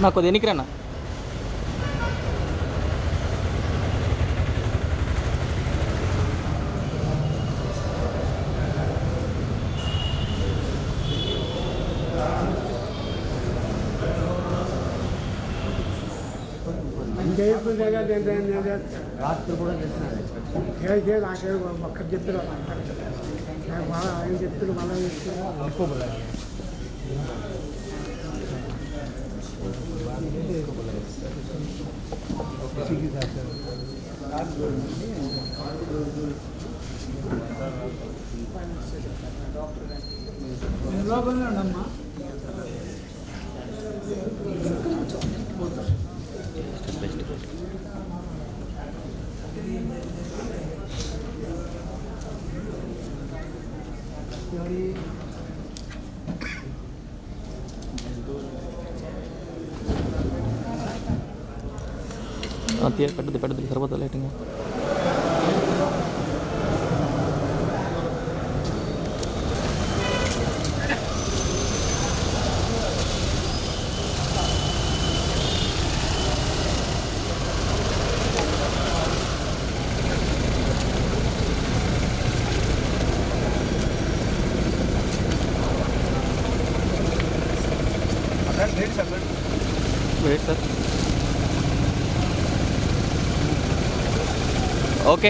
నాకు దేనికి రానా రాత్రి కూడా చేస్తున్నాను నాకే ఒక్క చెప్తున్నా మళ్ళీ ఆయన చెప్తున్నా మళ్ళీ చెప్తున్నా లోపలనే ఉండమ్మా పెద్దది సరిపోతుంది లైటింగ్. Wait sir. ఓకే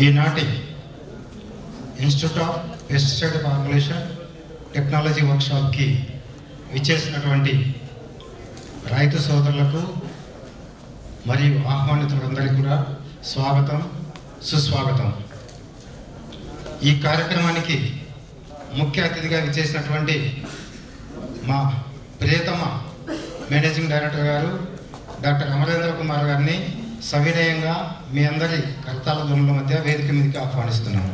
ఈనాటి institute of pesticide formulation technology వర్క్షాప్కి విచ్చేసినటువంటి రైతు సోదరులకు మరియు ఆహ్వానితులందరికీ కూడా స్వాగతం, సుస్వాగతం. ఈ కార్యక్రమానికి ముఖ్య అతిథిగా విచ్చేసినటువంటి మా ప్రియతమ మేనేజింగ్ డైరెక్టర్ గారు డాక్టర్ అమరేంద్ర కుమార్ గారిని సవినయంగా మీ అందరి కర్తాల ధ్వనుల మధ్య వేదిక మీదకి ఆహ్వానిస్తున్నాను.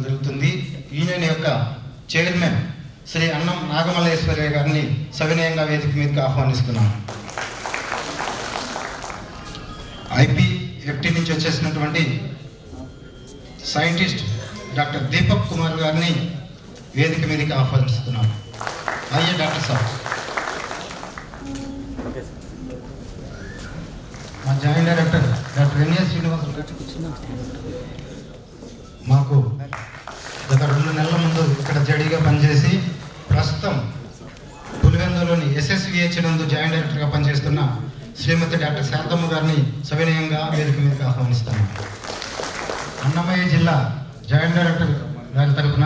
జరుగుతుంది. యూనియన్ యొక్క చైర్మన్ శ్రీ అన్నం నాగమల్లేశ్వరయ్య గారిని సవినయంగా వేదిక మీదకి ఆహ్వానిస్తున్నాను. IPFT నుంచి వచ్చేసినటువంటి సైంటిస్ట్ డాక్టర్ దీపక్ కుమార్ గారిని వేదిక మీదకి ఆహ్వానిస్తున్నాను. అయ్యే డాక్టర్ సార్. మా joint director doctor NS Srinivas మాకు గత 2 నెలల ముందు ఇక్కడ జడీగా పనిచేసి ప్రస్తుతం పులివెందులోని SSVH నందు జాయింట్ డైరెక్టర్గా పనిచేస్తున్న శ్రీమతి డాక్టర్ శాంతమ్మ గారిని సవినయంగా వేదిక మీదకి ఆహ్వానిస్తాను. అన్నమయ్య జిల్లా జాయింట్ డైరెక్టర్ గారి తరఫున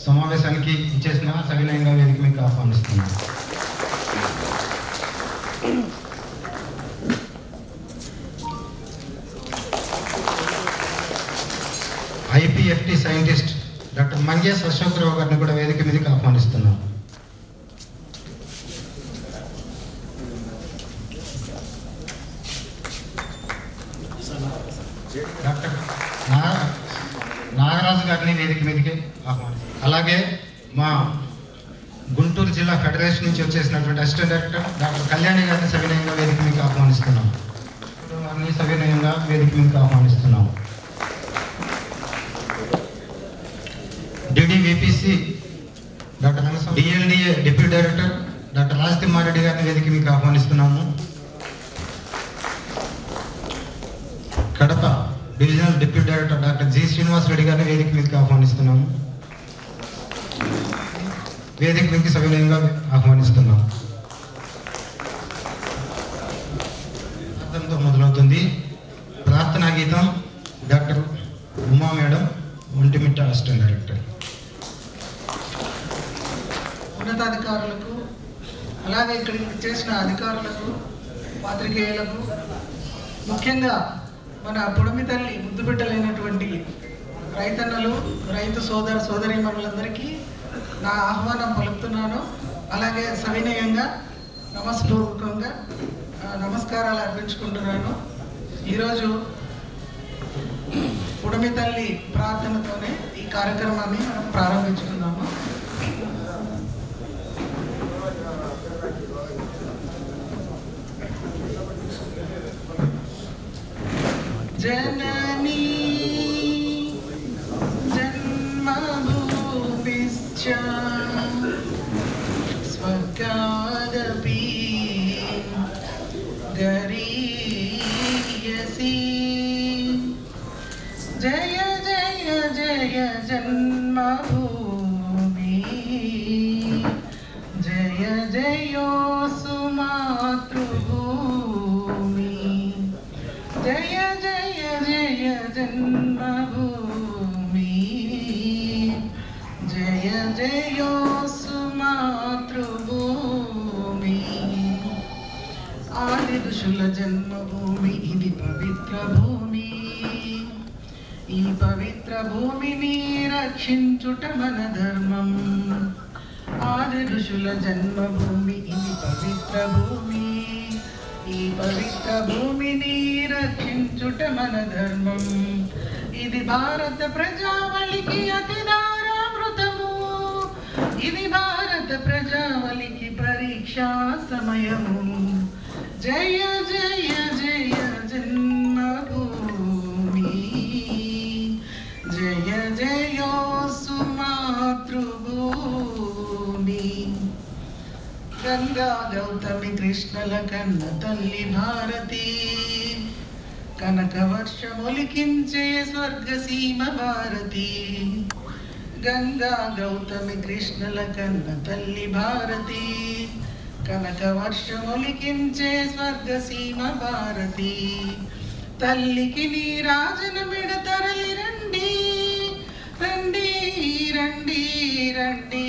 సమావేశానికి ఇచ్చేసిన సవినయంగా వేదిక మీదకి ఆహ్వానిస్తున్నాను. IPFT scientist doctor Mangesh Ashok Rao గారిని కూడా వేదిక మీదకి ఆహ్వానిస్తున్నాను. డాక్టర్ నాగరాజు శ్రీనివాస్ గారిని వేదిక మీదకి ఆహ్వానిస్తున్నాం. అలాగే మా గుంటూరు జిల్లా ఫెడరేషన్ నుంచి వచ్చేసినటువంటి అసిస్టెంట్ డైరెక్టర్ డాక్టర్ కళ్యాణి గారిని సవినయంగా వేదిక మీకు ఆహ్వానిస్తున్నాం. వారిని సవినయంగా వేదిక మీకు ఆహ్వానిస్తున్నాం. DDVPC doctor DLDA deputy director doctor Rajathimmareddy గారిని వేదిక మీకు ఆహ్వానిస్తున్నాము. Kadapa divisional deputy director doctor G Srinivas Reddy గారిని వేదిక మీదకి ఆహ్వానిస్తున్నాము. వేదిక మీదకి సవినయంగా ఆహ్వానిస్తున్నాం. ప్రార్థనతో మొదలవుతుంది. ప్రార్థనా గీతం doctor Uma madam, Vontimitta assistant director. ఉన్నతాధికారులకు, అలాగే ఇక్కడికి చేసిన అధికారులకు, పాత్రికేయులకు, ముఖ్యంగా మన పుడమి తల్లి ముద్దు బిడ్డలైనటువంటి రైతన్నలు, రైతు సోదరీమణులందరికీ నా ఆహ్వానం పలుకుతున్నాను. అలాగే సవినయంగా నమస్పూర్వకంగా నమస్కారాలు అర్పించుకుంటున్నాను. ఈరోజు పుడమి తల్లి ప్రార్థనతోనే ఈ కార్యక్రమాన్ని మనం ప్రారంభించుకున్నాము. జననీ జన్మభూమిశ్చ స్వర్గాదపి గరీయసి జయ జయ జయ జన్మభూమి జయ జయోసు మాతృభూమి జయ జయ జయ జన్మభూమి జయ జయోసు మాతృభూమి ఆది ఋషుల జన్మభూమి ఇది పవిత్ర భూమి. ఈ పవిత్ర భూమిని రక్షించుట మన ధర్మం. ఆది ఋషుల జన్మభూమి ఇది పవిత్ర భూమి. ఈ పవిత్ర భూమిని రక్షించుట మన ధర్మం. ఇది భారత ప్రజావళికి అతిదారామృతము. ఇది భారత ప్రజావళికి పరీక్షా సమయము. జయ జయ జయ జన్మభూమి జయ జయోసు మాతృభూమి. గంగా గౌతమి కృష్ణల కన్న తల్లి భారతి, కనక వర్షమొలికించే స్వర్గసీమ భారతి. గంగా గౌతమి కృష్ణల కన్న తల్లి భారతి, కనక వర్షమొలికించే స్వర్గసీమ భారతి. తల్లికి నీరాజనమిడ తరలి రండి రండి రండి రండి.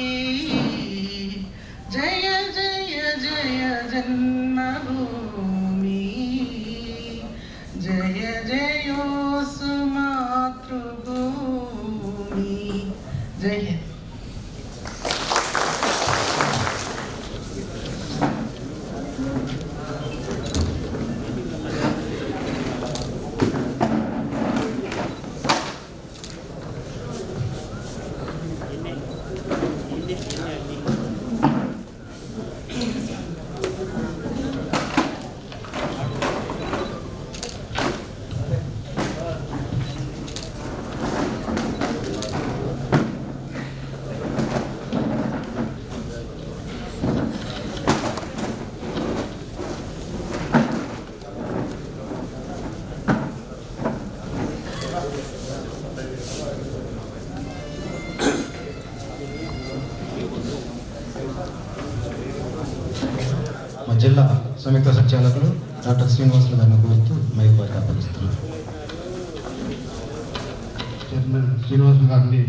జయ జయ జయ జన్మభూమి జయ జయోసు మాతృభూమి. జయ హింద్. మా జిల్లా సంయుక్త సంచాలకులు డాక్టర్ శ్రీనివాసులు గారిని కోరుతూ మైక్ వారికి అప్పగిస్తున్నారు. చైర్మన్ శ్రీనివాసులు గారిని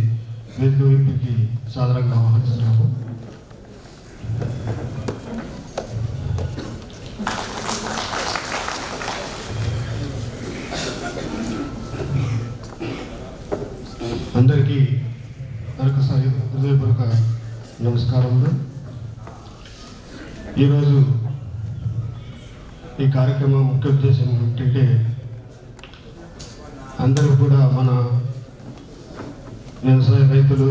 వేదిక వైపుకి సాధారణంగా ఆహ్వానిస్తున్నాము. అందరికీ మరొకసారి హృదయపూర్వక నమస్కారములు. ఈరోజు ఈ కార్యక్రమం ముఖ్య ఉద్దేశం ఏంటంటే అందరూ కూడా మన వ్యవసాయ రైతులు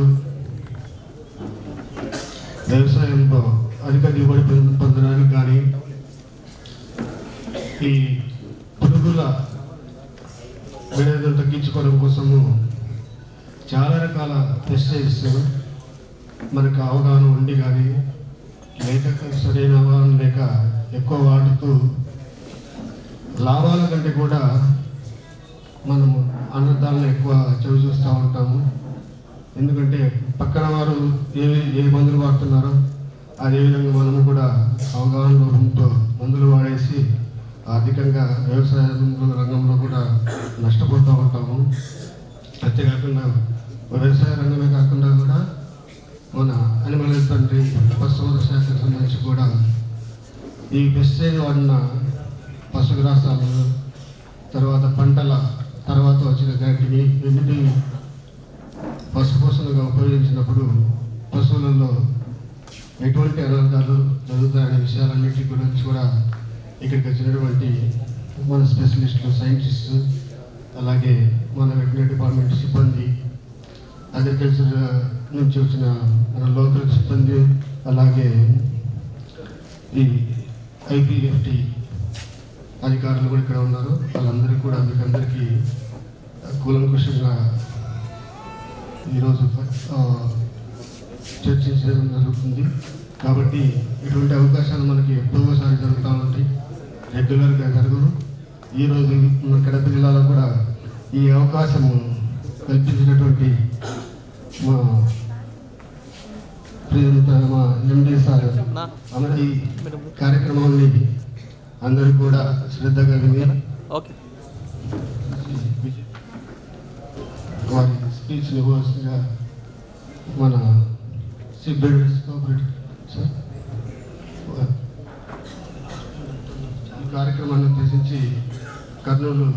వ్యవసాయంలో అధిక దిగుబడి పొందడానికి కానీ ఈ పురుగుల విడేదం తగ్గించుకోవడం కోసము చాలా రకాల పెస్టిసైడ్స్ మనకు అవగాహన ఉండి కానీ లేక సరైన అవగాహన లేక ఎక్కువ వాడుతూ లాభాల కంటే కూడా మనము అనర్థాలను ఎక్కువ చవి చూస్తూ ఉంటాము. ఎందుకంటే పక్కన వారు ఏ మందులు వాడుతున్నారో అదేవిధంగా మనము కూడా అవగాహనలో ఉంటూ మందులు వాడేసి ఆర్థికంగా వ్యవసాయ రంగంలో కూడా నష్టపోతూ ఉంటాము. అంతేకాకుండా వ్యవసాయ రంగమే కాకుండా కూడా మన అనిమల్ హెల్త్ పశువుల శాఖకు సంబంధించి కూడా ఈ పెస్టిసైడ్ వాడిన పశుగ్రాసాలు తర్వాత పంటల తర్వాత వచ్చిన గడ్డిని ఎన్నిటి పశుపోషణగా ఉపయోగించినప్పుడు పశువులలో ఎటువంటి అనర్థాలు జరుగుతాయనే విషయాలన్నిటి గురించి కూడా ఇక్కడికి వచ్చినటువంటి మన స్పెషలిస్టులు సైంటిస్టు అలాగే మన వెటర్నరీ డిపార్ట్మెంట్ సిబ్బంది అగ్రికల్చర్ నుంచి వచ్చిన మన లోకల్ సిబ్బంది అలాగే ఈ ఐపీఎఫ్టీ అధికారులు కూడా ఇక్కడ ఉన్నారు. వాళ్ళందరికీ కూడా మీకు అందరికీ కూలంకుషంగా ఈరోజు చర్చించడం జరుగుతుంది. కాబట్టి ఇటువంటి అవకాశాలు మనకి ఎప్పుడోసారి జరుగుతూ ఉంటాయి, రెగ్యులర్గా జరగదు. ఈరోజు మన కడప జిల్లాలో కూడా ఈ అవకాశము కల్పించినటువంటి మా మా ఎండి సార్ ఈ కార్యక్రమాన్ని అందరూ కూడా శ్రద్ధగా విని వారి స్పీచ్ ఇవ్వాల్సిందిగా మన సిబ్బంది సార్ ఈ కార్యక్రమాన్ని ఉద్దేశించి Kurnool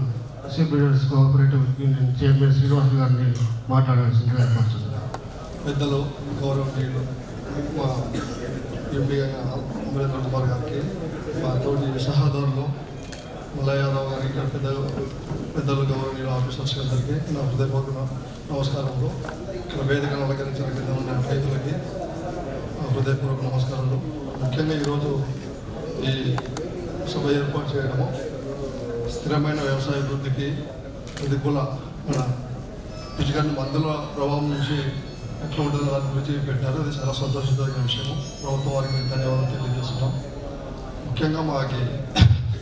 CBS cooperative union chairman Srinivas గారిని మాట్లాడాల్సిందిగా ఏర్పడుతుంది. పెద్దలు గౌరవనీయులు మా ఎంపీ అమరేంద్ర కుమార్ గారికి, మా తోటి సహోదరులు మల్లయ్యారావు గారికి, పెద్దలు గౌరవనీయులు ఆఫీసర్స్ అందరికీ నా హృదయపూర్వక నమస్కారములు. ఇక్కడ వేదికను అలంకరించిన కింద ఉన్న రైతులకి హృదయపూర్వక నమస్కారాలు. ముఖ్యంగా ఈరోజు ఈ సభ ఏర్పాటు చేయడము స్థిరమైన వ్యవసాయ అభివృద్ధికి ప్రతికూల మన పిచికారి మందుల ప్రభావం నుంచి ఎట్లా ఉంటుందో దాని గురించి పెట్టారు. అది చాలా సంతోషదాయక విషయము. ప్రభుత్వం వారికి ధన్యవాదాలు తెలియజేస్తున్నాం. ముఖ్యంగా మాకి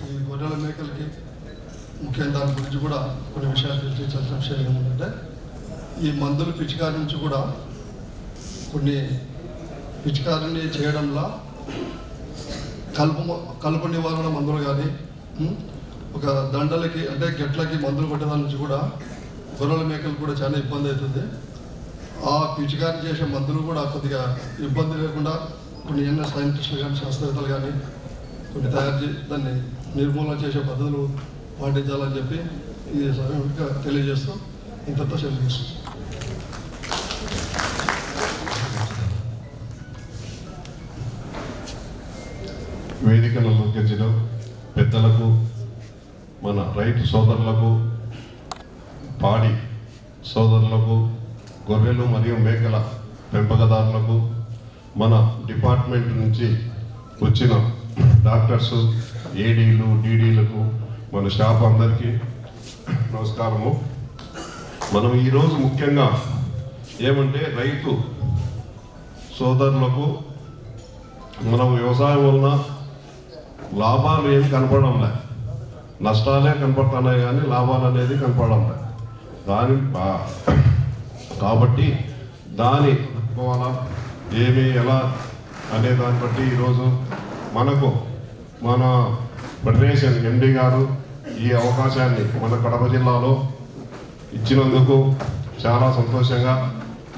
ఈ గొర్రెల మేకలకి ముఖ్యంగా దాని గురించి కూడా కొన్ని విషయాలు తెలియజేయాల్సిన విషయం ఏమిటంటే ఈ మందులు పిచికారి నుంచి కూడా కొన్ని పిచికారిని చేయడంలో కలుపు నివారణ మందులు కానీ ఒక దండలకి అంటే గెట్లకి మందులు కొట్టేదాని నుంచి కూడా గొర్రెల మేకలు కూడా చాలా ఇబ్బంది అవుతుంది. ఆ పిచికారి చేసే మందులు కూడా కొద్దిగా ఇబ్బంది లేకుండా కొన్ని ఎన్నో సైంటిస్టులు కానీ శాస్త్రవేత్తలు కానీ కొన్ని తయారు చేసి దాన్ని నిర్మూలన చేసే పద్ధతులు పాటించాలని చెప్పి ఈ సమయంగా తెలియజేస్తూ ఇంతతో సెలవు. వేదికను అలంకరించిన పెద్దలకు, మన రైతు సోదరులకు, పాడి సోదరులకు, గొర్రెలు మరియు మేకల పెంపకదారులకు, మన డిపార్ట్మెంట్ నుంచి వచ్చిన డాక్టర్సు, ఏడీలు, డీడీలకు, మన స్టాఫ్ అందరికీ నమస్కారము. మనం ఈరోజు ముఖ్యంగా ఏమంటే రైతు సోదరులకు మనం వ్యవసాయం వలన లాభాలు ఏమి కనపడడం లే, నష్టాలే కనపడుతున్నాయి కానీ లాభాలు అనేది కనపడడం లే. కాబట్టి దాని తట్టుకోవాలా ఏమి ఎలా అనే దాన్ని బట్టి ఈరోజు మనకు మన ఫెడరేషన్ ఎండి గారు ఈ అవకాశాన్ని మన కడప జిల్లాలో ఇచ్చినందుకు చాలా సంతోషంగా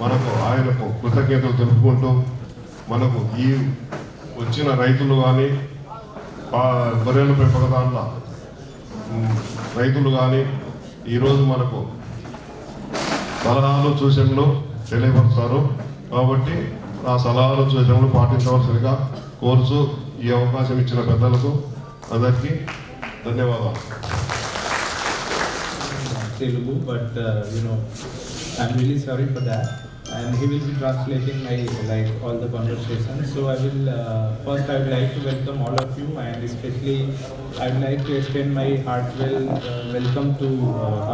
మనకు ఆయనకు కృతజ్ఞతలు తెలుపుకుంటూ మనకు ఈ వచ్చిన రైతులు కానీ గొర్రెల పెంపకదారుల రైతులు కానీ ఈరోజు మనకు సలహాలు సూచనలు తెలియపరుస్తారు. కాబట్టి ఆ సలహాలు సూచనలు పాటించవలసిందిగా కోరుచు ఈ అవకాశం ఇచ్చిన పెద్దలకు అందరికీ ధన్యవాదాలు. Telugu, but I'm really sorry for that. And he will be translating my all the conversations. So I will first I would like to welcome all of you, and especially I would like to extend my heartfelt welcome to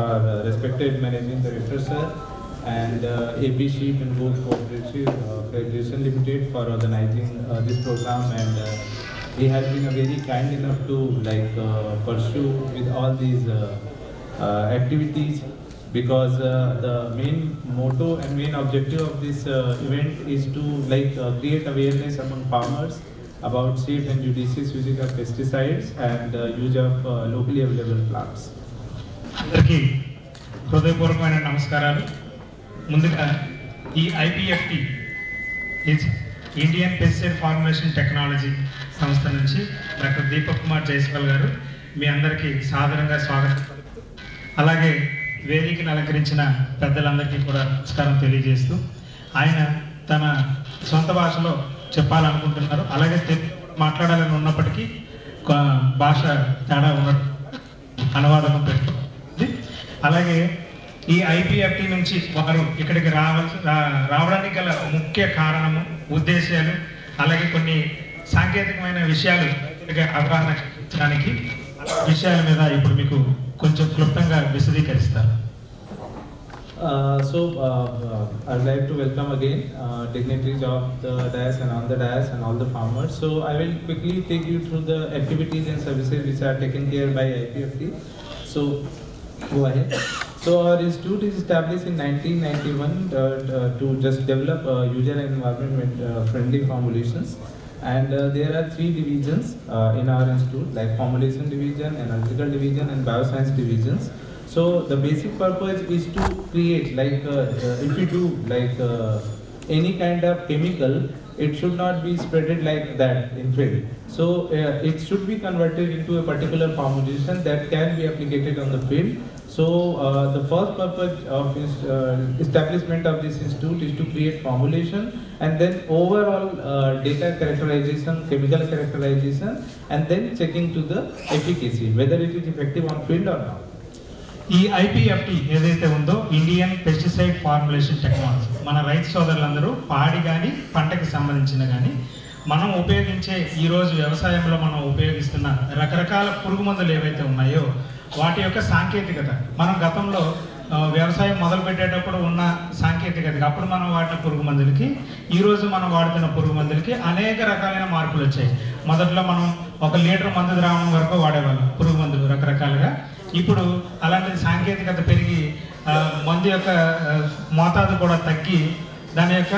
our respected managing director sir and AP Sheep and Gold Cooperative Federation Limited for organizing this program, and he has been very kind enough to pursue with all these activities, because the main motto and main objective of this event is to create awareness among farmers about safe and judicious usage of pesticides and use of locally available plants. అందరికీ హృదయపూర్వకమైన నమస్కారాలు. ముందుగా ఈ ఐపీఎఫ్టి Indian pesticide formulation technology సంస్థ నుంచి doctor Deepak Kumar Jaiswal గారు మీ అందరికీ సాదరంగా స్వాగతం. అలాగే వేదికను అలంకరించిన పెద్దలందరికీ కూడా నమస్కారం తెలియజేస్తూ, ఆయన తన సొంత భాషలో చెప్పాలనుకుంటున్నారు. అలాగే తెలుగు మాట్లాడాలని ఉన్నప్పటికీ భాష తేడా ఉన్నట్టు అనువాదం పెట్టుకుంది. అలాగే ఈ ఐపీఎఫ్టీ నుంచి వారు ఇక్కడికి రావడానికి గల ముఖ్య కారణము, ఉద్దేశాలు, అలాగే కొన్ని సాంకేతికమైన విషయాలు అవగాహన కల్పించడానికి విషయాల మీద ఇప్పుడు మీకు కొంచెం క్లుప్తంగా విశదీకరిస్తారు. I would like to welcome again dignitaries of the dais and on the dais and all the farmers. So I will quickly take you through the activities and services which are taken care by IPFT. So go ahead. So our institute is established in 1991 to just develop user and environment friendly formulations. And there are 3 divisions in our institute, like formulation division, analytical division and bioscience divisions. So the basic purpose is to create if you do any kind of chemical, it should not be spreaded like that in field. So it should be converted into a particular formulation that can be applied on the field. So the first purpose of establishment of this institute is to create formulation and then overall data characterization, chemical characterization, and then checking to the efficacy, whether it is effective on field or not. ఈ IPFT ఏదైతే ఉందో Indian pesticide formulation technology, మన రైతు సోదరులందరూ పాడి కానీ పంటకి సంబంధించిన కానీ మనం ఉపయోగించే ఈరోజు వ్యవసాయంలో మనం ఉపయోగిస్తున్న రకరకాల పురుగు మందులు ఏవైతే ఉన్నాయో వాటి యొక్క సాంకేతికత, మనం గతంలో వ్యవసాయం మొదలు పెట్టేటప్పుడు ఉన్న సాంకేతికత, అప్పుడు మనం వాడిన పురుగు మందులకి ఈరోజు మనం వాడుతున్న పురుగు మందులకి అనేక రకాలైన మార్పులు వచ్చాయి. మొదట్లో మనం 1 లీటర్ మందు ద్రావణం వరకు వాడేవాళ్ళం పురుగు మందులు రకరకాలుగా. ఇప్పుడు అలాంటి సాంకేతికత పెరిగి మందు యొక్క మోతాదు కూడా తగ్గి దాని యొక్క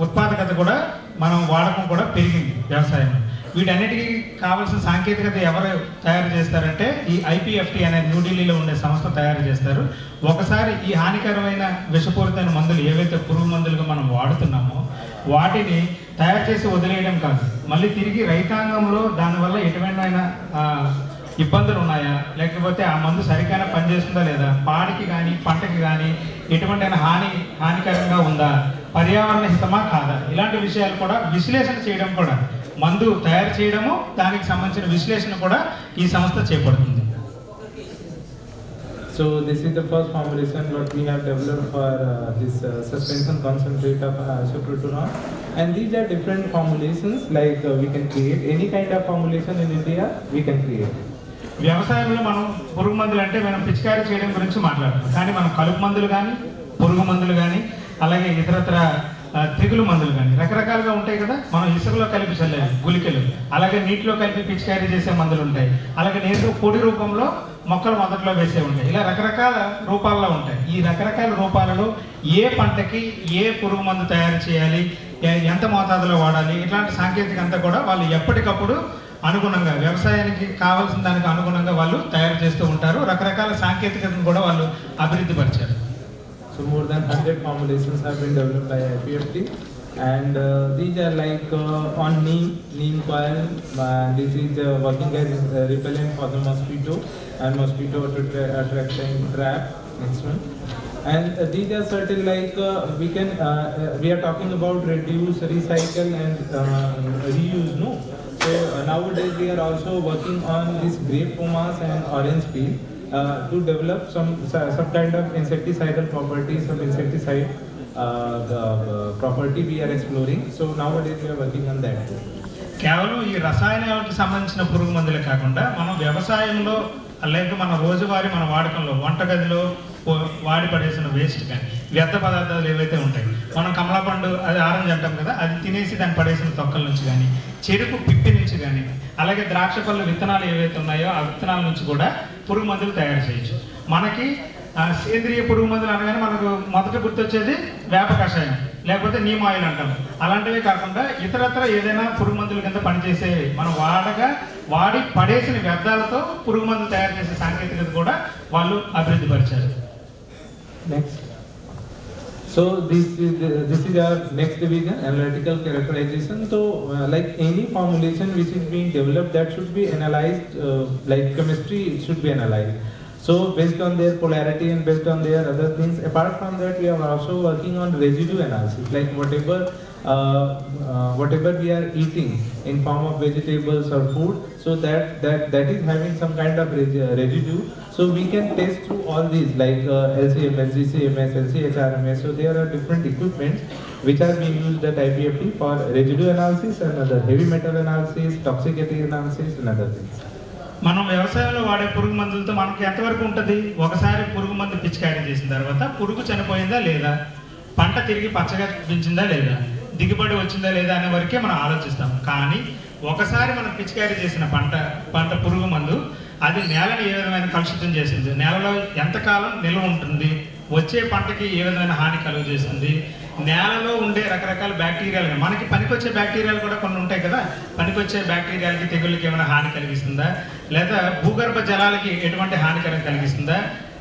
ఉత్పాదకత కూడా మనం వాడకం కూడా పెరిగింది వ్యవసాయంలో. వీటన్నిటికీ కావాల్సిన సాంకేతికత ఎవరు తయారు చేస్తారంటే ఈ ఐపీఎఫ్టీ అనే న్యూఢిల్లీలో ఉండే సంస్థ తయారు చేస్తారు. ఒకసారి ఈ హానికరమైన విషపూరితమైన మందులు ఏవైతే పురుగు మందులుగా మనం వాడుతున్నామో వాటిని తయారు చేసి వదిలేయడం కాదు, మళ్ళీ తిరిగి రైతాంగంలో దానివల్ల ఎటువంటి ఇబ్బందులు ఉన్నాయా, లేకపోతే ఆ మందు సరిగ్గా పనిచేస్తుందా లేదా, పాడికి కానీ పంటకి కానీ ఎటువంటి హానికరంగా ఉందా, పర్యావరణ హితమా కాదా, ఇలాంటి విషయాలు కూడా విశ్లేషణ చేయడం కూడా, మందు తయారు చేయడము దానికి సంబంధించిన విశ్లేషణ కూడా ఈ సంస్థ చేపడుతుంది. So this is the first formulation what we have developed for this suspension concentrate of isoproterenol, and these are different formulations we can create any kind of formulation in India we can create. వ్యవసాయంలో మనం పురుగు మందులు అంటే మనం పిచికారీ చేయడం గురించి మాట్లాడుతాం, కానీ మనం కలుపు మందులు కానీ పురుగు మందులు కానీ అలాగే ఇతరత్ర తెగులు మందులు కానీ రకరకాలుగా ఉంటాయి కదా. మనం ఇసుకలో కలిపి చల్లేవి గుళికలు, అలాగే నీటిలో కలిపి పిచికారీ చేసే మందులు ఉంటాయి, అలాగే నీరు పొడి రూపంలో మొక్కలు మొదట్లో వేసే ఉంటాయి. ఇలా రకరకాల రూపాల్లో ఉంటాయి. ఈ రకరకాల రూపాలలో ఏ పంటకి ఏ పురుగు మందు తయారు చేయాలి, ఎంత మోతాదులో వాడాలి, ఇట్లాంటి సాంకేతిక అంతా కూడా వాళ్ళు ఎప్పటికప్పుడు అనుగుణంగా వ్యవసాయానికి కావాల్సిన దానికి అనుగుణంగా వాళ్ళు తయారు చేస్తూ ఉంటారు. రకరకాల సాంకేతికతను కూడా వాళ్ళు అభివృద్ధి పరిచారు. So more than 100 formulations have been developed by IPFT, and these are on neem coil. This is working as repellent for the mosquito and mosquito attracting trap. Next one. And these are certain we are talking about reduce, recycle and reuse, no? So nowadays we are also working on this grape pomace and orange peel, to develop some kind of insecticidal properties, some insecticide property we are exploring. So nowadays we are working on that too. కేవలం ఈ రసాయనాలకు సంబంధించిన పురుగు మందులే కాకుండా మనం వ్యవసాయంలో లేక మన రోజువారీ మన వాడకంలో వంటగదిలో వాడి పడేసిన వేస్ట్ కానీ వ్యర్థ పదార్థాలు ఏవైతే ఉంటాయి, మనం కమలాపండు అది ఆరెంజ్ అంటాం కదా, అది తినేసి దాన్ని పడేసిన తొక్కల నుంచి కానీ, చెరుకు పిప్పి నుంచి కానీ, అలాగే ద్రాక్ష పళ్ళు విత్తనాలు ఏవైతే ఉన్నాయో ఆ విత్తనాల నుంచి కూడా పురుగు మందులు తయారు చేయొచ్చు. మనకి సేంద్రియ పురుగు మందులు అనగానే మనకు మొదట గుర్తొచ్చేది వేప కషాయం లేకపోతే నీమ్ ఆయిల్ అంటాం. అలాంటివే కాకుండా ఇతరత్ర ఏదైనా పురుగు మందుల కింద పనిచేసే మనం వాడి పడేసిన వ్యర్థాలతో పురుగు మందులు తయారు చేసే సాంకేతికత కూడా వాళ్ళు అభివృద్ధి పరిచారు. Next. So this is our next division, analytical characterization. So like any formulation which is being developed, that should be analyzed like chemistry, it should be analyzed. So based on their polarity and based on their other things. Apart from that, we are also working on residue analysis, like whatever we are eating in form of vegetables or food, so that is having some kind of residue. So we can test through all these like LCMS, GCMS, LCHRMS. So there are different equipments which are being used at IPFT for residue analysis and other heavy metal analysis, toxicity analysis and other things. మనం వ్యవసాయంలో వాడే పురుగు మందులతో మనకి ఎంతవరకు ఉంటుంది? ఒకసారి పురుగు మందు పిచికారీ చేసిన తర్వాత పురుగు చనిపోయిందా లేదా, పంట తిరిగి పచ్చగా పెంచిందా లేదా, దిగుబడి వచ్చిందా లేదా అనే వరకే మనం ఆలోచిస్తాం. కానీ ఒకసారి మనం పిచికారీ చేసిన పంట పురుగు మందు అది నేలను ఏ విధమైన కలుషితం చేసింది, నేలలో ఎంతకాలం నిల్వ ఉంటుంది, వచ్చే పంటకి ఏ విధమైన హాని కలుగు చేస్తుంది, నేలలో ఉండే రకరకాల బ్యాక్టీరియాలు, మనకి పనికొచ్చే బ్యాక్టీరియాలు కూడా కొన్ని ఉంటాయి కదా, పనికొచ్చే బ్యాక్టీరియాలకి తెగుళ్ళకి ఏమైనా హాని కలిగిస్తుందా, లేదా భూగర్భ జలాలకి ఎటువంటి హానికరం కలిగిస్తుందా,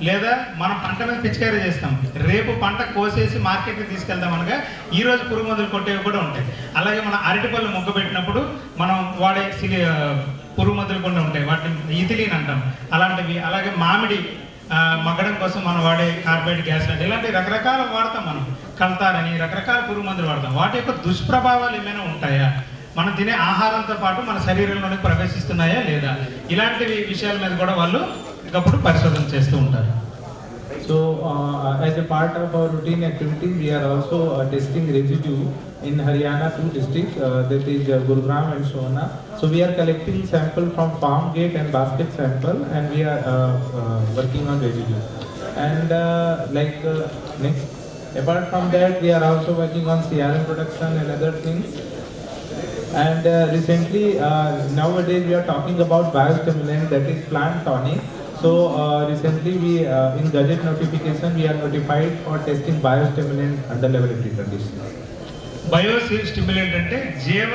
లేదా మనం పంట మీద పిచికారీ చేస్తాం, రేపు పంట కోసేసి మార్కెట్కి తీసుకెళ్తాం అనగా ఈరోజు పురుగు మందులు కొట్టేవి కూడా ఉంటాయి. అలాగే మన అరటిపళ్ళు మొగ్గ పెట్టినప్పుడు మనం వాడే పురుగు మందులు కొన్ని ఉంటాయి, వాటిని ఇథిలీన్ అంటాం అలాంటివి. అలాగే మామిడి మగ్గడం కోసం మనం వాడే కార్బైడ్ గ్యాస్ అంటే ఇలాంటి రకరకాల వాడతాం. మనం కల్తారని రకరకాల పురుగు మందులు వాడతాం. వాటి యొక్క దుష్ప్రభావాలు ఏమైనా ఉంటాయా, మనం తినే ఆహారంతో పాటు మన శరీరంలోకి ప్రవేశిస్తున్నాయా లేదా, ఇలాంటి విషయాల మీద కూడా వాళ్ళు ఒకప్పుడు పరిశోధన చేస్తూ ఉంటారు. So as a part of our routine activities, we are also testing residue in Haryana 2 districts, that is Gurugram and Sohna. So we are collecting sample from farm gate and basket sample, and we are working on residue. And next, apart from that, we are also working on CRM production and other things. And recently, nowadays we are talking about biostimulant, that is plant tonic. So recently we in Gazette notification we are notified for testing biostimulant under laboratory conditions. Biostimulant అంటే జీవ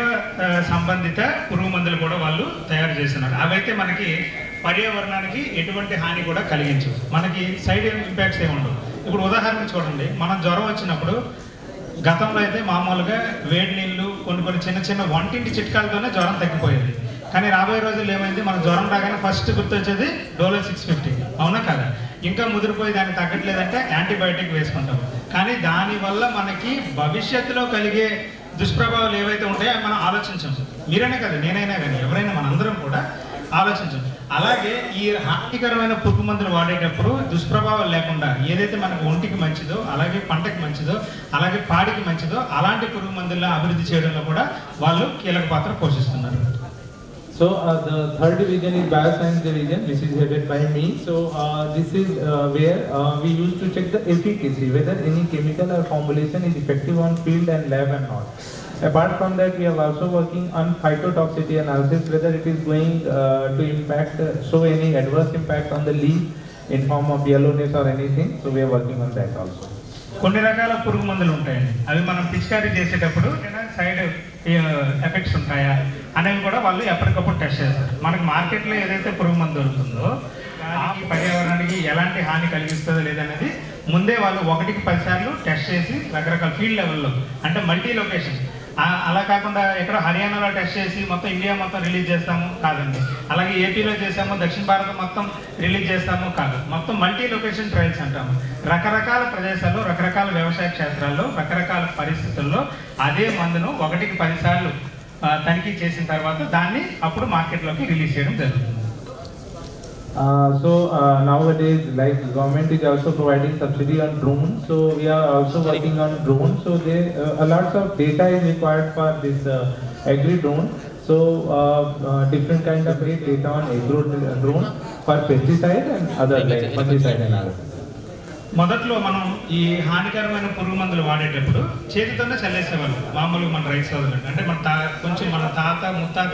సంబంధిత పురుగు మందులు కూడా వాళ్ళు తయారు చేస్తున్నారు. అవైతే మనకి పర్యావరణానికి ఎటువంటి హాని కూడా కలిగించవు, మనకి సైడ్ ఇంపాక్ట్స్ ఏమి ఉండవు. ఇప్పుడు ఉదాహరణకు చూడండి, మనం జ్వరం వచ్చినప్పుడు గతంలో అయితే మామూలుగా వేడి నీళ్ళు కొన్ని చిన్న వంటింటి చిట్కాలతోనే జ్వరం తగ్గిపోయేది. కానీ రాబోయే రోజుల్లో ఏమైంది, మన జ్వరం రాగానే ఫస్ట్ గుర్తొచ్చేది డోలో 650, అవునా కదా? ఇంకా ముదిరిపోయి దాన్ని తగ్గట్లేదంటే యాంటీబయాటిక్ వేసుకుంటాం. కానీ దానివల్ల మనకి భవిష్యత్తులో కలిగే దుష్ప్రభావాలు ఏవైతే ఉంటాయో అవి మనం ఆలోచించాం. మీరైనా కదా, నేనైనా కానీ ఎవరైనా మనందరం కూడా ఆలోచించాం. అలాగే ఈ హానికరమైన పురుగు మందులు వాడేటప్పుడు దుష్ప్రభావాలు లేకుండా ఏదైతే మనకు ఒంటికి మంచిదో, అలాగే పంటకి మంచిదో, అలాగే పాడికి మంచిదో అలాంటి పురుగు మందులను అభివృద్ధి చేయడంలో కూడా వాళ్ళు కీలక పాత్ర పోషిస్తున్నారు. So the third division is bioscience division, which is headed by me. So this is where we used to check the efficacy, whether any chemical or formulation is effective on field and lab and not. Apart from that, we are also working on phytotoxicity analysis, whether it is going to show any adverse impact on the leaf in form of yellowness or anything. So we are working on that also. కొన్ని రకాల పురుగు మందులు ఉంటాయండి, అవి మనం పిచికారీ చేసేటప్పుడు side effects ఉంటాయా అనేవి కూడా వాళ్ళు ఎప్పటికప్పుడు టెస్ట్ చేస్తారు. మనకి మార్కెట్లో ఏదైతే పురుగు మందు దొరుకుతుందో దానికి పర్యావరణానికి ఎలాంటి హాని కలిగిస్తుందో లేదనేది ముందే వాళ్ళు 1కి 10 సార్లు టెస్ట్ చేసి రకరకాల ఫీల్డ్ లెవెల్లో, అంటే మల్టీ లొకేషన్, అలా కాకుండా ఎక్కడో హర్యానాలో టెస్ట్ చేసి మొత్తం ఇండియా మొత్తం రిలీజ్ చేస్తాము కాదండి, అలాగే ఏపీలో చేసాము దక్షిణ భారతం మొత్తం రిలీజ్ చేస్తాము కాదు, మొత్తం మల్టీ లొకేషన్ ట్రయల్స్ అంటాము. రకరకాల ప్రదేశాల్లో, రకరకాల వ్యవసాయ క్షేత్రాల్లో, రకరకాల పరిస్థితుల్లో అదే మందును 1కి 10 సార్లు తనిఖీ చేసిన తర్వాత దాన్ని అప్పుడు మార్కెట్లోకి రిలీజ్ చేయడం జరుగుతుంది. Nowadays, like government is also providing subsidy on drones, so we are also working on drones. So there a lots of data is required for this agri drone. So different kind of data on agro drone for pesticide and other like fungicide and other. మొదట్లో మనం ఈ హానికరమైన పురుగు మందులు వాడేటప్పుడు చేతితోనే చల్లేసేవాళ్ళు మామూలుగా మన రైతు సోదరులు. అంటే కొంచెం మన తాత ముత్తాత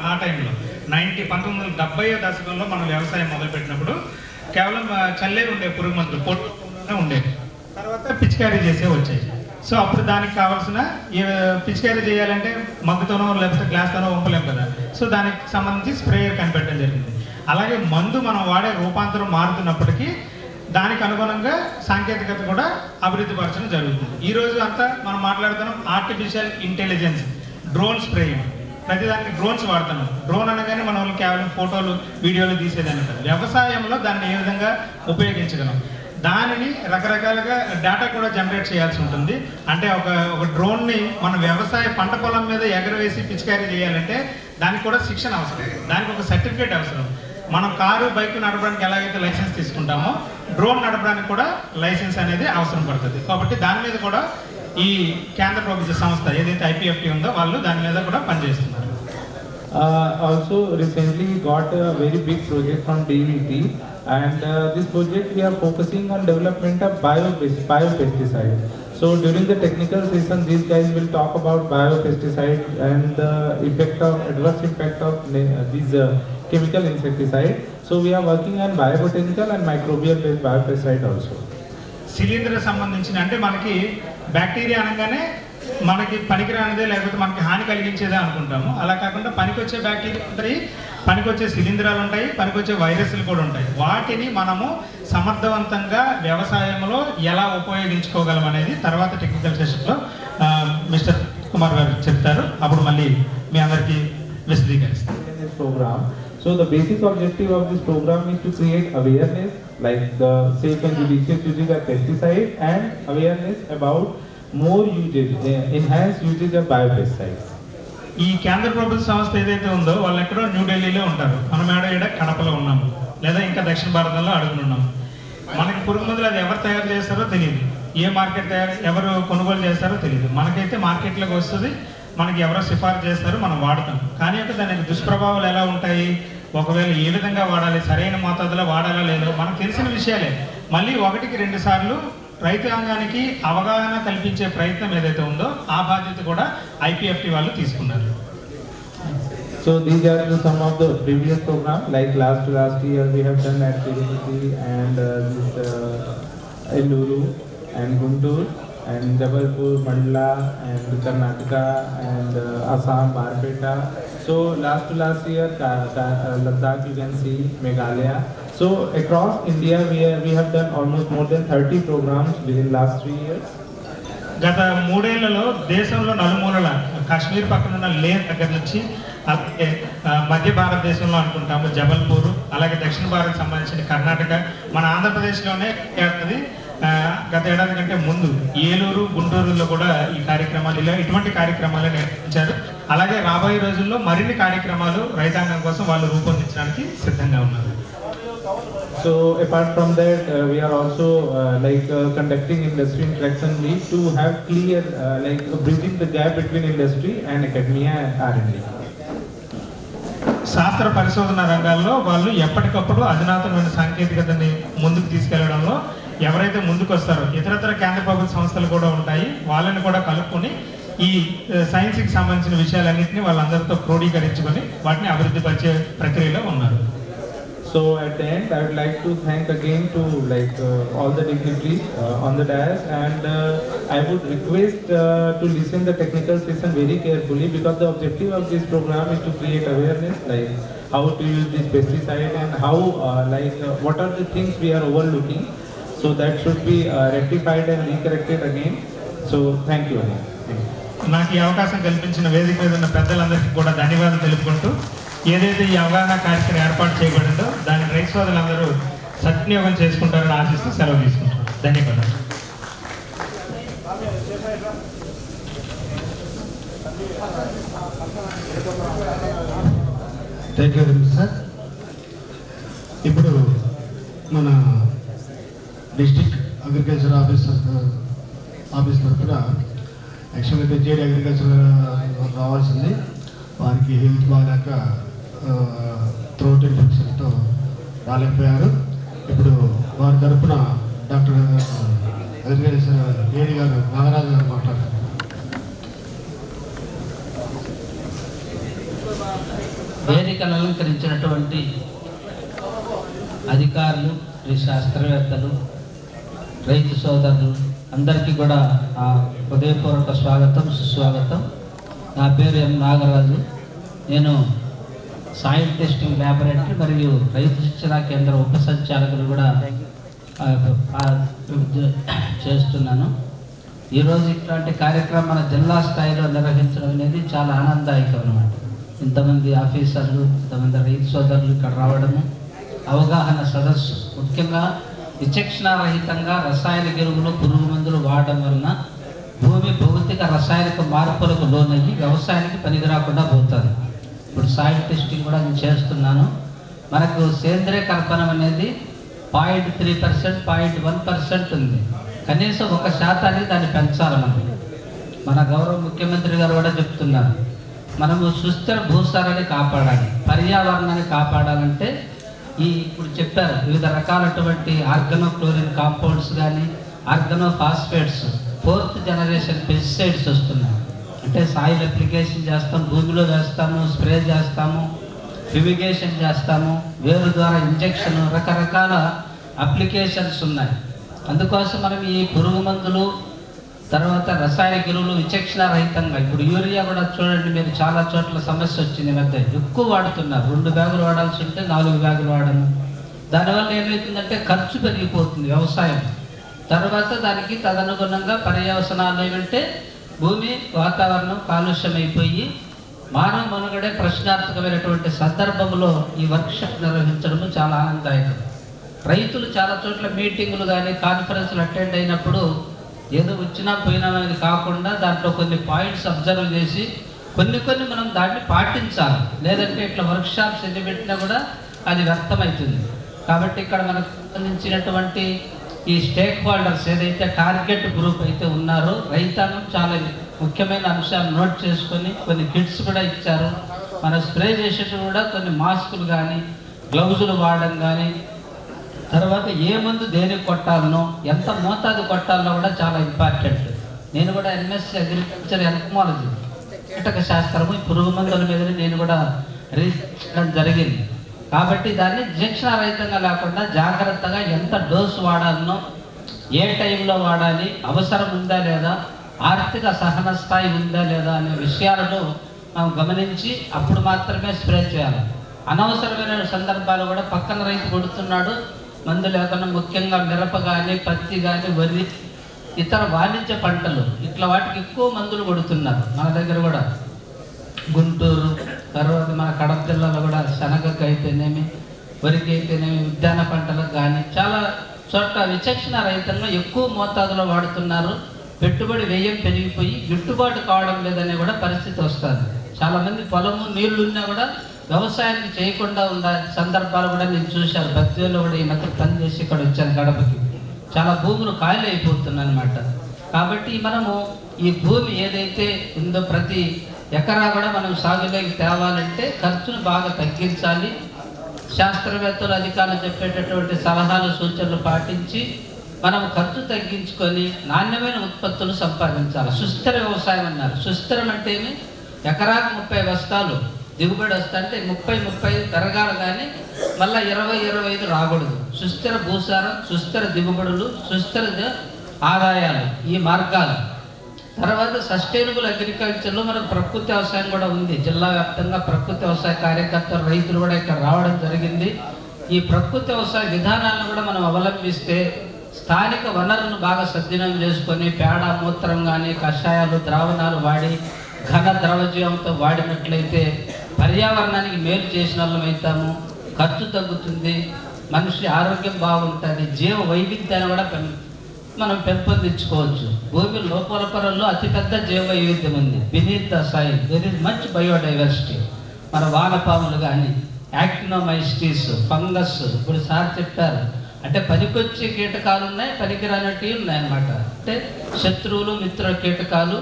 ఆ టైంలో 1970 దశకంలో మనం వ్యవసాయం మొదలుపెట్టినప్పుడు కేవలం చల్లే ఉండే పురుగు మందులు పొట్టు ఉండేవి. తర్వాత పిచికారీ చేసే వచ్చాయి. సో అప్పుడు దానికి కావాల్సిన పిచికారీ చేయాలంటే మగ్గుతోనో లేకపోతే గ్లాస్తోనో వంపలేం కదా. సో దానికి సంబంధించి స్ప్రేయర్ కనిపెట్టడం జరిగింది. అలాగే మందు మనం వాడే రూపాంతరం మారుతున్నప్పటికీ దానికి అనుగుణంగా సాంకేతికత కూడా అభివృద్ధి పరచడం జరుగుతుంది. ఈరోజు అంతా మనం మాట్లాడుతున్నాం ఆర్టిఫిషియల్ ఇంటెలిజెన్స్, డ్రోన్ స్ప్రేయింగ్. ప్రతిదానికి డ్రోన్స్ వాడుతున్నాం. డ్రోన్ అనగానే మన వాళ్ళు కేవలం ఫోటోలు వీడియోలు తీసేదాన్ని కాదు, వ్యవసాయంలో దాన్ని ఏ విధంగా ఉపయోగించగలం, దానిని రకరకాలుగా డేటా కూడా జనరేట్ చేయాల్సి ఉంటుంది. అంటే ఒక డ్రోన్ని మన వ్యవసాయ పంట పొలం మీద ఎగరవేసి పిచికారీ చేయాలంటే దానికి కూడా శిక్షణ అవసరం, దానికి ఒక సర్టిఫికేట్ అవసరం. మనం కారు బైక్ నడపడానికి ఎలాగైతే లైసెన్స్ తీసుకుంటామో డ్రోన్ నడపడానికి కూడా లైసెన్స్ అనేది అవసరం పడుతుంది. కాబట్టి దాని మీద కూడా ఈ కేంద్ర ప్రభుత్వ సంస్థ ఏదైతే IPFT ఉందో వాళ్ళు దాని మీద కూడా పనిచేస్తున్నారు. Also recently got a very big project from DVT, and this project we are focusing on development of biopesticide. So during the technical session, these guys will talk about biopesticide and the adverse impact of these chemical insecticide. So we are working on biobotanical and microbial based biopesticide also. శిలీంధ్ర సంబంధించిన అంటే మనకి bacteria అనగానే మనకి పనికిరానిదే లేకపోతే మనకి హాని కలిగించేదే అనుకుంటాము. అలా కాకుండా పనికొచ్చే బ్యాక్టీరియా ఉంటాయి, పనికొచ్చే శిలీంధ్రాలు ఉంటాయి, పనికొచ్చే వైరస్లు కూడా ఉంటాయి. వాటిని మనము సమర్థవంతంగా వ్యవసాయంలో ఎలా ఉపయోగించుకోగలం అనేది తర్వాత టెక్నికల్ సెషన్లో మిస్టర్ కుమార్ గారు చెప్తారు. అప్పుడు మళ్ళీ మీ అందరికీ విశదీకరిస్తాం. So the basic objective of this program is to create awareness like the safe and judicious usage of pesticide and awareness about more usage, enhanced usage of biopesticides. ఈ కేంద్ర ప్రభుత్వ సంస్థ ఏదైతే ఉందో వాళ్ళు ఎక్కడో న్యూఢిల్లీలో ఉంటారు, మనం ఏడ కడపలో ఉన్నాము లేదా ఇంకా దక్షిణ భారతంలో అడుగునున్నాము. మనకి పురుగు మందులు అది ఎవరు తయారు చేస్తారో తెలియదు, ఏ మార్కెట్ ఎవరు కొనుగోలు చేస్తారో తెలియదు. మనకైతే మార్కెట్లోకి వస్తుంది, మనకి ఎవరో సిఫార్సు చేస్తారు, మనం వాడతాం. కానీ అంటే దానికి దుష్ప్రభావాలు ఎలా ఉంటాయి, ఒకవేళ ఏ విధంగా వాడాలి, సరైన మోతాదులో వాడాలా లేదో మనకు తెలిసిన విషయాలే. మళ్ళీ 1-2 సార్లు రైతాంగానికి అవగాహన కల్పించే ప్రయత్నం ఏదైతే ఉందో ఆ బాధ్యత కూడా IPFT వాళ్ళు తీసుకున్నారు. So these are some of the previous program, like last year we have done at Tirupati and Elluru and Guntur and Jabalpur, Mandla and Karnataka and Assam, Barpeta. So last year Ladakh, you can see Meghalaya. So across India we have done almost more than 30 programs within last 3 years. గత 3 ఏళ్లలో దేశంలో నలుమూలల కాశ్మీర్ పక్కన ఉన్న లేహ్ దగ్గర నుంచి మధ్య భారతదేశంలో అనుకుంటాము జబల్పూర్, అలాగే దక్షిణ భారత్ సంబంధించిన కర్ణాటక, మన ఆంధ్రప్రదేశ్లోనే గత ఏడాది కంటే ముందు ఏలూరు, గుంటూరులో కూడా ఈ కార్యక్రమాలు ఇటువంటి కార్యక్రమాలు నిర్వహించారు. అలాగే రాబోయే రోజుల్లో మరిన్ని కార్యక్రమాలు రైతాంగం కోసం వాళ్ళు రూపొందించడానికి సిద్ధంగా ఉన్నారు. So apart from that, we are also conducting industry interaction week to have clear bridging the gap between industry and academia and R&D. శాస్త్ర పరిశోధన రంగాల్లో వాళ్ళు ఎప్పటికప్పుడు అధునాతనమైన సాంకేతికతని ముందుకు తీసుకెళ్లడంలో ఎవరైతే ముందుకు వస్తారో ఇతరత్ర కేంద్ర ప్రభుత్వ సంస్థలు కూడా ఉంటాయి, వాళ్ళని కూడా కలుపుకొని ఈ సైన్స్కి సంబంధించిన విషయాలన్నింటినీ వాళ్ళందరితో క్రోడీకరించుకొని వాటిని అభివృద్ధి పరిచే ప్రక్రియలో ఉన్నారు. So at the end, I would like to thank again to all the dignitaries on the dais, and I would request to listen the technical session very carefully, because the objective of this program is to create awareness how to use this pesticide and how what are the things we are overlooking. So that should be rectified and recorrected again. So thank you again. నాకు ఈ అవకాశం కల్పించిన వేదిక మీద ఉన్న పెద్దలందరికీ కూడా ధన్యవాదాలు తెలుపుకుంటూ, ఏదైతే ఈ అవగాహన కార్యక్రమం ఏర్పాటు చేయబడిందో దాని రైతు సోదరులందరూ సద్వినియోగం చేసుకుంటారని ఆశిస్తూ సెలవు తీసుకుంటారు. ధన్యవాదాలు. Thank you sir. ఇప్పుడు మన డిస్ట్రిక్ట్ అగ్రికల్చర్ ఆఫీస్ తరఫున యాక్చువల్గా జేడీ అగ్రికల్చర్ రావాల్సింది, వారికి హెల్త్ బాగాక థ్రోట్ ఇన్ఫెక్షన్తో రాలేకపోయారు. ఇప్పుడు వారి తరఫున డాక్టర్ అగ్రికల్చర్ జేడీ గారు నాగరాజు గారు మాట్లాడారు. వేదికను అలంకరించినటువంటి అధికారులు, శాస్త్రవేత్తలు, రైతు సోదరులు అందరికీ కూడా హృదయపూర్వక స్వాగతం, సుస్వాగతం. నా పేరు ఎం నాగరాజు. నేను సాయిల్ టెస్టింగ్ ల్యాబొరేటరీ మరియు రైతు శిక్షణ కేంద్ర ఉప సంచాలకులు కూడా చేస్తున్నాను. ఈరోజు ఇట్లాంటి కార్యక్రమం మన జిల్లా స్థాయిలో నిర్వహించడం అనేది చాలా ఆనందదాయకం అన్నమాట. ఇంతమంది ఆఫీసర్లు, ఇంతమంది రైతు సోదరులు ఇక్కడ రావడము, అవగాహన సదస్సు, ముఖ్యంగా విచక్షణారహితంగా రసాయన ఎరువులు, పురుగు మందులు వాడడం వలన భూమి భౌతిక రసాయనిక మార్పులకు లోనయ్యి వ్యవసాయానికి పనికిరాకుండా పోతుంది. ఇప్పుడు సాయిల్ టెస్టింగ్ కూడా నేను చేస్తున్నాను. మనకు సేంద్రియ కర్బనం అనేది 0.3%, 0.1% ఉంది. కనీసం 1% దాన్ని పెంచాలి. మన గౌరవ ముఖ్యమంత్రి గారు కూడా చెప్తున్నారు, మనము సుస్థిర భూసారాన్ని కాపాడాలి, పర్యావరణాన్ని కాపాడాలంటే ఇప్పుడు చెప్పారు వివిధ రకాలటువంటి ఆర్గనోక్లోరిన్ కాంపౌండ్స్ కానీ ఆర్గనోఫాస్ఫేట్స్ 4th జనరేషన్ పెస్టిసైడ్స్ వస్తున్నాయి. అంటే సాయిల్ అప్లికేషన్ చేస్తాం, భూమిలో వేస్తాము, స్ప్రే చేస్తాము, ఫ్యూమిగేషన్ చేస్తాము, వేరు ద్వారా ఇంజెక్షన్, రకరకాల అప్లికేషన్స్ ఉన్నాయి. అందుకోసం మనం ఈ పురుగు మందులు, తర్వాత రసాయనిక ఎరువులు విచక్షణారహితంగా, ఇప్పుడు యూరియా కూడా చూడండి, మీరు చాలా చోట్ల సమస్య వచ్చింది. మధ్య ఎక్కువ వాడుతున్నారు. 2 బ్యాగులు వాడాల్సి ఉంటే 4 బ్యాగులు వాడము. దానివల్ల ఏమవుతుందంటే ఖర్చు పెరిగిపోతుంది వ్యవసాయం. తర్వాత దానికి తదనుగుణంగా పర్యవసనాలు ఏమంటే భూమి, వాతావరణం కాలుష్యం అయిపోయి మానవ మనుగడే ప్రశ్నార్థకమైనటువంటి సందర్భంలో ఈ వర్క్షాప్ నిర్వహించడం చాలా ఆనందదాయకం. రైతులు చాలా చోట్ల మీటింగులు కానీ కాన్ఫరెన్స్లు అటెండ్ అయినప్పుడు ఏదో వచ్చినా పోయినామనేది కాకుండా దాంట్లో కొన్ని పాయింట్స్ అబ్జర్వ్ చేసి కొన్ని మనం దాన్ని పాటించాలి. లేదంటే ఇట్లా వర్క్షాప్స్ ఎన్ని పెట్టినా కూడా అది వ్యర్థమవుతుంది. కాబట్టి ఇక్కడ మనకు సంబంధించినటువంటి ఈ స్టేక్ హోల్డర్స్ ఏదైతే టార్గెట్ గ్రూప్ అయితే ఉన్నారో రైతాంగం చాలా ముఖ్యమైన అంశాలు నోట్ చేసుకొని కొన్ని కిట్స్ కూడా ఇచ్చారు. మనం స్ప్రే చేసేటప్పుడు కూడా కొన్ని మాస్కులు కానీ గ్లౌజులు వాడడం కానీ, తర్వాత ఏ మందు దేనికి కొట్టాలనో, ఎంత మోతాదు కొట్టాలనో కూడా చాలా ఇంపార్టెంట్. నేను కూడా ఎంఎస్సీ అగ్రికల్చర్ ఎన్టమాలజీ, కీటక శాస్త్రము, పురుగు మందుల మీద నేను కూడా రీసెర్చ్ చేయడం జరిగింది. కాబట్టి దాన్ని విచక్షణారహితంగా లేకుండా జాగ్రత్తగా ఎంత డోసు వాడాలనో, ఏ టైంలో వాడాలి, అవసరం ఉందా లేదా, ఆర్థిక సహన స్థాయి ఉందా లేదా అనే విషయాలను మనం గమనించి అప్పుడు మాత్రమే స్ప్రే చేయాలి. అనవసరమైన సందర్భాలు కూడా పక్కన రైతు కొడుతున్నాడు మందు లేకుండా, ముఖ్యంగా మిరప కానీ, పత్తి కానీ, వరి, ఇతర వాణిజ్య పంటలు, ఇట్లా వాటికి ఎక్కువ మందులు కొడుతున్నారు. మన దగ్గర కూడా గుంటూరు, తర్వాత మన కడప జిల్లాలో కూడా శనగకు అయితేనేమి, వరికి అయితేనేమి, ఉద్యాన పంటలకు కానీ చాలా చోట్ల విచక్షణ రైతుల్లో ఎక్కువ మోతాదులో వాడుతున్నారు. పెట్టుబడి వ్యయం పెరిగిపోయి గిట్టుబాటు కావడం లేదనే కూడా పరిస్థితి వస్తుంది. చాలామంది పొలము నీళ్లు ఉన్నా కూడా వ్యవసాయానికి చేయకుండా ఉన్న సందర్భాలు కూడా నేను చూశాను. బద్వేలో కూడా ఈ మధ్య పని చేసి ఇక్కడ వచ్చాను కడపకి. చాలా భూములు ఖాళీ అయిపోతున్నాయి అన్నమాట. కాబట్టి మనము ఈ భూమి ఏదైతే ఉందో ప్రతి ఎకరా కూడా మనం సాగులోకి తేవాలంటే ఖర్చును బాగా తగ్గించాలి. శాస్త్రవేత్తలు, అధికారులు చెప్పేటటువంటి సలహాలు, సూచనలు పాటించి మనం ఖర్చు తగ్గించుకొని నాణ్యమైన ఉత్పత్తులు సంపాదించాలి. సుస్థిర వ్యవసాయం అన్నారు. సుస్థిరం అంటే ఏమి? ఎకరాకు 30 బస్తాలు దిగుబడి వస్తా అంటే 30 పెరగాలి, కానీ మళ్ళీ 20-25 రాకూడదు. సుస్థిర భూసారం, సుస్థిర దిగుబడులు, సుస్థిర ఆదాయాలు, ఈ మార్గాలు. తర్వాత సస్టైనబుల్ అగ్రికల్చర్లో మనకు ప్రకృతి వ్యవసాయం కూడా ఉంది. జిల్లా వ్యాప్తంగా ప్రకృతి వ్యవసాయ కార్యకర్తలు, రైతులు కూడా ఇక్కడ రావడం జరిగింది. ఈ ప్రకృతి వ్యవసాయ విధానాలను కూడా మనం అవలంబిస్తే స్థానిక వనరులను బాగా సద్వినియోగం చేసుకొని పేడ, మూత్రం కానీ, కషాయాలు, ద్రావణాలు వాడి ఘన ద్రవజీవంతో వాడినట్లయితే పర్యావరణానికి మేలు చేసిన వాళ్ళం అవుతాము. ఖర్చు తగ్గుతుంది, మనిషి ఆరోగ్యం బాగుంటుంది, జీవ వైవిధ్యాన్ని కూడా మనం పెంపొందించుకోవచ్చు. భూమి లోపల పొరల్లో అతిపెద్ద జీవ వైవిధ్యం ఉంది. Beneath the soil there is much biodiversity. మన వానపాములు కానీ, యాక్టినోమైస్టీస్, ఫంగస్, ఇప్పుడు సార్ చెప్పారు అంటే పనికొచ్చే కీటకాలు ఉన్నాయి, పనికిరానటివి ఉన్నాయన్నమాట. అంటే శత్రువులు, మిత్ర కీటకాలు,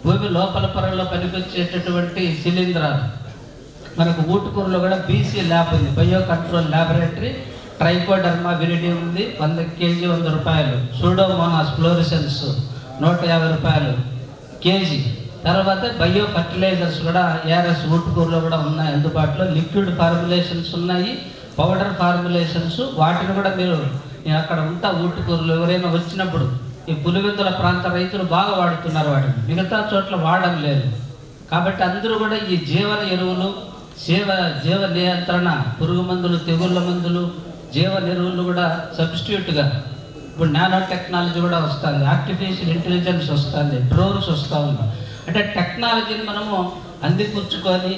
భూమి లోపల పొరల్లో పనికొచ్చేటటువంటి శిలీంధ్రాలు. మనకు ఊటుకూరులో కూడా బీసీ ల్యాబ్ ఉంది, bio control laboratory. Trichoderma viride ఉంది, 100 kg 100 రూపాయలు. సూడోమోనాస్ ఫ్లోరిసెన్స్ 150 రూపాయలు కేజీ. తర్వాత బయో ఫర్టిలైజర్స్ కూడా ఏఆర్ఎస్ ఊటుకూరులో కూడా ఉన్నాయి అందుబాటులో. లిక్విడ్ ఫార్ములేషన్స్ ఉన్నాయి, పౌడర్ ఫార్ములేషన్స్. వాటిని కూడా మీరు నేను అక్కడ ఉంటా ఊటుకూరులో ఎవరైనా వచ్చినప్పుడు, ఈ పులివెందుల ప్రాంత రైతులు బాగా వాడుతున్నారు వాటిని, మిగతా చోట్ల వాడడం లేదు. కాబట్టి అందరూ కూడా ఈ జీవన ఎరువులు, జీవ నియంత్రణ, పురుగు మందులు, తెగుళ్ళ మందులు, జీవన ఎరువులు కూడా సబ్స్టిట్యూట్గా ఇప్పుడు నానో టెక్నాలజీ కూడా వస్తుంది, ఆర్టిఫిషియల్ ఇంటెలిజెన్స్ వస్తుంది, డ్రోన్స్ వస్తూ ఉంది. అంటే టెక్నాలజీని మనము అందిపుచ్చుకొని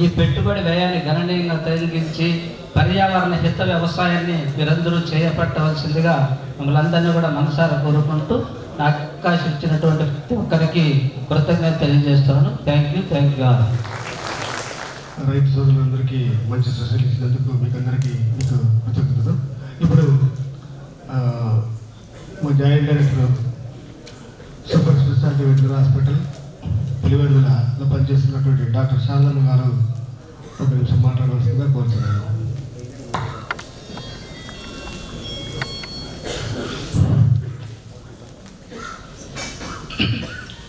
ఈ పెట్టుబడి వ్యయాన్ని గణనీయంగా తగ్గించి పర్యావరణ హిత వ్యవసాయాన్ని మీరందరూ చేపట్టవలసిందిగా మిమ్మల్ని అందరినీ కూడా మనసారా కోరుకుంటూ నాకు అవకాశం ఇచ్చినటువంటి ప్రతి ఒక్కరికి కృతజ్ఞత తెలియజేస్తున్నాను. Thank you all. రైతు సోదరులందరికీ మంచి సూచనలు ఇచ్చినందుకు మీకు కృతజ్ఞతలు. ఇప్పుడు మా joint director super speciality veterinary hospital పులివెందులలో పనిచేస్తున్నటువంటి డాక్టర్ శారదమ్మ గారు ఒక నిమిషం మాట్లాడవలసిందిగా కోరుతున్నాను.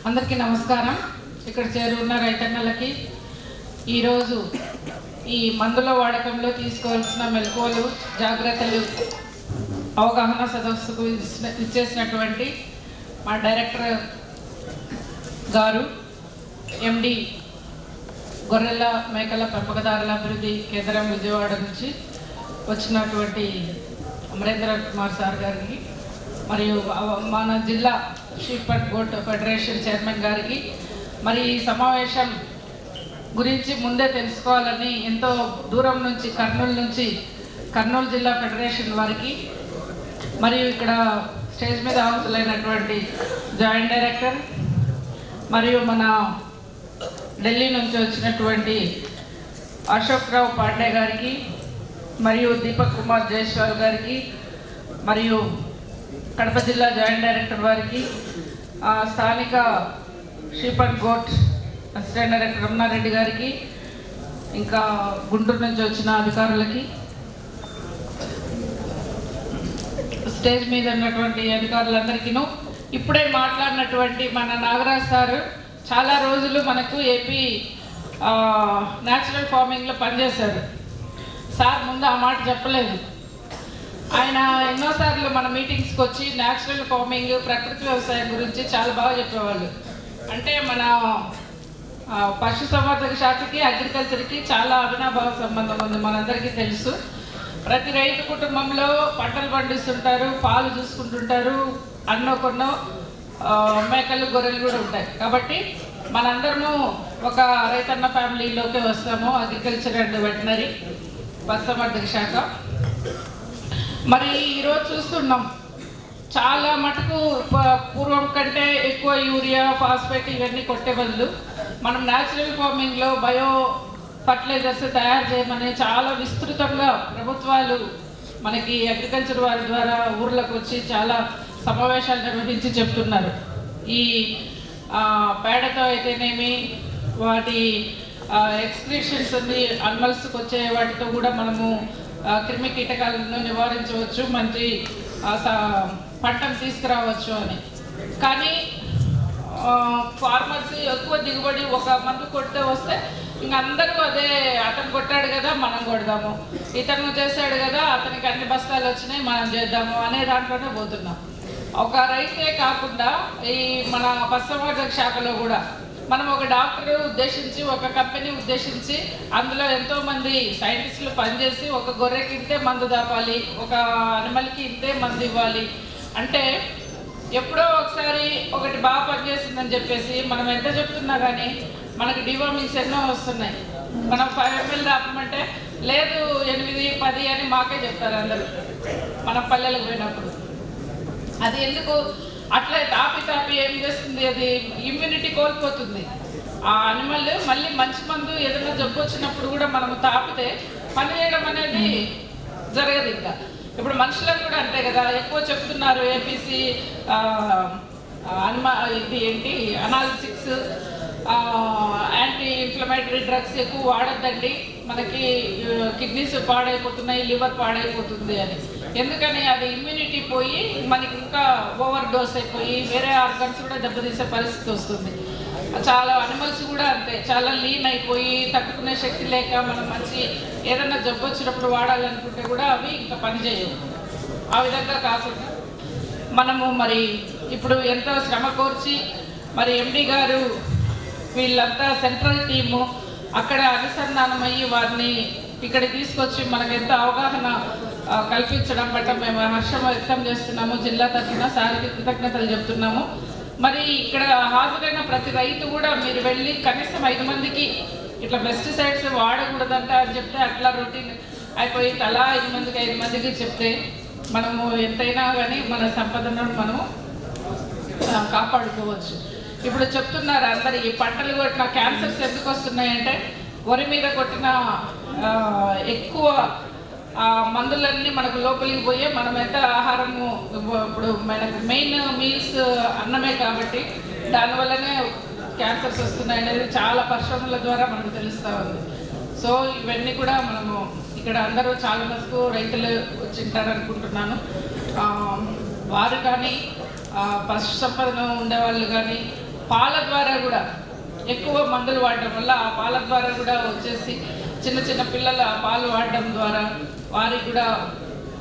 అందరికీ నమస్కారం. ఇక్కడ చేరున్న రైతన్నలకి ఈరోజు ఈ మందుల వాడకంలో తీసుకోవాల్సిన మెలకువలు, జాగ్రత్తలు అవగాహన సదస్సుకు ఇచ్చేసినటువంటి మా డైరెక్టర్ గారు, ఎండి గొర్రెల మేకల పెంపకదారుల అభివృద్ధి కేంద్రం విజయవాడ నుంచి వచ్చినటువంటి అమరేంద్ర కుమార్ సార్ గారికి, మరియు మన జిల్లా sheep and goat federation chairman గారికి, మరి ఈ సమావేశం గురించి ముందే తెలుసుకోవాలని ఎంతో దూరం నుంచి కర్నూలు జిల్లా ఫెడరేషన్ వారికి, మరియు ఇక్కడ స్టేజ్ మీద హాజరైనటువంటి జాయింట్ డైరెక్టర్, మరియు మన ఢిల్లీ నుంచి వచ్చినటువంటి అశోక్ రావు పాండే గారికి, మరియు దీపక్ కుమార్ జైస్వాల్ గారికి, మరియు కడప జిల్లా జాయింట్ డైరెక్టర్ వారికి, స్థానిక sheep and goat assistant director Ramana Reddy గారికి, ఇంకా గుంటూరు నుంచి వచ్చిన అధికారులకి, స్టేజ్ మీద ఉన్నటువంటి అధికారులందరికీను, ఇప్పుడే మాట్లాడినటువంటి మన నాగరాజ్ సారు చాలా రోజులు మనకు ఏపీ న్యాచురల్ ఫార్మింగ్లో పనిచేశారు. సార్ ముందు ఆ మాట చెప్పలేదు. ఆయన ఎన్నోసార్లు మన మీటింగ్స్కి వచ్చి న్యాచురల్ ఫార్మింగ్, ప్రకృతి వ్యవసాయం గురించి చాలా బాగా చెప్పేవాళ్ళు. అంటే మన పశుసంవర్ధక శాఖకి, అగ్రికల్చర్కి చాలా అవినాభావ సంబంధం ఉంది, మనందరికీ తెలుసు. ప్రతి రైతు కుటుంబంలో పంటలు పండిస్తుంటారు, పాలు చూసుకుంటుంటారు, అన్నో కొన్నో మేకలు, గొర్రెలు కూడా ఉంటాయి. కాబట్టి మనందరము ఒక రైతన్న ఫ్యామిలీలోకి వస్తాము. అగ్రికల్చర్ అండ్ వెటనరీ, పశుసంవర్ధక శాఖ. మరి ఈరోజు చూస్తున్నాం చాలా మటుకు పూర్వం కంటే ఎక్కువ యూరియా, ఫాస్ఫేట్ ఇవన్నీ కొట్టే బదులు మనం న్యాచురల్ ఫార్మింగ్లో బయో ఫర్టిలైజర్స్ తయారు చేయమని చాలా విస్తృతంగా ప్రభుత్వాలు మనకి అగ్రికల్చర్ వారి ద్వారా ఊర్లకు వచ్చి చాలా సమావేశాలు నిర్వహించి చెప్తున్నారు. ఈ పేడతో అయితేనేమి, వాటి ఎక్స్క్రీషన్స్ అన్ని అనిమల్స్కి వచ్చే వాటితో కూడా మనము క్రిమి కీటకాలను నివారించవచ్చు, మంచి పంటను తీసుకురావచ్చు అని. కానీ ఫార్మర్స్ ఎక్కువ దిగుబడి ఒక మందు కొడితే వస్తే ఇంక అందరూ అదే, అతను కొట్టాడు కదా మనం కొడదాము, ఇతను చేశాడు కదా అతనికి అన్ని బస్తాలు వచ్చినాయి మనం చేద్దాము అనే దాంట్లోనే పోతున్నాం. ఒక రైతే కాకుండా ఈ మన పశుసంవర్ధక శాఖలో కూడా మనం ఒక డాక్టర్ ఉద్దేశించి, ఒక కంపెనీ ఉద్దేశించి, అందులో ఎంతోమంది సైంటిస్టులు పనిచేసి ఒక గొర్రెకి ఇంతే మందు దాపాలి, ఒక అనిమల్కి ఇంతే మందు ఇవ్వాలి అంటే, ఎప్పుడో ఒకసారి ఒకటి బాగా పనిచేసిందని చెప్పేసి మనం ఎంత చెప్తున్నా కానీ మనకి డివార్మింగ్స్ ఎన్నో వస్తున్నాయి. మనం 5 ml దాపమంటే లేదు 8, 10 అని మాకే చెప్తారు అందరూ మనం పల్లెలకు పోయినప్పుడు. అది ఎందుకు అట్లా తాపి ఏం చేస్తుంది, అది ఇమ్యూనిటీ కోల్పోతుంది. ఆ అనిమల్ మళ్ళీ మంచి మందు ఏదైనా జబ్బు వచ్చినప్పుడు కూడా మనం తాపితే పని చేయడం అనేది జరగదు. ఇంకా ఇప్పుడు మనుషులకు కూడా అంతే కదా, ఎక్కువ చెప్తున్నారు ఏపీసీ ఇది ఏంటి అనాలిసిక్స్, యాంటీ ఇన్ఫ్లమేటరీ డ్రగ్స్ ఎక్కువ వాడద్దండి, మనకి కిడ్నీస్ పాడైపోతున్నాయి, లివర్ పాడైపోతుంది అని. ఎందుకని అది ఇమ్యూనిటీ పోయి మనకి ఇంకా ఓవర్ డోస్ అయిపోయి వేరే ఆర్గన్స్ కూడా దెబ్బతీసే పరిస్థితి వస్తుంది. చాలా అనిమల్స్ కూడా అంతే, చాలా లీన్ అయిపోయి తట్టుకునే శక్తి లేక మనం మంచి ఏదైనా జబ్బు వచ్చినప్పుడు వాడాలనుకుంటే కూడా అవి ఇంకా పనిచేయవు. ఆ విధంగా కాకుండా మనము మరి ఇప్పుడు ఎంతో శ్రమ కోర్చి మరి ఎండి గారు వీళ్ళంతా సెంట్రల్ టీము అక్కడ అనుసంధానం అయ్యి వారిని ఇక్కడ తీసుకొచ్చి మనకు ఎంతో అవగాహన కల్పించడం పట్ల మేము హర్షం వ్యక్తం చేస్తున్నాము. జిల్లా తరఫున సారికి కృతజ్ఞతలు చెప్తున్నాము. మరి ఇక్కడ హాజరైన ప్రతి రైతు కూడా మీరు వెళ్ళి కనీసం 5 మందికి ఇట్లా పెస్టిసైడ్స్ వాడకూడదంట అని చెప్తే అట్లా రొటీన్ అయిపోయి అలా 5 మందికి చెప్తే మనము ఎంతైనా కానీ మన సంపదను మనము కాపాడుకోవచ్చు. ఇప్పుడు చెప్తున్నారు అందరు ఈ పంటలు కొట్టిన క్యాన్సర్స్ ఎందుకు వస్తున్నాయంటే వరి మీద కొట్టిన ఎక్కువ మందులన్నీ మనకు లోపలికి పోయే మనం ఎంత ఆహారము ఇప్పుడు మనకు మెయిన్ మీల్స్ అన్నమే కాబట్టి దానివల్లనే క్యాన్సర్స్ వస్తున్నాయి అనేది చాలా పరిశోధనల ద్వారా మనకు తెలుస్తూ ఉంది. సో ఇవన్నీ కూడా మనము ఇక్కడ అందరూ చాలా మటుకు రైతులు వచ్చింటారు అనుకుంటున్నాను. వారు కానీ పశు సంపదన ఉండేవాళ్ళు కానీ పాల ద్వారా కూడా ఎక్కువ మందులు వాడడం వల్ల ఆ పాల ద్వారా కూడా వచ్చేసి చిన్న చిన్న పిల్లలు ఆ పాలు వాడడం ద్వారా వారికి కూడా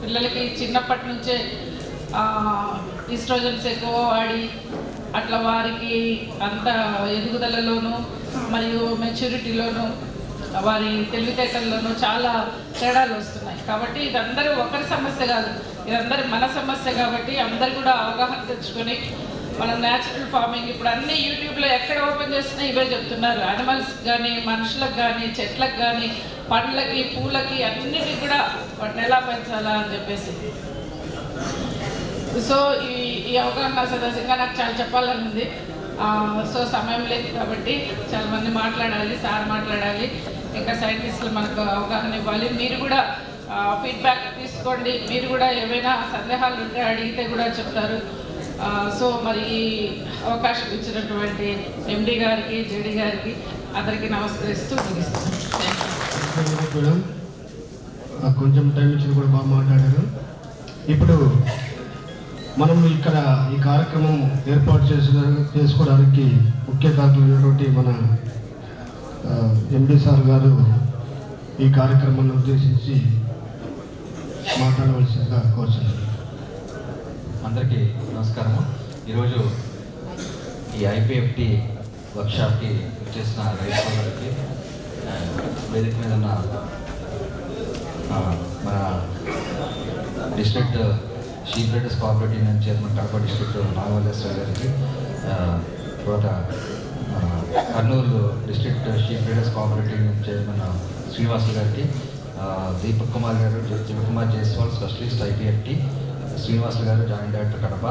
పిల్లలకి చిన్నప్పటి నుంచే ఈస్ట్రోజన్స్ ఎక్కువ వాడి అట్లా వారికి అంత ఎదుగుదలలోనూ మరియు మెచ్యూరిటీలోనూ వారి తెలివితేటల్లోనూ చాలా తేడాలు వస్తున్నాయి. కాబట్టి ఇదందరూ ఒకరి సమస్య కాదు, ఇదందరూ మన సమస్య. కాబట్టి అందరు కూడా అవగాహన తెచ్చుకొని మనం న్యాచురల్ ఫార్మింగ్ ఇప్పుడు అన్ని యూట్యూబ్లో ఎక్కడ ఓపెన్ చేసినా ఇవే చెప్తున్నారు. యానిమల్స్ కానీ మనుషులకు కానీ చెట్లకు కానీ పండ్లకి పూలకి అన్నిటికి కూడా వాటిని ఎలా పెంచాలా అని చెప్పేసి. సో ఈ అవగాహన సదస్సుగా నాకు చాలా చెప్పాలని ఉంది. సో సమయం లేదు కాబట్టి చాలా మంది మాట్లాడాలి, సార్ మాట్లాడాలి, ఇంకా సైంటిస్టులు మనకు అవగాహన ఇవ్వాలి. మీరు కూడా ఫీడ్బ్యాక్ తీసుకోండి, మీరు కూడా ఏవైనా సందేహాలు ఉంటే అడిగితే కూడా చెప్తారు. సో మరి ఈ అవకాశం ఇచ్చినటువంటి ఎండి గారికి, జేడి గారికి అందరికీ నమస్కరిస్తూ ముగిస్తున్నాను. మేడం కొంచెం టైం ఇచ్చిన కూడా బాగా మాట్లాడారు. ఇప్పుడు మనం ఇక్కడ ఈ కార్యక్రమం ఏర్పాటు చేసుకోవడానికి ముఖ్య కారణమైనటువంటి మన ఎండి సార్ గారు ఈ కార్యక్రమాన్ని ఉద్దేశించి మాట్లాడవలసిందిగా కోరుచున్నాను. అందరికీ నమస్కారము. ఈరోజు ఈ ఐపీఎఫ్టీ వర్క్షాప్కి చేసిన రైతు సోదరులకి వేదిక మీద ఉన్న మన district sheep breeders cooperative union chairman Kadapa district Nagavalleswara గారికి, తర్వాత Kurnool district sheep breeders cooperative union chairman Srinivasulu గారికి, దీపక్ కుమార్ గారు, శివకుమార్ జైస్వాల్ స్పెషలిస్ట్ ఐపీఎఫ్టీ, శ్రీనివాసులు గారు జాయింట్ డైరెక్టర్ కడప,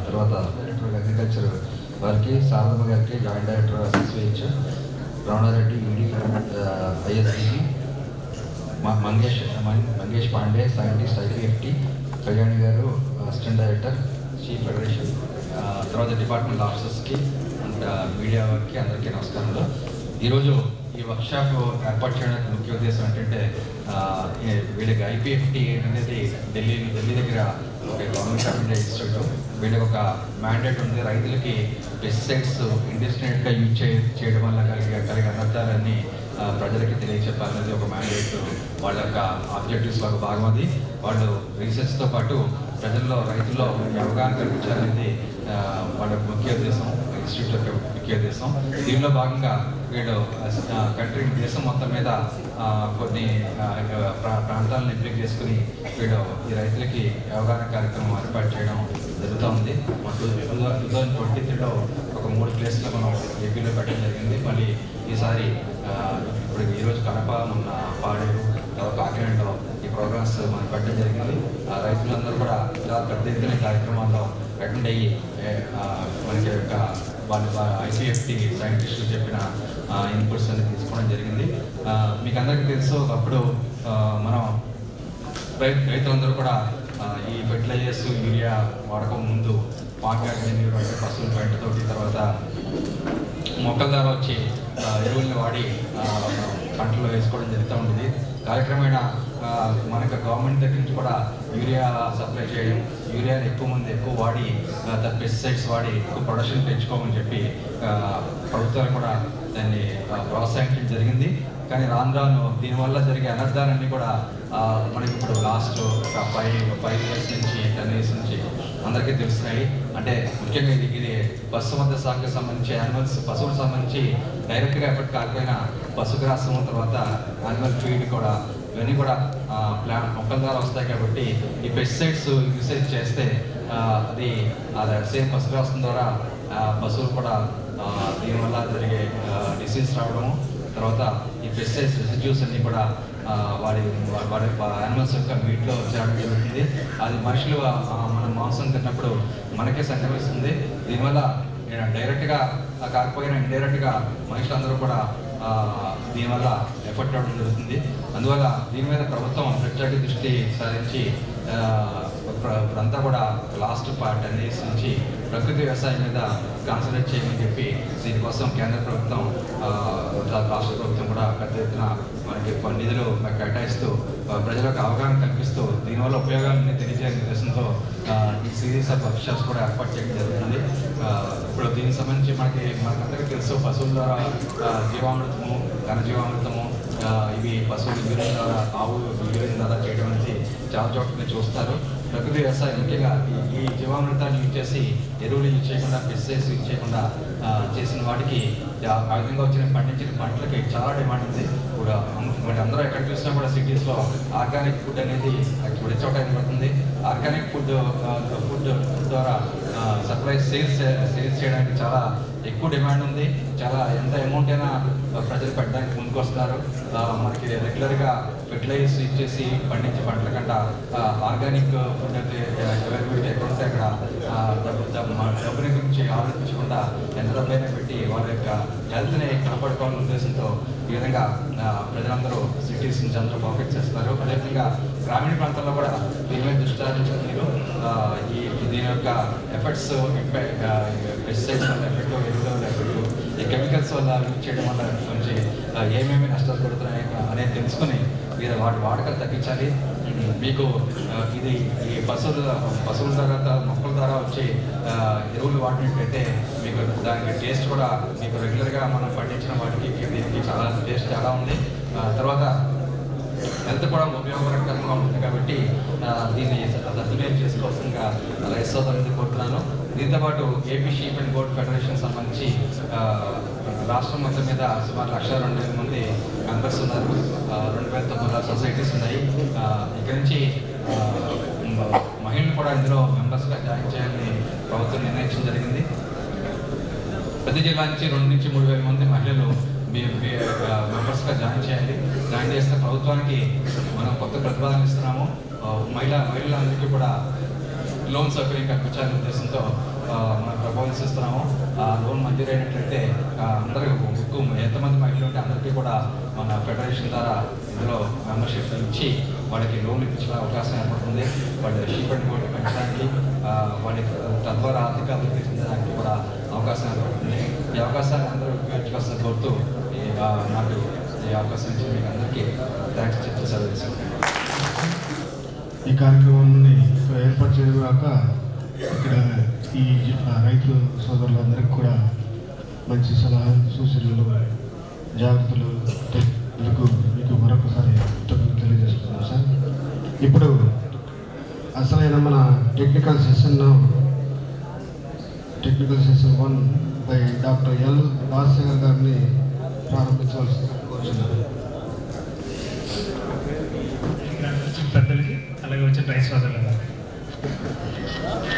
తర్వాత డైరెక్టర్ అగ్రికల్చర్ వారికి, శారదమ్మ గారికి joint director SSVH, Ramanareddy ED ఐఎస్డికి, మంగేష్ పాండే సైంటిస్ట్ ఐపీఎఫ్టీ, కళ్యాణి గారు అసిస్టెంట్ డైరెక్టర్ చీఫ్ ఫెడరేషన్, తర్వాత డిపార్ట్మెంట్ ఆఫీసర్స్కి అండ్ మీడియా వారికి అందరికీ నమస్కారాలు. ఈరోజు ఈ వర్క్షాప్ ఏర్పాటు చేయడానికి ముఖ్య ఉద్దేశం ఏంటంటే వీళ్ళకి ఐపీఎఫ్టీ అనేది ఢిల్లీ దగ్గర ఒక గవర్నమెంట్ అఫిడెడ్ ఇన్స్టిట్యూట్. వీళ్ళకి ఒక మ్యాండేట్ ఉంది, రైతులకి పెస్టిసైడ్స్ ఇండిస్క్రిమినేట్గా యూజ్ చేయడం వల్ల కలిగే అనర్థాలన్నీ ప్రజలకి తెలియచెప్పాలనేది ఒక మ్యాండేట్. వాళ్ళ యొక్క ఆబ్జెక్టివ్స్లో ఒక భాగం అది. వాళ్ళు రీసెర్చ్తో పాటు ప్రజల్లో రైతుల్లో అవగాహన కల్పించాలనేది వాళ్ళ ముఖ్య ఉద్దేశం, ఇన్స్టిట్యూట్ యొక్క ముఖ్య ఉద్దేశం. దీనిలో భాగంగా వీళ్ళు కంట్రీ దేశం మొత్తం మీద కొన్ని ప్రాంతాలను ఎంపిక చేసుకుని వీళ్ళు ఈ రైతులకి అవగాహన కార్యక్రమం ఏర్పాటు చేయడం జరుగుతూ ఉంది. 2023లో ఒక 3 ప్లేస్లో మనం ఏపీలో పెట్టడం జరిగింది. మళ్ళీ ఈసారి ఇప్పుడు ఈరోజు కడప, మొన్న పాడేరు, తర్వాత కాకినాడలో ఈ ప్రోగ్రామ్స్ మనం పెట్టడం జరిగింది. రైతులందరూ కూడా ఇలా పెద్ద ఎత్తున కార్యక్రమాల్లో అటెండ్ అయ్యి మనకి యొక్క వాళ్ళ ఐపీఎఫ్టీ సైంటిస్టులు చెప్పిన ఇన్పుట్స్ అన్ని తీసుకోవడం జరిగింది. మీకు అందరికీ తెలుసు, ఒకప్పుడు మనం రైతులందరూ కూడా ఈ ఫెర్టిలైజర్స్ యూరియా వాడకం ముందు పాంగాడ్ మెన్యూర్ అంటే పశువుల పెంటతోటి తర్వాత మొక్కల ద్వారా వచ్చి ఎరువుల్ని వాడి పంటలు వేసుకోవడం జరుగుతూ ఉంటుంది. కార్యక్రమేణ మనకు గవర్నమెంట్ దగ్గర నుంచి కూడా యూరియా సప్లై చేయడం, యూరియాని ఎక్కువ వాడి పెస్టిసైడ్స్ వాడి ఎక్కువ ప్రొడక్షన్ పెంచుకోమని చెప్పి ప్రభుత్వాలు కూడా దాన్ని ప్రోత్సహించడం జరిగింది. కానీ రాను దీనివల్ల జరిగే అనర్థాలన్నీ కూడా మనకి ఇప్పుడు లాస్ట్ 5 years నుంచి 10 years నుంచి అందరికీ తెలుస్తున్నాయి. అంటే ముఖ్యంగా ఇది పశుసంవర్ధక శాఖకు సంబంధించి పశువులకు సంబంధించి డైరెక్ట్గా ఎఫెక్ట్ కాకపోయినా పశుగ్రాసం తర్వాత యానిమల్ ఫీడ్ కూడా ఇవన్నీ కూడా మొక్కల ద్వారా వస్తాయి. కాబట్టి ఈ పెస్టిసైడ్స్ యూసేజ్ చేస్తే అది సేమ్ పశుగ్రాసం ద్వారా పశువులు కూడా దీనివల్ల జరిగే డిసీజ్ రావడము, తర్వాత ఈ పెస్టిసైడ్స్ రెసిడ్యూస్ అన్నీ కూడా వాడి యానిమల్స్ యొక్క మీట్లో చేరడం జరుగుతుంది. అది మనుషులు మన మాంసం తిన్నప్పుడు మనకే సంక్రమిస్తుంది. దీనివల్ల డైరెక్ట్గా కాకపోయినా ఇండైరెక్ట్గా మనుషులందరూ కూడా దీనివల్ల ఎఫెక్ట్ అవ్వడం జరుగుతుంది. అందువల్ల దీని మీద ప్రభుత్వం ప్రత్యేక దృష్టి సారించి ఇప్పుడంతా కూడా లాస్ట్ 10 years నుంచి ప్రకృతి వ్యవసాయం మీద కాన్సన్ట్రేట్ చేయమని చెప్పి దీనికోసం కేంద్ర ప్రభుత్వం రాష్ట్ర ప్రభుత్వం కూడా పెద్ద ఎత్తున మనకి నిధులు కేటాయిస్తూ ప్రజలకు అవగాహన కల్పిస్తూ దీనివల్ల ఉపయోగాలన్నీ తెలియజేయని ఉద్దేశంతో ఈ సిరీస్ ఆఫ్ వర్క్షాప్స్ కూడా ఏర్పాటు చేయడం జరుగుతుంది. ఇప్పుడు దీనికి సంబంధించి మనకందరికీ తెలుసు పశువుల ద్వారా జీవామృతము, ఘనజీవామృతము, ఇవి పశువులు యూరిన్ ద్వారా ఆవు యూరిన్ ద్వారా చేయడం అనేది చాలా చోట్ల చూస్తారు. ప్రకృతి వ్యవసాయం ముఖ్యంగా ఈ జీవామృతాన్ని యూజ్ చేసి ఎరువులు యూజ్ చేయకుండా పెస్టిసైడ్స్ యూజ్ చేయకుండా చేసిన వాటికి ఆ విధంగా పండించిన పంటలకి చాలా డిమాండ్ ఉంది. ఇప్పుడు అందరూ ఎక్కడ చూసినా కూడా సిటీస్లో ఆర్గానిక్ ఫుడ్ అనేది ఇప్పుడు చోట పడుతుంది. ఆర్గానిక్ ఫుడ్ ద్వారా సేల్స్ చేయడానికి చాలా ఎక్కువ డిమాండ్ ఉంది. చాలా ఎంత అమౌంట్ అయినా ప్రజలు పెట్టడానికి ముందుకు వస్తున్నారు. మనకి రెగ్యులర్గా ఫెర్టిలైజర్స్ ఇచ్చేసి పండించే పంటల కంటే ఆర్గానిక్ ఫుడ్ అయితే అవైలబిలిటీ ఎక్కడ ఉంటే అక్కడ డబ్బుని గురించి ఆలోచించకుండా ఎంత డబ్బైనా పెట్టి వాళ్ళ యొక్క హెల్త్ని కాపాడుకోవాలనే ఉద్దేశంతో ఈ విధంగా ప్రజలందరూ సిటీస్ నుంచి అందరూ ఫోకస్ చేస్తున్నారు. అదేవిధంగా గ్రామీణ ప్రాంతాల్లో కూడా దీని మీద దృష్టి సారించిన మీరు దీని యొక్క ఎఫెక్ట్స్ పెస్టిసైడ్స్ వల్ల ఎఫెక్ట్, ఎరువుల వల్ల ఎఫెక్ట్, ఈ కెమికల్స్ వల్ల యూజ్ చేయడం వల్ల నుంచి ఏమేమి నష్టాలు పడుతున్నాయి అనేది తెలుసుకుని మీరు వాటి వాడకాలు తగ్గించాలి. మీకు ఇది ఈ పశువుల ద్వారా మొక్కల ద్వారా వచ్చి ఎరువులు వాడినట్లయితే మీకు దానికి టేస్ట్ కూడా మీకు రెగ్యులర్గా మనం పండించిన వాటికి దీనికి చాలా టేస్ట్ చాలా ఉంది. తర్వాత హెల్త్ కూడా ఉపయోగకరంగా ఉంటుంది. కాబట్టి దీన్ని సద్వినియోగం చేసుకోవాల్సిందిగా రైతు సోదరులను కోరుతున్నాను. దీంతోపాటు AP sheep and goat federation సంబంధించి రాష్ట్రం మొత్తం మీద సుమారు 1,02,000 మంది మెంబర్స్ ఉన్నారు. 2,900 సొసైటీస్ ఉన్నాయి. ఇక్కడి నుంచి మహిళలు కూడా ఇందులో మెంబర్స్గా జాయిన్ చేయాలని ప్రభుత్వం నిర్ణయించడం జరిగింది. ప్రతి జిల్లా నుంచి 2,000 నుంచి 3,000 మంది మహిళలు మెంబర్స్గా జాయిన్ చేయాలి. జాయిన్ చేస్తే ప్రభుత్వానికి మనం కొత్త ప్రతిపాదన ఇస్తున్నాము. మహిళలందరికీ కూడా లోన్ సౌకర్యం కల్పించాలనే ఉద్దేశంతో మనం ప్రపోజల్స్ ఇస్తున్నాము. ఆ లోన్ మంజూరైనట్లయితే అందరూ ఎంతమంది మహిళలు ఉంటే అందరికీ కూడా మన ఫెడరేషన్ ద్వారా ఇందులో మెంబర్షిప్ ఇచ్చి వాళ్ళకి లోన్ ఇప్పించే అవకాశం ఏర్పడుతుంది. వాళ్ళ షీప్ అండ్ గోట్ పెంచడానికి, వాళ్ళకి తద్వారా ఆర్థిక అభివృద్ధి చెందడానికి కూడా అవకాశం ఏర్పడుతుంది. ఈ అవకాశాన్ని అందరూ ఉపయోగించుకోవాల్సిన కోరుతూ నాకు ఈ అవకాశం ఇచ్చి మీకు అందరికీ థ్యాంక్స్ చెప్తూ సెలవు తీసుకుంటాను. ఈ కార్యక్రమాన్ని ఏర్పాటు చేయడం కాక ఇక్కడ ఈ రైతు సోదరులందరికీ కూడా మంచి సలహాలు, సూచనలు, జాగ్రత్తలు మీకు మరొకసారి తెలియజేస్తున్నాను సార్. ఇప్పుడు అసలైన మన technical session 1 by doctor L Rajasekhar గారిని ప్రారంభించవలసిందిగా కోరుచున్నాను. పెద్దలకి అలాగే వచ్చిన రైతు సోదరులు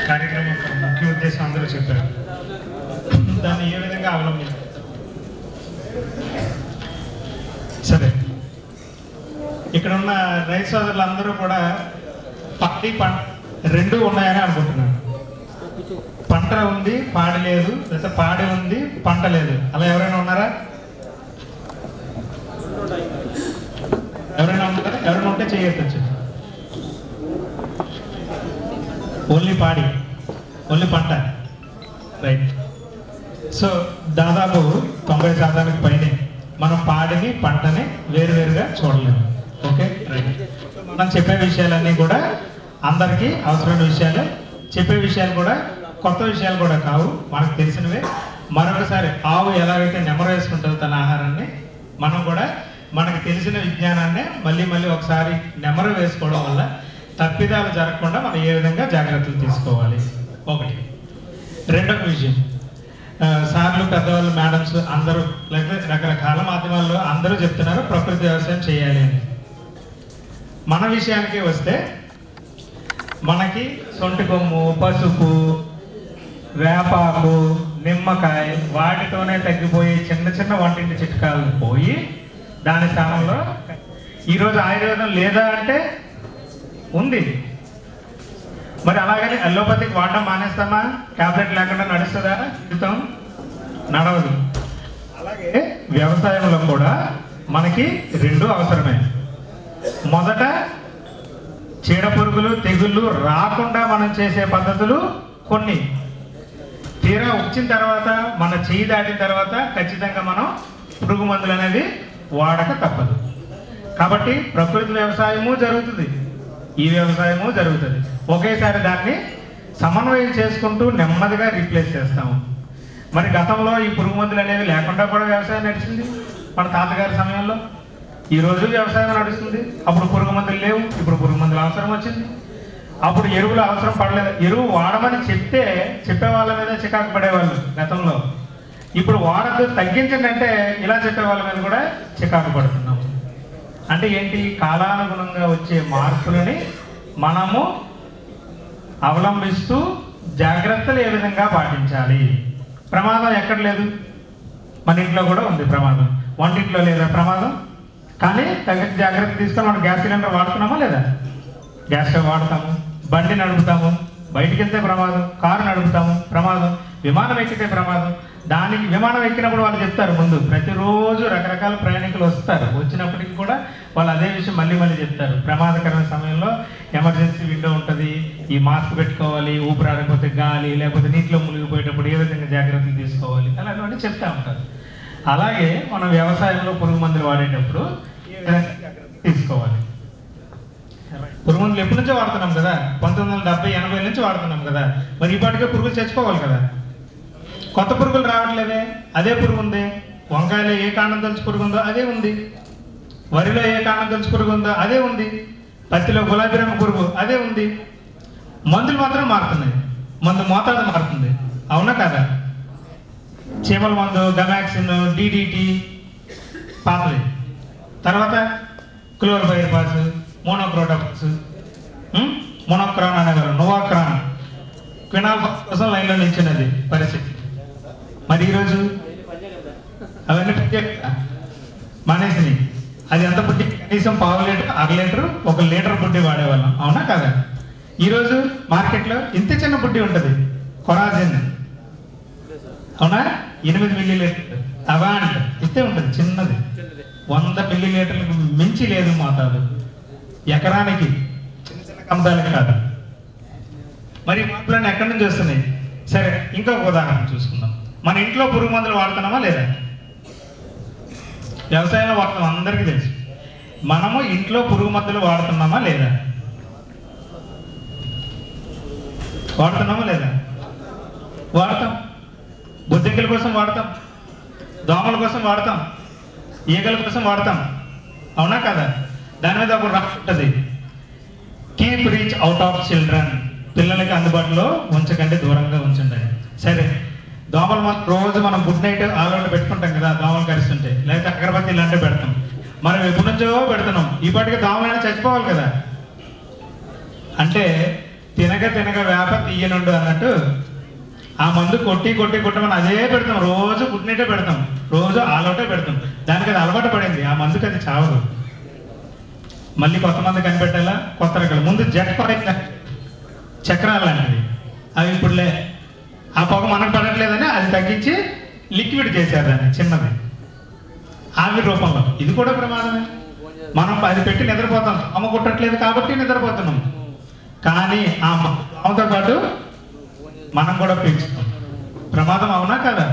కార్యక్రమం ముఖ్య ఉద్దేశం అందరూ చెప్పారు. దాన్ని ఏ విధంగా అవలంబించారు? సరే, ఇక్కడ ఉన్న రైతు సోదరులందరూ కూడా పాడి పంట రెండు ఉన్నాయని అనుకుంటున్నాను. పంట ఉంది, పాడి లేదు, లేదా పాడి ఉంది, పంట లేదు. అలా ఎవరైనా ఉన్నారా? ఎవరైనా ఉన్నారా? ఎవరైనా ఉంటే చేయొచ్చు. ఓన్లీ పాడి, ఓన్లీ పంట, రైట్. సో దాదాపు 90% పైనే మనం పాడిని పంటని వేరువేరుగా చూడలేము. Okay, right. మనం చెప్పే విషయాలన్నీ కూడా అందరికీ అవసరమైన విషయాలే, చెప్పే విషయాలు కూడా కొత్త విషయాలు కూడా కావు, మనకు తెలిసినవే. మరొకసారి ఆవు ఎలాగైతే నెమరు వేసుకుంటుందో తన ఆహారాన్ని, మనం కూడా మనకు తెలిసిన విజ్ఞానాన్ని మళ్ళీ మళ్ళీ ఒకసారి నెమరు వేసుకోవడం వల్ల తప్పిదాలు జరగకుండా మనం ఏ విధంగా జాగ్రత్తలు తీసుకోవాలి. ఒకటి. రెండవ విషయం, సార్లు, పెద్దవాళ్ళు, మేడమ్స్ అందరూ లేకపోతే రకరకాల మాధ్యమాల్లో అందరూ చెప్తున్నారు ప్రకృతి వ్యవసాయం చేయాలి అని. మన విషయానికి వస్తే మనకి సొంటి కొమ్ము, పసుపు, వేపాకు, నిమ్మకాయ వాటితోనే తగ్గిపోయి చిన్న చిన్న వంటింటి చిట్కాలు పోయి దాని స్థానంలో ఈరోజు ఆయుర్వేదం లేదా అంటే ఉంది. మరి అలాగని అలోపతికి వాడడం మానేస్తామా? ట్యాబ్లెట్ లేకుండా నడుస్తుందా? జీవితం నడవదు. అలాగే వ్యవసాయంలో కూడా మనకి రెండు అవసరమే. మొదట చీడ పురుగులు, తెగుళ్ళు రాకుండా మనం చేసే పద్ధతులు కొన్ని. తీరా వచ్చిన తర్వాత మన చేయి దాటిన తర్వాత ఖచ్చితంగా మనం పురుగు మందులు అనేది వాడక తప్పదు. కాబట్టి ప్రకృతి వ్యవసాయము జరుగుతుంది, ఈ వ్యవసాయము జరుగుతుంది. ఒకేసారి దాన్ని సమన్వయం చేసుకుంటూ నెమ్మదిగా రీప్లేస్ చేస్తాము. మరి గతంలో ఈ పురుగు మందులు అనేవి లేకుండా కూడా వ్యవసాయం నడిచింది మన తాతగారి సమయంలో. ఈరోజు వ్యవసాయం నడుస్తుంది. అప్పుడు పురుగు మందులు లేవు, ఇప్పుడు పురుగు మందులు అవసరం వచ్చింది. అప్పుడు ఎరువులు అవసరం పడలేదు. ఎరువు వాడమని చెప్పే వాళ్ళ మీద చికాకు పడేవాళ్ళు గతంలో. ఇప్పుడు వాడద్దు, తగ్గించండి అంటే ఇలా చెప్పే వాళ్ళ మీద కూడా చికాకు పడుతున్నాము. అంటే ఏంటి? కాలానుగుణంగా వచ్చే మార్పులని మనము అవలంబిస్తూ జాగ్రత్తలు ఏ విధంగా పాటించాలి. ప్రమాదం ఎక్కడ లేదు? మన ఇంట్లో కూడా ఉంది ప్రమాదం. వంటింట్లో లేదా ప్రమాదం? కానీ తగిన జాగ్రత్త తీసుకొని మనం గ్యాస్ సిలిండర్ వాడుతున్నామా లేదా? గ్యాస్ స్టవ్ వాడతాము, బండి నడుపుతాము, బయటికి వెళ్తే ప్రమాదం, కారు నడుపుతాము ప్రమాదం, విమానం ఎక్కితే ప్రమాదం. దానికి విమానం ఎక్కినప్పుడు వాళ్ళు చెప్తారు ముందు, ప్రతిరోజు రకరకాల ప్రయాణికులు వస్తారు, వచ్చినప్పటికీ కూడా వాళ్ళు అదే విషయం మళ్ళీ మళ్ళీ చెప్తారు. ప్రమాదకరమైన సమయంలో ఎమర్జెన్సీ విండో ఉంటుంది, ఈ మాస్క్ పెట్టుకోవాలి, ఊపిరాడకపోతే గాలి, లేకపోతే నీటిలో మునిగిపోయేటప్పుడు ఏ విధంగా జాగ్రత్తలు తీసుకోవాలి, అలాంటివన్నీ చెప్తూ ఉంటారు. అలాగే మనం వ్యవసాయంలో పురుగు మందులు వాడేటప్పుడు తీసుకోవాలి. పురుగు మందులు ఎప్పటి నుంచో వాడుతున్నాం కదా, 1970, 80 నుంచి వాడుతున్నాం కదా. మరి ఇప్పటికే పురుగులు చచ్చిపోవాలి కదా. కొత్త పురుగులు రావట్లేదే, అదే పురుగు ఉంది. వంకాయలో ఏ కాండం తొలిచి పురుగు ఉందో అదే ఉంది, వరిలో ఏ కాండం తొలిచి పురుగు ఉందో అదే ఉంది, పత్తిలో గులాబీ రంగు పురుగు అదే ఉంది. మందులు మాత్రం మారుతున్నాయి, మందు మోతాదు మారుతుంది. అవునా కదా? చీమల మందు గమాక్సిన్, డిడిటి పాతది, తర్వాత క్లోరోపైరిఫాస్, మోనోక్రోటోఫాస్, మోనోక్రాన్ అనేవారు, నోవాక్రాన్, క్వినాల్ కోసం లైన్లో నిల్చున్నది పరిస్థితి. మరి ఈరోజు అవన్నీ మానేసినాయి. అది ఎంత బుడ్డి? కనీసం ½ లీటర్, ½ లీటర్, 1 లీటర్ బుడ్డి వాడేవాళ్ళం. అవునా కదా? ఈరోజు మార్కెట్లో ఇంత చిన్న బుడ్డి ఉంటుంది, కొరాజిన్. అవునా? 8 మిల్లీలీటర్ అవాంట్ ఇంతే ఉంటుంది, చిన్నది. 100 మిల్లీలీటర్లకు మించి లేదు మోతాదు ఎకరానికి, చిన్న చిన్న కమతాలకి కాదు. మరి మార్పులన్నీ ఎక్కడి నుంచి వస్తున్నాయి? సరే, ఇంకొక ఉదాహరణ చూసుకుందాం. మన ఇంట్లో పురుగు మందులు వాడుతున్నామా లేదా? వ్యవసాయంలో వాడుతున్నాం, అందరికీ తెలుసు. మనము ఇంట్లో పురుగు మందులు వాడుతున్నామా లేదా? వాడుతున్నామా లేదా? వాడతాం. బొద్దింకల కోసం వాడతాం, దోమల కోసం వాడతాం, ఈగల కోసం వాడతాం. అవునా కదా? దాని మీద ఒక రాసి ఉంటుంది, keep reach out of children. పిల్లలకి అందుబాటులో ఉంచకండి, దూరంగా ఉంచండి. సరే, దోమలు రోజు మనం గుడ్ నైట్ ఆల్అౌట్ పెట్టుకుంటాం కదా, దోమలు కరుస్తుంటే, లేకపోతే అగరబత్తి ఇలాంటివి పెడతాం. మనం ఎప్పటి నుంచో పెడుతున్నాం, ఈ పాటికి దోమలైనా చచ్చిపోవాలి కదా. అంటే తినక వేప తీయనుండు అన్నట్టు ఆ మందు కొట్టి మనం అదే పెడతాం. రోజు గుడ్ నైటే పెడతాం, రోజు ఆల్అౌటే పెడతాం. దానికి అది అలవాటు పడింది, ఆ మందుకి అది చావదు. మళ్ళీ కొత్త మందు కనిపెట్టాలా, కొత్త రకాలు. ముందు చక్రాలు లాంటివి, అవి ఇప్పుడులే. ఆ పొగ మనకు పడట్లేదని అది తగ్గించి లిక్విడ్ చేశారు దాన్ని, చిన్నది ఆవిరి రూపంలో. ఇది కూడా ప్రమాదమే. మనం అది పెట్టి నిద్రపోతాం, అమ్మ కొట్టట్లేదు కాబట్టి నిద్రపోతున్నాం. కానీ ఆ పాముతో పాటు మనం కూడా పీల్చుతాం. ప్రమాదం అవునా కదా?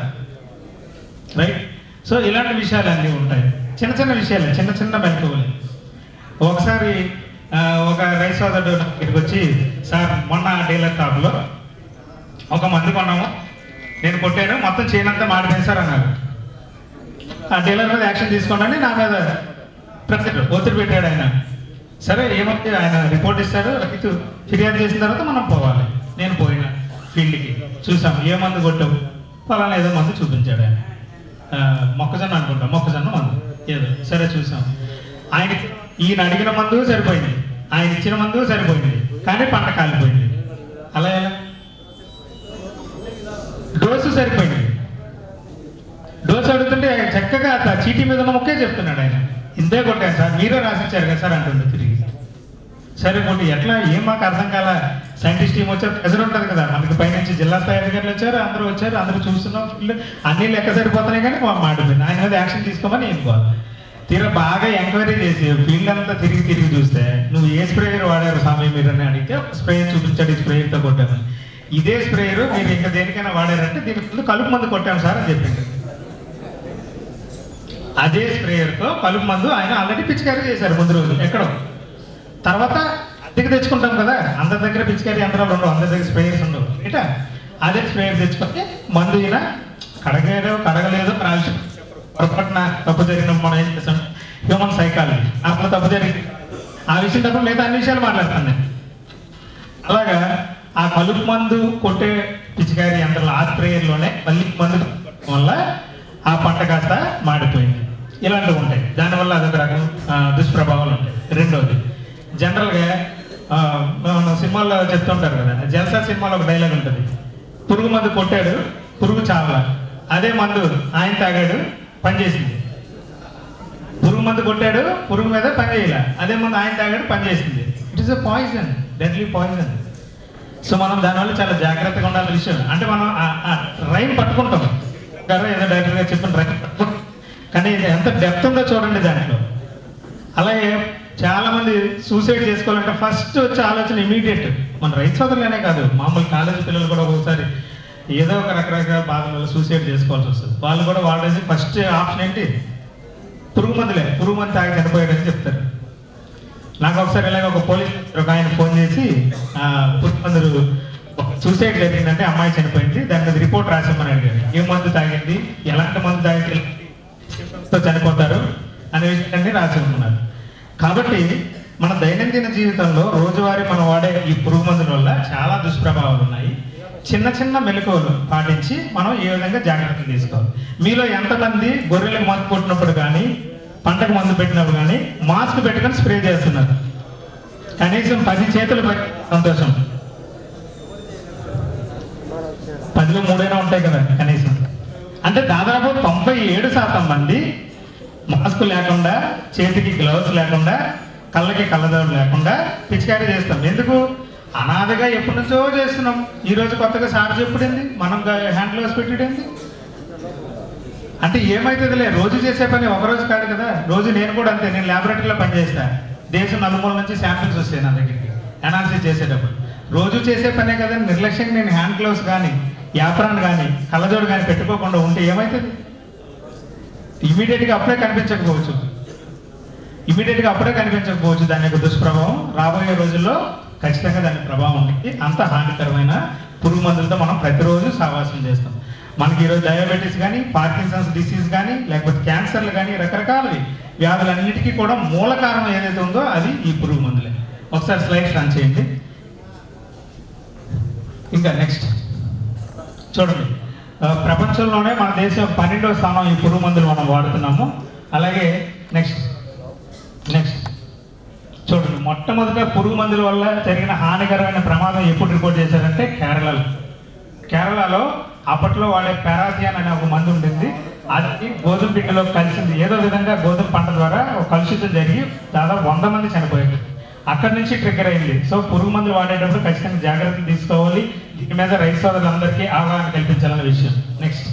రైట్. సో ఇలాంటి విషయాలన్నీ ఉంటాయి. చిన్న చిన్న విషయాలు, చిన్న చిన్న మెలకువలు. ఒకసారి ఒక రైతు సోదరుడు ఇక్కడికి వచ్చి, సార్ మొన్న డీలర్ షాప్లో ఒక మందు కొన్నాము, నేను కొట్టాను, మొత్తం చేయనంతా మాడిపోయింది సార్ అన్నారు. ఆ డీలర్ మీద యాక్షన్ తీసుకోండి నా మీద ఒత్తిడి పెట్టాడు ఆయన. సరే ఏమంటే ఆయన రిపోర్ట్ ఇస్తాడు, రైతు ఫిర్యాదు చేసిన తర్వాత మనం పోవాలి. నేను పోయిన ఫీల్డ్కి చూసాం, ఏ మందు కొట్టావు, ఫలానా ఏదో మందు చూపించాడు ఆయన. మొక్కజొన్న అనుకుంటా, మొక్కజొన్న మందు ఏదో. సరే చూసాం, ఆయన ఈయన అడిగిన మందు సరిపోయింది, ఆయన ఇచ్చిన మందు సరిపోయింది, కానీ పంట కాలిపోయింది. అలా ఎలా? డోసు సరిపోయింది. డోసు అడుగుతుంటే చక్కగా చీటీ మీద ఉన్న మొక్కే చెప్తున్నాడు ఆయన. ఇంతే కొట్టాను సార్, మీరే రాసిచ్చారు కదా సార్ అంటుండే తిరిగి. సరే కొట్టి ఎట్లా, ఏం మాకు అర్థం కాల. సైంటిస్ట్ టీం వచ్చారు, ప్రెజర్ ఉంటుంది కదా మనకి, పైనుంచి జిల్లా స్థాయి అధికారులు వచ్చారు, అందరూ చూస్తున్నాం, అన్ని లెక్క సరిపోతున్నాయి కానీ మాడిపోయింది. ఆయన మీద యాక్షన్ తీసుకోమని ఏనుకోవాలి. తీరా బాగా ఎంక్వైరీ చేసి ఫీల్డ్ అంతా తిరిగి చూస్తే, నువ్వు ఏ స్ప్రేయర్ వాడారు స్వామి మీరు అని అడిగితే స్ప్రేయర్ చూపించాడు, ఈ స్ప్రేయర్తో కొట్టాను. ఇదే స్ప్రేయర్ మీరు ఇంకా దేనికైనా వాడారంటే దీనికి ముందు కలుపు మందు కొట్టాను సార్ అని చెప్పింది. అదే స్ప్రేయర్తో కలుపు మందు ఆయన ఆల్రెడీ పిచికారీ చేశారు ముందు రోజు ఎక్కడో. తర్వాత అద్దెకి తెచ్చుకుంటాం కదా, అందరి దగ్గర పిచికారీ యంత్రాలు ఉండవు, అందరి దగ్గర స్ప్రేయర్స్ ఉండవు. ఇటా అదే స్ప్రేయర్ తెచ్చుకుంటే మందు ఈయన కడగలేదు రాల్సి పొరపాటున తప్పు జరిగిన మనం ఏం చేస్తాం, హ్యూమన్ సైకాలజీ, అప్పుడు తప్పు జరిగింది ఆ విషయం తప్ప లేదా అన్ని విషయాలు మాట్లాడతాను నేను. అలాగా ఆ కలుపు మందు కొట్టే పిచికారీ యంత్రాలు ఆ స్ప్రేయర్లోనే మళ్ళీ మందు వల్ల ఆ పంట కాస్త మాడిపోయింది. ఇలాంటివి ఉంటాయి. దానివల్ల అదొక రకం దుష్ప్రభావాలు ఉంటాయి. రెండోది, జనరల్గా మనం సినిమాల్లో చెప్తుంటారు కదా, జల్సా సినిమాలో ఒక డైలాగ్ ఉంటుంది, పురుగు మందు కొట్టాడు, పురుగు చాలా, అదే మందు ఆయన తాగాడు, పనిచేసింది. పురుగు మందు కొట్టాడు, పురుగు మీద పని చేయాల, అదే మందు ఆయన తాగాడు, పనిచేసింది. It is a poison, deadly poison. So మనం దానివల్ల చాలా జాగ్రత్తగా ఉండాల్సిన విషయం. అంటే మనం రైన్ పట్టుకుంటాం కదా, ఏదో డైరెక్టర్ గారు చెప్పిన రైన్ పట్టుకుంటాం, కానీ ఇది ఎంత డెప్త్ ఉందో చూడండి దాంట్లో. అలాగే చాలా మంది సూసైడ్ చేసుకోవాలంటే ఫస్ట్ వచ్చే ఆలోచన ఇమీడియట్, మన రైతు సోదరులనే కాదు, మామూలు కాలేజీ పిల్లలు కూడా ఒకసారి ఏదో ఒక రకరకాల బాధల వల్ల సూసైడ్ చేసుకోవాల్సి వస్తుంది. వాళ్ళు కూడా వాడేసి ఫస్ట్ ఆప్షన్ ఏంటి, పురుగు మందులే, పురుగు మందు తాగి చనిపోయాడని చెప్తారు. నాకు ఒకసారి ఇలాగ ఒక పోలీస్ ఒక ఆయన ఫోన్ చేసి, పురుగు మందులు సూసైడ్ జరిగిందంటే అమ్మాయి చనిపోయింది, దాని మీద రిపోర్ట్ రాసిమ్మని అడిగారు. ఏ మందు తాగింది, ఎలాంటి మందు తాగి చనిపోతారు అనే విషయాన్ని రాసి ఉన్నారు. కాబట్టి మన దైనందిన జీవితంలో రోజువారీ మనం వాడే ఈ పురుగు మందుల వల్ల చాలా దుష్ప్రభావాలు ఉన్నాయి. చిన్న చిన్న మెలకువలు పాటించి మనం ఏ విధంగా జాగ్రత్తలు తీసుకోవాలి. మీలో ఎంతమంది గొర్రెలకు మందు కొట్టినప్పుడు కానీ, పంటకు మందు పెట్టినప్పుడు కానీ మాస్క్ పెట్టుకొని స్ప్రే చేస్తున్నారు? కనీసం 10 చేతులు పెట్టి సంతోషం, 10లో 3 ఉంటాయి కదా కనీసం. అంటే దాదాపు 97% మంది మాస్క్ లేకుండా, చేతికి గ్లౌస్ లేకుండా, కళ్ళకి కళ్ళజోడు లేకుండా పిచికారీ చేస్తాం. ఎందుకు? అనాథగా ఎప్పటి నుంచో చేస్తున్నాం. ఈరోజు కొత్తగా సార్ చెప్పుడేంది, మనం హ్యాండ్ గ్లౌస్ పెట్టేది. అంటే ఏమవుతుందిలే, రోజు చేసే పని ఒకరోజు కాదు కదా. రోజు నేను కూడా అంతే, నేను ల్యాబొరేటరీలో పనిచేస్తా, దేశం నలుమూల నుంచి శాంపిల్స్ వస్తాయి నా దగ్గరికి అనాలిసిస్ చేసేటప్పుడు. రోజు చేసే పనే కదా, నిర్లక్ష్యంగా నేను హ్యాండ్ గ్లౌస్ కానీ, యాప్రాన్ కానీ, కళ్ళజోడు కానీ పెట్టుకోకుండా ఉంటే ఏమవుతుంది? ఇమీడియట్గా అప్పుడే కనిపించకపోవచ్చు, దాని యొక్క దుష్ప్రభావం రాబోయే రోజుల్లో ఖచ్చితంగా దాని ప్రభావం ఉంటుంది. అంత హానికరమైన పురుగు మందులతో మనం ప్రతిరోజు సావాసం చేస్తాం. మనకి ఈరోజు డయాబెటీస్ కానీ, పార్కిన్సన్స్ డిసీజ్ కానీ, లేకపోతే క్యాన్సర్లు కానీ, రకరకాలవి వ్యాధులన్నిటికీ కూడా మూల కారణం ఏదైతే ఉందో అది ఈ పురుగు మందులే. ఒకసారి స్లైడ్స్ రన్ చేయండి. ఇంకా నెక్స్ట్ చూడండి, ప్రపంచంలోనే మన దేశం 12వ స్థానం ఈ పురుగు మందులు మనం వాడుతున్నాము. అలాగే నెక్స్ట్ చూడండి, మొట్టమొదట పురుగు మందుల వల్ల జరిగిన హానికరమైన ప్రమాదం ఎప్పుడు రిపోర్ట్ చేశారంటే కేరళలో అప్పట్లో వాడే పారాథియాన్ అనే ఒక మందు ఉండింది. అది గోధుమ పిండిలో కలిసింది. ఏదో విధంగా గోధుమ పంట ద్వారా ఒక కలుషితం జరిగి దాదాపు 100 మంది చనిపోయారు. అక్కడి నుంచి ట్రిగ్గర్ అయింది. సో పురుగు మందులు వాడేటప్పుడు ఖచ్చితంగా జాగ్రత్తలు తీసుకోవాలి. దీని మీద రైతు సోదరులందరికీ అవగాహన కల్పించాలనే విషయం. నెక్స్ట్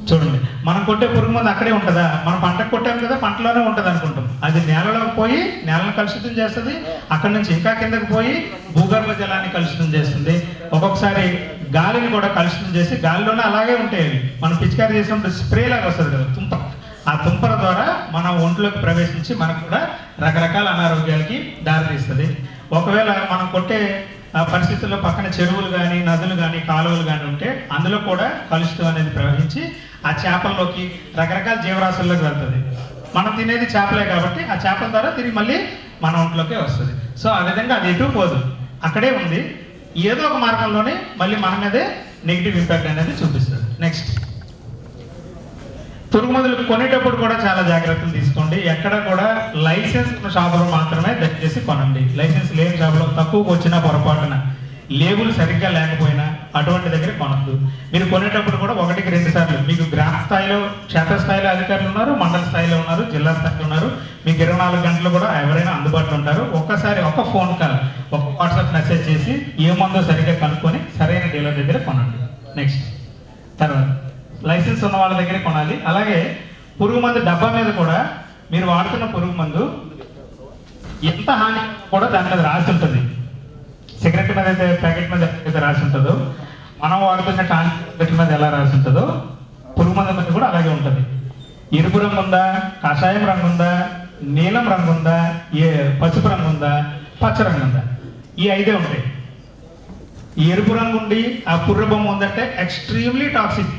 చూడండి, మనం కొట్టే పురుగు మందు అక్కడే ఉంటుందా? మనం పంటకు కొట్టాం కదా, పంటలోనే ఉంటుంది అనుకుంటాం. అది నేలలోకి పోయి నేలను కలుషితం చేస్తుంది. అక్కడి నుంచి ఇంకా కిందకి పోయి భూగర్భ జలాన్ని కలుషితం చేస్తుంది. ఒక్కొక్కసారి గాలిని కూడా కలుషితం చేసి గాలిలోనే అలాగే ఉంటాయి. మనం పిచికారీ చేసినప్పుడు స్ప్రే లాగా వస్తుంది కదా, తుంప. ఆ తుంపర ద్వారా మన ఒంట్లోకి ప్రవేశించి మనకు కూడా రకరకాల అనారోగ్యాలకి దారితీస్తుంది. ఒకవేళ మనం కొట్టే పరిస్థితుల్లో పక్కన చెరువులు కానీ, నదులు కానీ, కాలువలు కానీ ఉంటే అందులో కూడా కలుషితం అనేది ప్రవహించి ఆ చేపల్లోకి, రకరకాల జీవరాశుల్లోకి వెళ్తుంది. మనం తినేది చేపలే కాబట్టి ఆ చేపల ద్వారా తిరిగి మళ్ళీ మన ఒంట్లోకే వస్తుంది. సో ఆ విధంగా అది ఎటు పోదు, అక్కడే ఉంది. ఏదో ఒక మార్గంలోనే మళ్ళీ మన మీదే నెగిటివ్ ఇంపాక్ట్ అనేది చూపిస్తుంది. నెక్స్ట్, పురుగు మందులు కొనేటప్పుడు కూడా చాలా జాగ్రత్తలు తీసుకోండి. ఎక్కడ కూడా లైసెన్స్ ఉన్న షాపులో మాత్రమే దయచేసి కొనండి. లైసెన్స్ లేని షాపులో తక్కువకు వచ్చినా పొరపాటున లేబుల్ సరిగ్గా లేకపోయినా అటువంటి దగ్గర కొనద్దు. మీరు కొనేటప్పుడు కూడా 1-2 సార్లు, మీకు గ్రామ స్థాయిలో, క్షేత్ర స్థాయిలో అధికారులు ఉన్నారు, మండల స్థాయిలో ఉన్నారు, జిల్లా స్థాయిలో ఉన్నారు. మీకు 24 గంటలు కూడా ఎవరైనా అందుబాటులో ఉంటారు. ఒక్కసారి ఒక ఫోన్ కాల్, ఒక వాట్సాప్ మెసేజ్ చేసి ఏ మందో సరిగ్గా కనుక్కొని సరైన డీలర్ దగ్గర కొనండి. నెక్స్ట్, తర్వాత లైసెన్స్ ఉన్న వాళ్ళ దగ్గరే కొనాలి. అలాగే పురుగు మందు డబ్బా మీద కూడా మీరు వాడుతున్న పురుగు మందు ఎంత హాని కూడా దాని మీద రాసి ఉంటుంది. సిగరెట్ మీద అయితే, ప్యాకెట్ మీద అయితే రాసి ఉంటుందో, మనం వాడుతున్న టానిక్ మీద ఎలా రాసి ఉంటుందో పురుగు మందు మీద కూడా అలాగే ఉంటుంది. ఎరుపు రంగు ఉందా, కషాయం రంగు ఉందా, నీలం రంగు ఉందా, పసుపు రంగు ఉందా, పచ్చ రంగు ఉందా, ఈ 5 ఉంటాయి. ఎరుపు రంగు ఉండి ఆ పుర్ర బొమ్మ ఉందంటే ఎక్స్ట్రీమ్లీ టాక్సిక్,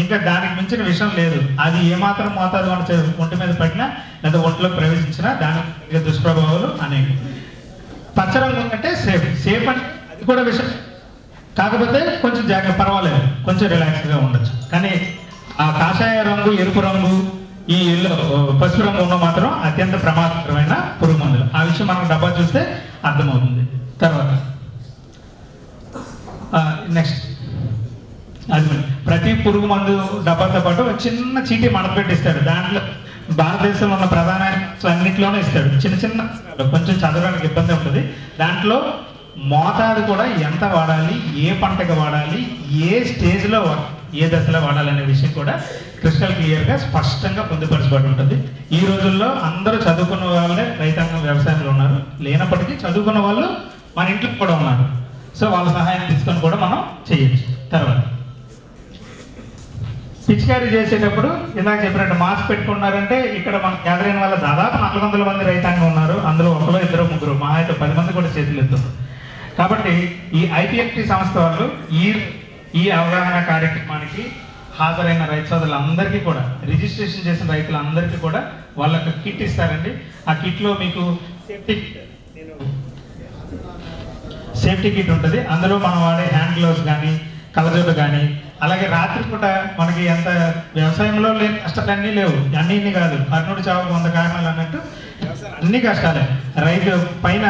ఇంకా దానికి మించిన విషయం లేదు. అది ఏమాత్రం మోతాదు ఒంటి మీద పడినా లేదా ఒంట్లోకి ప్రవేశించినా దానికి దుష్ప్రభావాలు అనేవి. పచ్చ రంగు అంటే సేఫ్ అంటే అది కూడా విషయం, కాకపోతే కొంచెం జాగ్రత్త, పర్వాలేదు, కొంచెం రిలాక్స్గా ఉండొచ్చు. కానీ ఆ కాషాయ రంగు, ఎరుపు రంగు, ఈ పసుపు రంగు ఉన్న మాత్రం అత్యంత ప్రమాదకరమైన పురుగు మందులు. ఆ విషయం మనం డబ్బా చూస్తే అర్థమవుతుంది. తర్వాత నెక్స్ట్, అది ప్రతి పురుగు మందు డబ్బాతో పాటు ఒక చిన్న చీటీ మడత పెట్టిస్తాడు. దాంట్లో భారతదేశంలో ఉన్న ప్రధాన అన్నింటిలోనే ఇస్తాడు. చిన్న చిన్న, కొంచెం చదవడానికి ఇబ్బంది ఉంటుంది. దాంట్లో మోతాదు కూడా ఎంత వాడాలి, ఏ పంటకు వాడాలి, ఏ స్టేజ్లో, ఏ దశలో వాడాలి అనే విషయం కూడా క్రిస్టల్ క్లియర్గా స్పష్టంగా పొందుపరచబడి ఉంటుంది. ఈ రోజుల్లో అందరూ చదువుకున్న వాళ్ళే రైతాంగం వ్యవసాయంలో ఉన్నారు. లేనప్పటికీ చదువుకున్న వాళ్ళు మన ఇంట్లో కూడా ఉన్నారు. సో వాళ్ళ సహాయం తీసుకొని కూడా మనం చేయొచ్చు. తర్వాత పిచికారీ చేసేటప్పుడు ఇందాక చెప్పినట్టు మాస్క్ పెట్టుకున్నారంటే ఇక్కడ మనం గ్యాదర్ అయిన వాళ్ళ దాదాపు 400 మంది రైతాంగం ఉన్నారు. అందులో 1-2-3 మా అయితే 10 మంది కూడా చేతులు ఎత్తున్నారు. కాబట్టి ఈ IPFT సంస్థ వాళ్ళు ఈ అవగాహన కార్యక్రమానికి హాజరైన రైతు సోదరులందరికీ కూడా, రిజిస్ట్రేషన్ చేసిన రైతులందరికీ కూడా వాళ్ళకి కిట్ ఇస్తారండి. ఆ కిట్లో మీకు సేఫ్టీ కిట్ ఉంటుంది. అందులో మనం వాడే హ్యాండ్ గ్లౌస్ కానీ, కళ్ళజోడు కానీ, అలాగే రాత్రిపూట మనకి ఎంత వ్యవసాయంలో లేని కష్టాలన్నీ లేవు. అన్నీ కాదు, కర్నూలు చావుకు 100 కారణాలు అన్నట్టు అన్ని కష్టాలే. రైతు పైన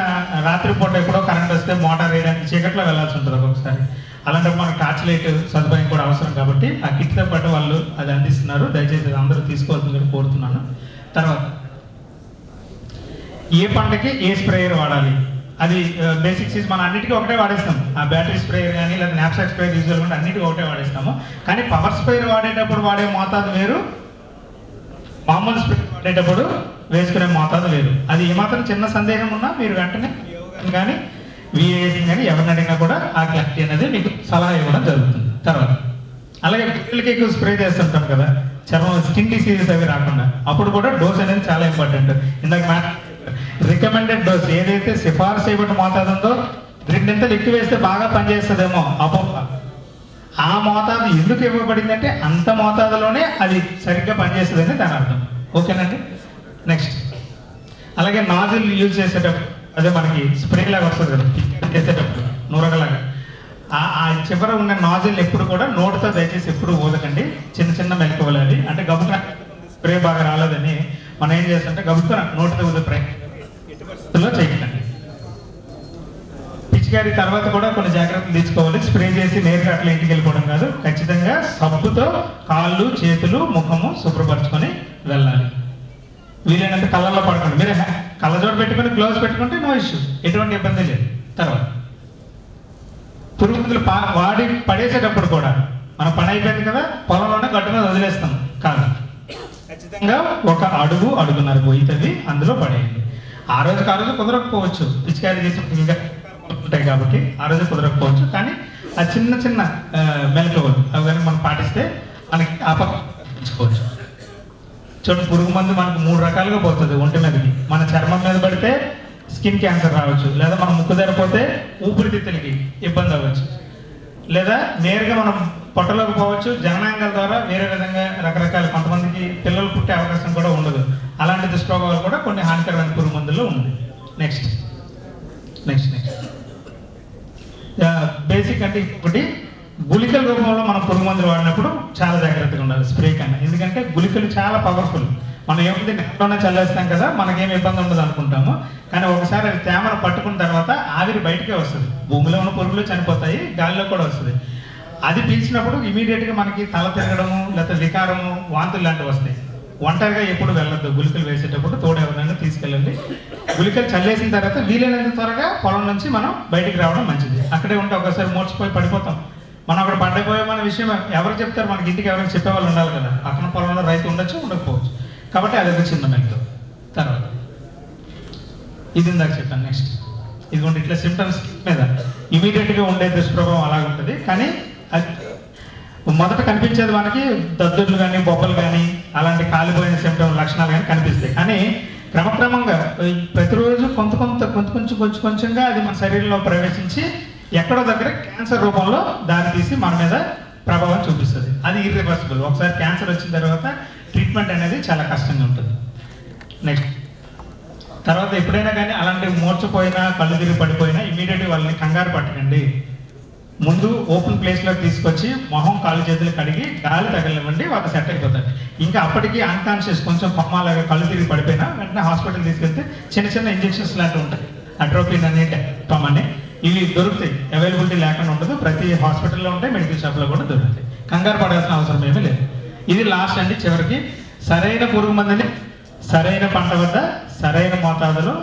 రాత్రిపూట ఎప్పుడో కరెంట్ వస్తే మోటార్ వేయడానికి చీకట్లో వెళ్ళాల్సి ఉంటుంది ఒక్కొక్కసారి. అలాంటప్పుడు మనకు టార్చ్ లైట్ సదుపాయం కూడా అవసరం కాబట్టి ఆ కిట్తో పాటు వాళ్ళు అది అందిస్తున్నారు. దయచేసి అందరూ తీసుకోవాల్సిందిగా కోరుతున్నాను. తర్వాత ఏ పంటకి ఏ స్ప్రేయర్ వాడాలి, అది బేసిక్ చీజ్ మనం అన్నిటికీ ఒకటే వాడేస్తాం. ఆ బ్యాటరీ స్ప్రేయర్ కానీ లేదా నాప్సాక్ స్ప్రేయర్ యూజువల్ కూడా అన్నిటికీ ఒకటే వాడేస్తాము. కానీ పవర్ స్ప్రేయర్ వాడేటప్పుడు వాడే మోతాదు వేరు, మామూలు స్ప్రేయర్ వాడేటప్పుడు వేసుకునే మోతాదు వేరు. అది ఏమాత్రం చిన్న సందేహం ఉన్నా మీరు వెంటనే కానీ VAS కానీ ఎవరిని అడిగినా కూడా ఆ క్లారిటీ అనేది మీకు సలహా ఇవ్వడం జరుగుతుంది. తర్వాత అలాగే పిల్లలకి ఎక్కువ స్ప్రే చేస్తుంటాం కదా, చర్మం స్కిన్ డిసీజెస్ అవి రాకుండా, అప్పుడు కూడా డోస్ అనేది చాలా ఇంపార్టెంట్. ఇందాక రికమెండెడ్ డోస్ ఏదైతే సిఫార్సు చేయబడిన మోతాదు ఉందో 2 ఎక్కువ వేస్తే బాగా పనిచేస్తుందేమో అపోహ. ఆ మోతాదు ఎందుకు ఇవ్వబడిందంటే అంత మోతాదులోనే అది సరిగ్గా పనిచేస్తుందని దాని అర్థం. ఓకేనండి. నెక్స్ట్, అలాగే నాజిల్ యూజ్ చేసేటప్పుడు, అదే మనకి స్ప్రే లాగా వస్తుంది కదా చేసేటప్పుడు నూరగలాగా, ఆ చివర ఉన్న నాజిల్ ఎప్పుడు కూడా నోటుతో దయచేసి ఎప్పుడు ఊదకండి. చిన్న మెలకువలు అవి, అంటే గబుక్కున స్ప్రే బాగా రాలేదని మనం ఏం చేస్తుంటే గబుక్కున నోటుతో ఊదే ప్రయత్నంలో చేయకండి. పిచికారీ తర్వాత కూడా కొన్ని జాగ్రత్తలు తీసుకోవాలి. స్ప్రే చేసి నేరుగా అట్లా ఇంటికి వెళ్ళిపోవడం కాదు. ఖచ్చితంగా సబ్బుతో కాళ్ళు, చేతులు, ముఖము శుభ్రపరచుకొని వెళ్ళాలి. వీలైనంత కళ్ళల్లో పడకండి. మీరు కళ్ళజోడు పెట్టుకుని గ్లౌజ్ పెట్టుకుంటే నో ఇష్యూ, ఎటువంటి ఇబ్బంది లేదు. తర్వాత పురుగు మందులు వాడి పడేసేటప్పుడు కూడా మన పని అయిపోయింది కదా, పొలంలోనే గట్టు మీద వదిలేస్తాం. కాదు, ఖచ్చితంగా ఒక అడుగున్నర పోయితుంది, అందులో పడేయండి. ఆ రోజు కుదరకపోవచ్చు, పిచికారీ చేసి ఇంకా ఉంటాయి కాబట్టి ఆ రోజు కుదరకపోవచ్చు. కానీ ఆ చిన్న చిన్న మెలకువలు అవి కానీ మనం పాటిస్తే మనకి ఆపచ్చుకోవచ్చు. చూడండి, పురుగు మందు మనకు 3 రకాలుగా పోతుంది ఒంటి మీదకి. మన చర్మం మీద పడితే స్కిన్ క్యాన్సర్ రావచ్చు, లేదా మన ముక్కు తెరపోతే ఊపిరితిత్తులకి ఇబ్బంది అవ్వచ్చు, లేదా నేరుగా మనం పొట్టలోకి పోవచ్చు. జననాంగాల ద్వారా వేరే విధంగా రకరకాల కొంతమందికి పిల్లలు పుట్టే అవకాశం కూడా ఉండదు. అలాంటి దుష్ప్రభావాలు కూడా కొన్ని హానికరమైన పురుగు మందుల్లో ఉంది. నెక్స్ట్ బేసిక్ అంటే ఒకటి, గుళికల రూపంలో మనం పురుగు మందులు వాడినప్పుడు చాలా జాగ్రత్తగా ఉండాలి స్ప్రే కన్నా. ఎందుకంటే గుళికలు చాలా పవర్ఫుల్. మనం ఏముంది నెలలోనే చల్లేస్తాం కదా, మనకేం ఇబ్బంది ఉండదు అనుకుంటాము. కానీ ఒకసారి అది తేమను పట్టుకున్న తర్వాత ఆవిరి బయటకే వస్తుంది. భూమిలో ఉన్న పురుగులు చనిపోతాయి, గాలిలో కూడా వస్తుంది. అది పీల్చినప్పుడు ఇమీడియట్గా మనకి తల తిరగడము, లేకపోతే వికారము, వాంతులు లాంటివి వస్తాయి. ఒంటరిగా ఎప్పుడు వెళ్ళొద్దు. గుళికలు వేసేటప్పుడు తోడు ఎవరైనా తీసుకెళ్ళండి. గుళికలు చల్లేసిన తర్వాత వీలైనంత త్వరగా పొలం నుంచి మనం బయటికి రావడం మంచిది. అక్కడే ఉంటే ఒకసారి మూర్చిపోయి పడిపోతాం. మనం అక్కడ పడిపోయే మన విషయం ఎవరు చెప్తారు? మనకి ఇంటికి ఎవరికి చెప్పే వాళ్ళు ఉండాలి కదా. పక్కన పొలంలో రైతు ఉండొచ్చు, ఉండకపోవచ్చు. కాబట్టి అదొక చిన్న మెలకు. తర్వాత ఇది ఇందాక చెప్పాను. నెక్స్ట్ ఇదిగోండి, ఇట్లా సిమ్టమ్స్ మీద ఇమీడియట్గా ఉండే దుష్ప్రభావం అలాగ ఉంటుంది. కానీ అది మొదట కనిపించేది మనకి దద్దుర్లు కానీ, బొబ్బలు కానీ, అలాంటి కాలిపోయిన సిమ్టమ్ లక్షణాలు కానీ కనిపిస్తాయి. కానీ క్రమక్రమంగా ప్రతిరోజు కొంచెంగా అది మన శరీరంలో ప్రవేశించి ఎక్కడో దగ్గర క్యాన్సర్ రూపంలో దారితీసి మన మీద ప్రభావం చూపిస్తుంది. అది ఇర్రివర్సిబుల్. ఒకసారి క్యాన్సర్ వచ్చిన తర్వాత ట్రీట్మెంట్ అనేది చాలా కష్టంగా ఉంటుంది. నెక్స్ట్ తర్వాత ఎప్పుడైనా కానీ అలాంటి మూర్చపోయినా, కళ్ళు తిరిగి పడిపోయినా ఇమీడియట్గా వాళ్ళని కంగారు పట్టకండి. ముందు ఓపెన్ ప్లేస్లో తీసుకొచ్చి మొహం, కాళ్ళు, చేతులు కడిగి గాలి తగలనివ్వండి, వాళ్ళు సెట్ అయిపోతారు. ఇంకా అప్పటికి అన్కాన్షియస్ కొంచెం కొమ్మలాగా కళ్ళు తిరిగి పడిపోయినా వెంటనే హాస్పిటల్ తీసుకెళ్తే చిన్న ఇంజెక్షన్స్ లాంటివి ఉంటాయి. అట్రోపిన్ అని, టెక్టమ్ అని, ఇవి దొరుకుతాయి. అవైలబిలిటీ లేకుండా ఉండదు. ప్రతి హాస్పిటల్లో ఉంటాయి, మెడికల్ షాప్లో కూడా దొరుకుతాయి. కంగారు పడాల్సిన అవసరం ఏమీ లేదు. ఇది లాస్ట్ అండి. చివరికి సరైన పురుగు మందుని సరైన పంట వద్ద, సరైన మోతాదులో,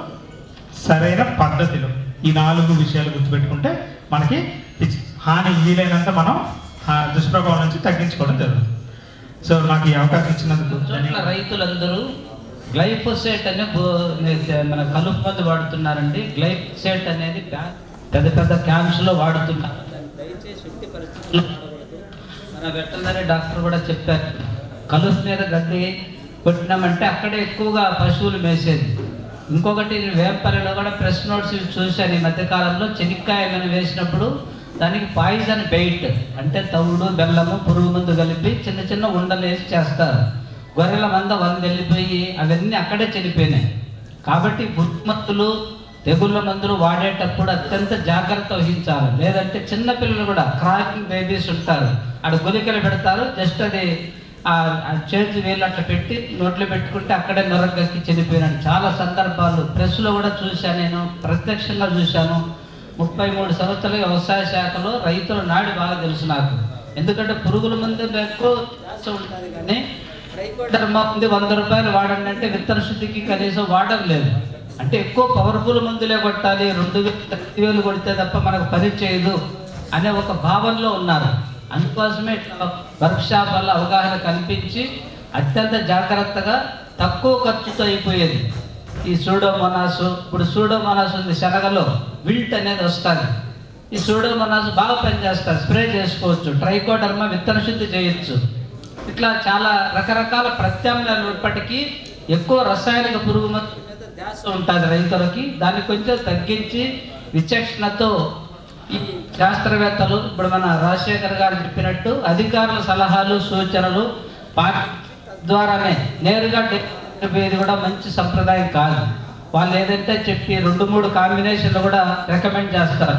సరైన పద్ధతిలో, ఈ 4 విషయాలు గుర్తుపెట్టుకుంటే మనకి హాని వీలైనంత మనం దుష్ప్రభావం నుంచి తగ్గించుకోవడం జరుగుతుంది. సో నాకు ఈ అవకాశం ఇచ్చినందుకు రైతులందరూ గ్లైఫోసేట్ అనే మన కలుపు మందు వాడుతున్నారండి. గ్లైఫోసేట్ అనేది పెద్ద క్యాంప్స్లో వాడుతున్నారు. దయచేసి శక్తి పరిస్థితుల్లో మన వెటర్నరీ డాక్టర్ కూడా చెప్పారు, కలుపు మీద గడ్డి కొట్టినామంటే అక్కడే ఎక్కువగా పశువులు మేసేది. ఇంకొకటి వేపల్లిలో కూడా ప్రెస్ నోట్స్ చూశాను ఈ మధ్యకాలంలో. చెనిక్కాయలను వేసినప్పుడు దానికి పాయిజన్ బెయిట్ అంటే తవుడు, బెల్లము, పురుగు మందు కలిపి చిన్న ఉండలు వేసి చేస్తారు. గొర్రెల మంద 100 వెళ్ళిపోయి అవన్నీ అక్కడే చనిపోయినాయి. కాబట్టి పురుగు మందులు, తెగుళ్ళ మందులు వాడేటప్పుడు అత్యంత జాగ్రత్త వహించాలి. లేదంటే చిన్నపిల్లలు కూడా క్రాకింగ్ బేబీస్ ఉంటారు, అక్కడ గుళికలు పెడతారు, జస్ట్ అది చేతి వేలు అట్లా పెట్టి నోట్లో పెట్టుకుంటే అక్కడే నొరగక్కి చనిపోయినాడు. చాలా సందర్భాలు ప్రెస్లో కూడా చూశాను, నేను ప్రత్యక్షంగా చూశాను. 33 సంవత్సరాల వ్యవసాయ శాఖలో రైతుల నాడి బాగా తెలుసు నాకు. ఎందుకంటే పురుగుల మందు ఎక్కువ ఉంటుంది, కానీ ట్రైకోడర్మా ఉంది 100 రూపాయలు వాడండి అంటే విత్తన శుద్ధికి కనీసం వాడడం లేదు. అంటే ఎక్కువ పవర్ఫుల్ మందులే కొట్టాలి, 2000 కొడితే తప్ప మనకు పని చేయదు అనే ఒక భావనలో ఉన్నారు. అందుకోసమే ఇట్లా వర్క్షాప్ వల్ల అవగాహన కల్పించి అత్యంత జాగ్రత్తగా తక్కువ ఖర్చుతో అయిపోయేది. ఈ సూడోమోనాస్, ఇప్పుడు సూడోమోనాస్ ఉంది శనగలో, విల్ట్ అనేది వస్తుంది. ఈ సూడోమోనాస్ బాగా పనిచేస్తుంది, స్ప్రే చేసుకోవచ్చు. ట్రైకోడర్మా విత్తన శుద్ధి చేయొచ్చు. ఇట్లా చాలా రకరకాల ప్రత్యామ్నాయాలు ఉన్నప్పటికీ ఎక్కువ రసాయనిక పురుగు మందు మీద ధ్యాస ఉంటుంది రైతులకి. దాన్ని కొంచెం తగ్గించి విచక్షణతో ఈ శాస్త్రవేత్తలు, ఇప్పుడు మన రాజశేఖర్ గారు చెప్పినట్టు అధికారుల సలహాలు, సూచనలు ద్వారానే నేరుగా ఇది కూడా మంచి సంప్రదాయం కాదు. వాళ్ళు ఏదంటే చెప్పి 2-3 కాంబినేషన్లు కూడా రికమెండ్ చేస్తారు.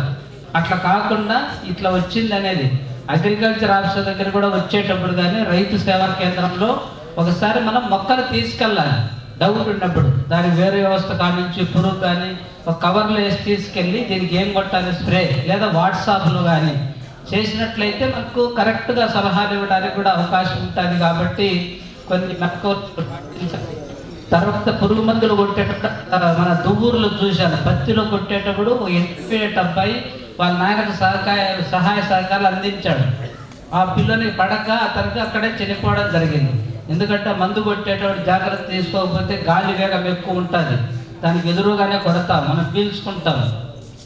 అట్లా కాకుండా ఇట్లా వచ్చింది అనేది అగ్రికల్చర్ ఆఫీసర్ దగ్గర కూడా వచ్చేటప్పుడు కానీ రైతు సేవా కేంద్రంలో ఒకసారి మనం మొక్కలు తీసుకెళ్ళాలి. డౌట్ ఉన్నప్పుడు దానికి వేరే వ్యవస్థ కానించి పురుగు కానీ ఒక కవర్లో వేసి తీసుకెళ్ళి దీనికి ఏం కొట్టాలి స్ప్రే, లేదా వాట్సాప్లో కానీ చేసినట్లయితే మనకు కరెక్ట్గా సలహాలు ఇవ్వడానికి కూడా అవకాశం ఉంటుంది. కాబట్టి కొన్ని తర్వాత పురుగు మందులు కొట్టేటప్పుడు మన దువ్వూరులో చూశాను, పత్తిలో కొట్టేటప్పుడు ఇంటర్మీడియట్ అబ్బాయి వాళ్ళ నాయనకు సహాయ సహకారాలు అందించాడు. ఆ పిల్లని పడక అతనికి అక్కడే చనిపోవడం జరిగింది. ఎందుకంటే మందు కొట్టేటప్పుడు జాగ్రత్త తీసుకోకపోతే గాలి వేగం ఎక్కువ ఉంటుంది, దానికి ఎదురుగానే కొడతాం, మనం పీల్చుకుంటాం.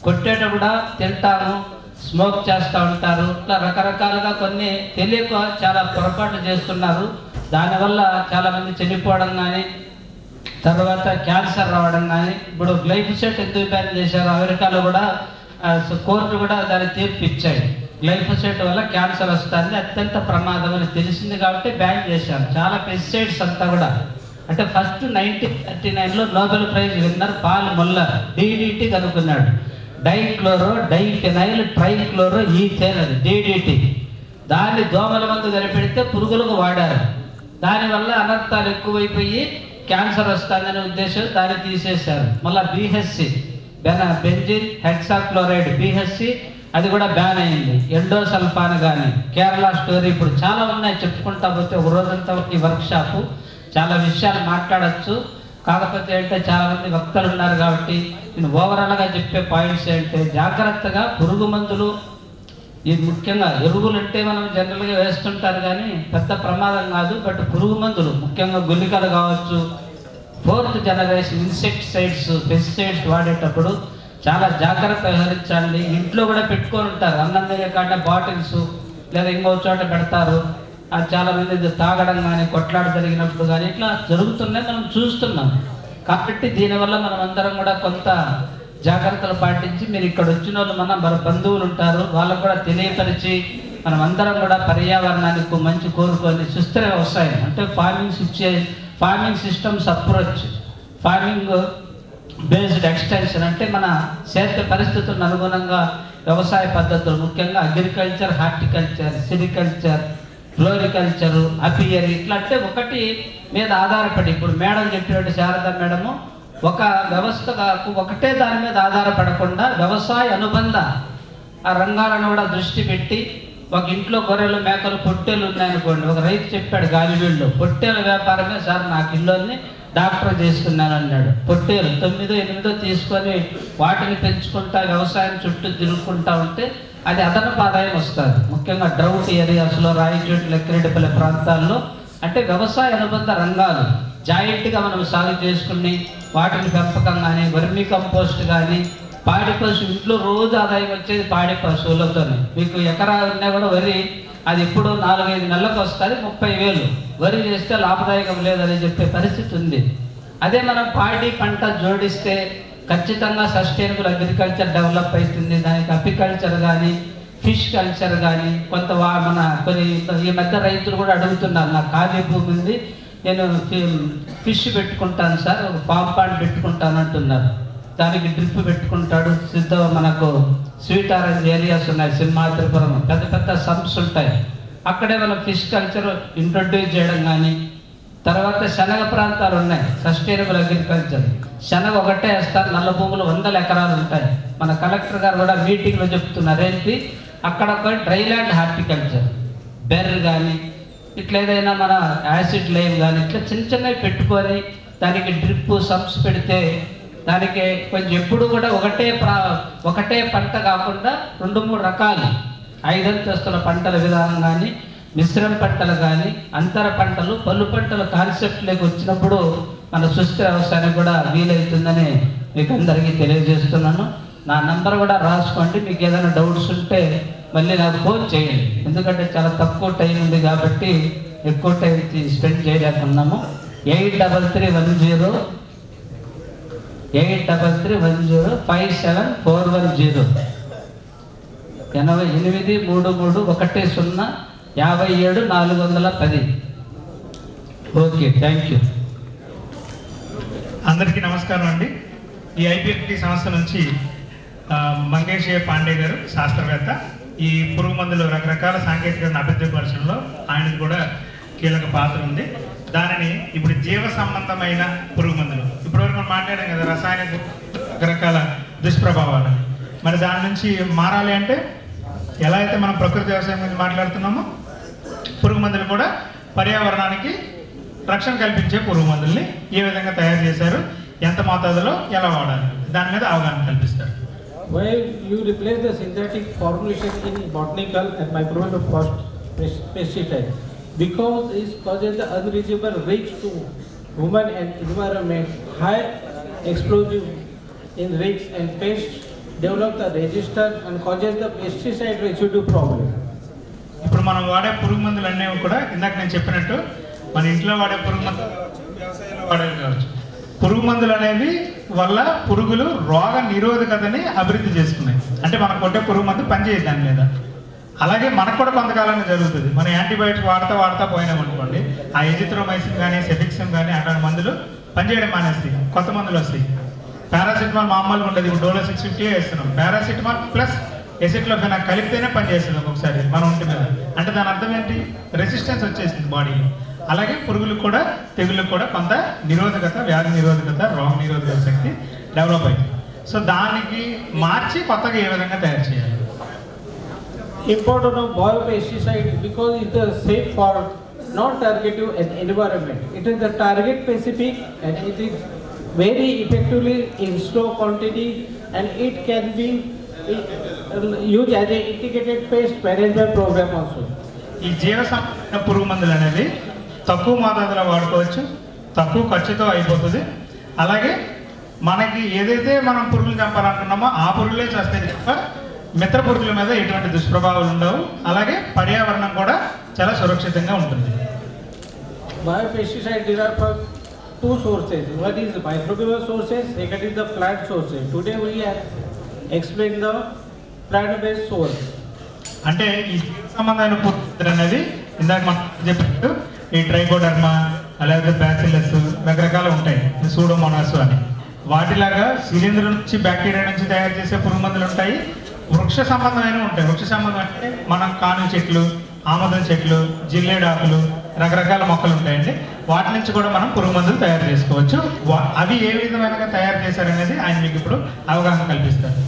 కొట్టేటప్పుడు తింటాము, స్మోక్ చేస్తూ ఉంటారు. ఇట్లా రకరకాలుగా కొన్ని తెలియక చాలా పొరపాట్లు చేస్తున్నారు. దానివల్ల చాలామంది చనిపోవడం కానీ, తర్వాత క్యాన్సర్ రావడం కానీ. ఇప్పుడు గ్లైఫోసేట్ ఎందుకు బ్యాన్ చేశారు? అమెరికాలో కూడా కోర్టు కూడా దాన్ని తీర్పు ఇచ్చాయి. గ్లైఫోసేట్ వల్ల క్యాన్సర్ వస్తుంది, అత్యంత ప్రమాదం అని తెలిసింది కాబట్టి బ్యాన్ చేశారు. చాలా పెస్టిసైడ్స్ అంతా కూడా, అంటే ఫస్ట్ 1939లో Nobel prize winner Paul Muller DDT కనుక్కున్నాడు. డైక్లోరో డైఫెనైల్ ట్రైక్లోరో ఈథేన్, అది DDT. దాన్ని దోమల మందు కనిపెడితే పురుగులకు వాడారు. దానివల్ల అనర్థాలు ఎక్కువైపోయి క్యాన్సర్ వస్తుందనే ఉద్దేశం దాన్ని తీసేశారు. మళ్ళీ BHC బెంజిన్ హెక్సాక్లోరైడ్ BHC అది కూడా బ్యాన్ అయింది. ఎండోసల్ఫాన్ కానీ, కేరళ స్టోరీ, ఇప్పుడు చాలా ఉన్నాయి చెప్పుకుంటా పోతే ఒక రోజంతా ఈ వర్క్షాపు. చాలా విషయాలు మాట్లాడచ్చు. కాకపోతే అంటే చాలామంది వక్తలు ఉన్నారు కాబట్టి నేను ఓవరాల్గా చెప్పే పాయింట్స్ ఏంటంటే, జాగ్రత్తగా పురుగు మందులు, ఇది ముఖ్యంగా ఎరువులు అంటే మనం జనరల్గా వేస్తుంటారు కానీ పెద్ద ప్రమాదం కాదు. బట్ పురుగు మందులు ముఖ్యంగా గుళికలు కావచ్చు, 4th జనరేషన్ ఇన్సెక్టిసైడ్స్, పెస్టిసైడ్స్ వాడేటప్పుడు చాలా జాగ్రత్త వ్యవహరించాలి. ఇంట్లో కూడా పెట్టుకొని ఉంటారు, అన్నం మీద కాకుండా బాటిల్స్ లేదా ఇంకో చోట పెడతారు. అది చాలామంది తాగడం కానీ, కొట్లాట జరిగినప్పుడు కానీ ఇట్లా జరుగుతున్నాయి, మనం చూస్తున్నాం. కాబట్టి దీనివల్ల మనం అందరం కూడా కొంత జాగ్రత్తలు పాటించి, మీరు ఇక్కడ వచ్చిన వాళ్ళు మన బంధువులు ఉంటారు, వాళ్ళకు కూడా తెలియపరిచి మనం అందరం కూడా పర్యావరణానికి మంచి కోరుకొని సుస్థిర వ్యవసాయం అంటే farming systems approach, farming based extension అంటే మన సేద్య పరిస్థితులకు అనుగుణంగా వ్యవసాయ పద్ధతులు, ముఖ్యంగా అగ్రికల్చర్, హార్టికల్చర్, సిరికల్చర్, ఫ్లోరికల్చరు, అపియరీ, ఇట్లా అంటే ఒకటి మీద ఆధారపడి, ఇప్పుడు మేడం చెప్పినట్టు శారదా మేడము ఒక వ్యవస్థగా ఒకటే దాని మీద ఆధారపడకుండా వ్యవసాయ అనుబంధ ఆ రంగాలను కూడా దృష్టి పెట్టి, ఒక ఇంట్లో గొర్రెలు, మేకలు, పొట్టేలు ఉన్నాయనుకోండి, ఒక రైతు చెప్పాడు గాలివీళ్ళు, పొట్టేల వ్యాపారమే సార్ నాకు ఇల్లుని డాక్టర్ చేసుకున్నాను అన్నాడు. పొట్టేలు 9-8 తీసుకొని వాటిని పెంచుకుంటా వ్యవసాయం చుట్టూ తిరుగుకుంటా ఉంటే అది అదనపు ఆదాయం వస్తుంది. ముఖ్యంగా డ్రౌట్ ఏరియాస్లో, రాయచోటి, లెక్కిరెడ్డిపల్లి ప్రాంతాల్లో అంటే వ్యవసాయ అనుబంధ రంగాలు జాయింట్గా మనం సాగు చేసుకుని వాటిని పెంపకం కానీ, వర్మీ కంపోస్ట్ కానీ, పాడి పశువు, ఇంట్లో రోజు ఆదాయం వచ్చేది పాడి పశువులతోనే. మీకు ఎకరా ఉన్నా కూడా వరి అది ఎప్పుడో 4-5 నెలలకు వస్తుంది, 30,000 వరి చేస్తే లాభదాయకం లేదని చెప్పే పరిస్థితి ఉంది. అదే మనం పాడి పంట జోడిస్తే ఖచ్చితంగా సస్టైనబుల్ అగ్రికల్చర్ డెవలప్ అవుతుంది. దానికి అపికల్చర్ కానీ, ఫిష్ కల్చర్ కానీ కొంత మన కొన్ని ఈ మధ్య రైతులు కూడా అడుగుతున్నారు, నాకు ఖాళీ భూమి ఉంది, నేను ఫిష్ పెట్టుకుంటాను సార్, ఒక పాంపాండ్ పెట్టుకుంటాను అంటున్నారు. దానికి డ్రిప్ పెట్టుకుంటాడు. మనకు స్వీట్ ఆరెంజ్ ఏరియాస్ ఉన్నాయి, సింహాద్రిపురం, పెద్ద పెద్ద సమ్స్ ఉంటాయి, అక్కడే మనం ఫిష్ కల్చర్ ఇంట్రొడ్యూస్ చేయడం కానీ. తర్వాత శనగ ప్రాంతాలు ఉన్నాయి, సస్టైనబుల్ అగ్రికల్చర్. శనగ ఒకటే వేస్తారు, నల్ల భూములు 100 ఎకరాలు ఉంటాయి. మన కలెక్టర్ గారు కూడా మీటింగ్లో చెప్తున్నారు ఏంటి, అక్కడ ఒక డ్రైల్యాండ్ హార్టికల్చర్, బెర్రీ కానీ, ఇట్లా ఏదైనా మన యాసిడ్ లైమ్ కానీ ఇట్లా చిన్న చిన్నవి పెట్టుకొని దానికి డ్రిప్ సమ్స్ పెడితే దానికి కొంచెం ఎప్పుడు కూడా ఒకటే పంట కాకుండా 2-3 రకాలు 5 అంతస్తుల పంటల విధానం కానీ, మిశ్రమ పంటలు కానీ, అంతర పంటలు, పళ్ళు పంటల కాన్సెప్ట్లోకి వచ్చినప్పుడు మన సుస్థిర వ్యవసాయం కూడా వీలవుతుందని మీకు అందరికీ తెలియజేస్తున్నాను. నా నంబర్ కూడా రాసుకోండి, మీకు ఏదైనా డౌట్స్ ఉంటే మళ్ళీ నాకు ఫోన్ చేయండి. ఎందుకంటే చాలా తక్కువ టైం ఉంది కాబట్టి ఎక్కువ టైం స్పెండ్ చేయలేకున్నాము. 8310 8833105740. Okay, thank you. అందరికీ నమస్కారం అండి. ఈ IPFT సంస్థ నుంచి మంగేష్ పాండే గారు శాస్త్రవేత్త, ఈ పురుగు మందులు రకరకాల సాంకేతికతను అభివృద్ధిపరచడంలో ఆయనకు కూడా కీలక పాత్ర ఉంది. దానిని ఇప్పుడు జీవ సంబంధమైన పురుగు మందులు, ఇప్పటివరకు మనం మాట్లాడాం కదా రసాయన రకరకాల దుష్ప్రభావాలు, మరి దాని నుంచి మారాలి అంటే ఎలా అయితే మనం ప్రకృతి వ్యవసాయం గురించి మాట్లాడుతున్నామో, పురుగు మందులు కూడా పర్యావరణానికి రక్షణ కల్పించే పురుగు మందుల్ని ఏ విధంగా తయారు చేశారు, ఎంత మోతాదులో ఎలా వాడాలి, దాని మీద అవగాహన కల్పిస్తారు. While you replace the synthetic formulation in botanical and microbial pesticide, because it causes the unreachable reach to human and environment, high explosive in risks and pests develop the resistance and causes the pesticide residue problem. ఇప్పుడు మనం వాడే పురుగు మందులు అనేవి కూడా ఇందాక నేను చెప్పినట్టు మన ఇంట్లో వాడే పురుగు మందులు వ్యవసాయంలో వాడేవి కావచ్చు. పురుగు మందులు అనేవి వల్ల పురుగులు రోగ నిరోధకతని అభివృద్ధి చేసుకున్నాయి. అంటే మనం కొట్టే పురుగు మందు పనిచేయదు దాని మీద. అలాగే మనకు కూడా కొంతకాలంగా జరుగుతుంది. మనం యాంటీబయాటిక్ వాడతా పోయినామనుకోండి, ఆ ఎజిత్రోమైసిన్ కానీ సెఫిక్సిన్ కానీ అట్లాంటి మందులు పనిచేయడం మానేస్తాయి, కొత్త మందులు వస్తాయి. పారాసిటమాల్ మామూలుగా ఉండదు, ఇప్పుడు డోలో 650 వేస్తున్నాం. పారాసిటమాల్ ప్లస్ ఎసిక్లోఫెనాక్ కలిపితేనే పనిచేస్తుంది ఒక్కొక్కసారి మన ఒంటి మీద. అంటే దాని అర్థం ఏంటి? రెసిస్టెన్స్ వచ్చేసింది బాడీలో. అలాగే పురుగులకు కూడా తెగుళ్ళకు కూడా కొంత నిరోధకత, వ్యాధి నిరోధకత, రోగ నిరోధక శక్తి డెవలప్ అయింది. సో దానికి మార్చి కొత్తగా ఏ విధంగా తయారు చేయాలి? Importance of biopesticide because it is safe for non-targeted environment. It is the target specific and it is very effectively in slow quantity and it can be used as a integrated pest management program also. ఈ జీవ సంబంధ పురుగు మందులు అనేవి తక్కువ మోతాదులో వాడుకోవచ్చు, తక్కువ ఖర్చుతో అయిపోతుంది. అలాగే మనకి ఏదైతే మనం పురుగులు చంపాలనుకున్నామో ఆ పురుగులే చేస్తాయి తప్ప మిత్ర పురుగుల మీద ఎటువంటి దుష్ప్రభావాలు ఉండవు. అలాగే పర్యావరణం కూడా చాలా సురక్షితంగా ఉంటుంది. Biopesticide derived from two sources. One is microbial sources, second is the plant sources. Today we have explained the plant-based source. అంటే ఈ జీవ సంబంధమైన పురుగులు అనేది ఇందాక మనం చెప్పినట్టు ఈ ట్రైకోడర్మా అలాగే బ్యాసిల్లస్ రకరకాలు ఉంటాయి, సూడోమోనాస్ అని. వాటిలాగా శిలీంధ్రం నుంచి బ్యాక్టీరియా నుంచి తయారు చేసే పురుగు మందులు ఉంటాయి. వృక్ష సంబంధమైన ఉంటాయి. వృక్ష సంబంధం అంటే మనం కాను చెట్లు, ఆమదం చెట్లు, జిల్లేడాకులు, రకరకాల మొక్కలు ఉంటాయండి. వాటి నుంచి కూడా మనం పురుగు మందులు తయారు చేసుకోవచ్చు. అవి ఏ విధంగా తయారు చేశారనేది ఆయన మీకు ఇప్పుడు అవగాహన కల్పిస్తారు.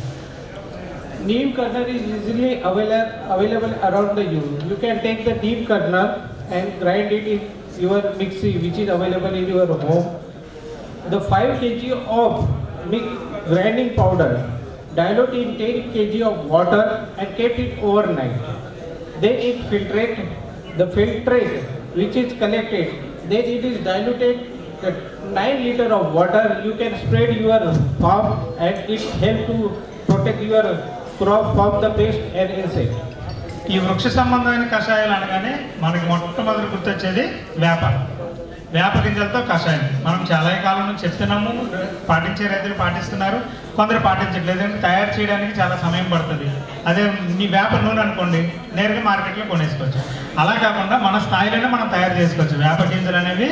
Neem kernel is easily available around the you. You can take the neem kernel and grind it in your mixie which is available in your home. The 5 kg of grinding powder, dilute in 10 kg of water and keep it overnight. Then it filtrate. The filtrate which is collected, then it is diluted. The 9 liter of water you can spread your farm and it help to protect your crop from the pest and insect. ఈ వృక్ష సంబంధమైన కషాయాలు అనగానే మనకి మొట్టమొదటి గుర్తొచ్చేది వేప గింజలతో కషాయం. మనం చాలా కాలం నుంచి చెప్తున్నాము, పాటించే రైతులు పాటిస్తున్నారు, కొందరు పాటించట్లేదు. ఎందుకంటే తయారు చేయడానికి చాలా సమయం పడుతుంది. అదే మీ వేప నూనె అనుకోండి, నేరుగా మార్కెట్లో కొనేసుకోవచ్చు. అలా కాకుండా మన స్థాయిలోనే మనం తయారు చేసుకోవచ్చు. వేప గింజలు అనేవి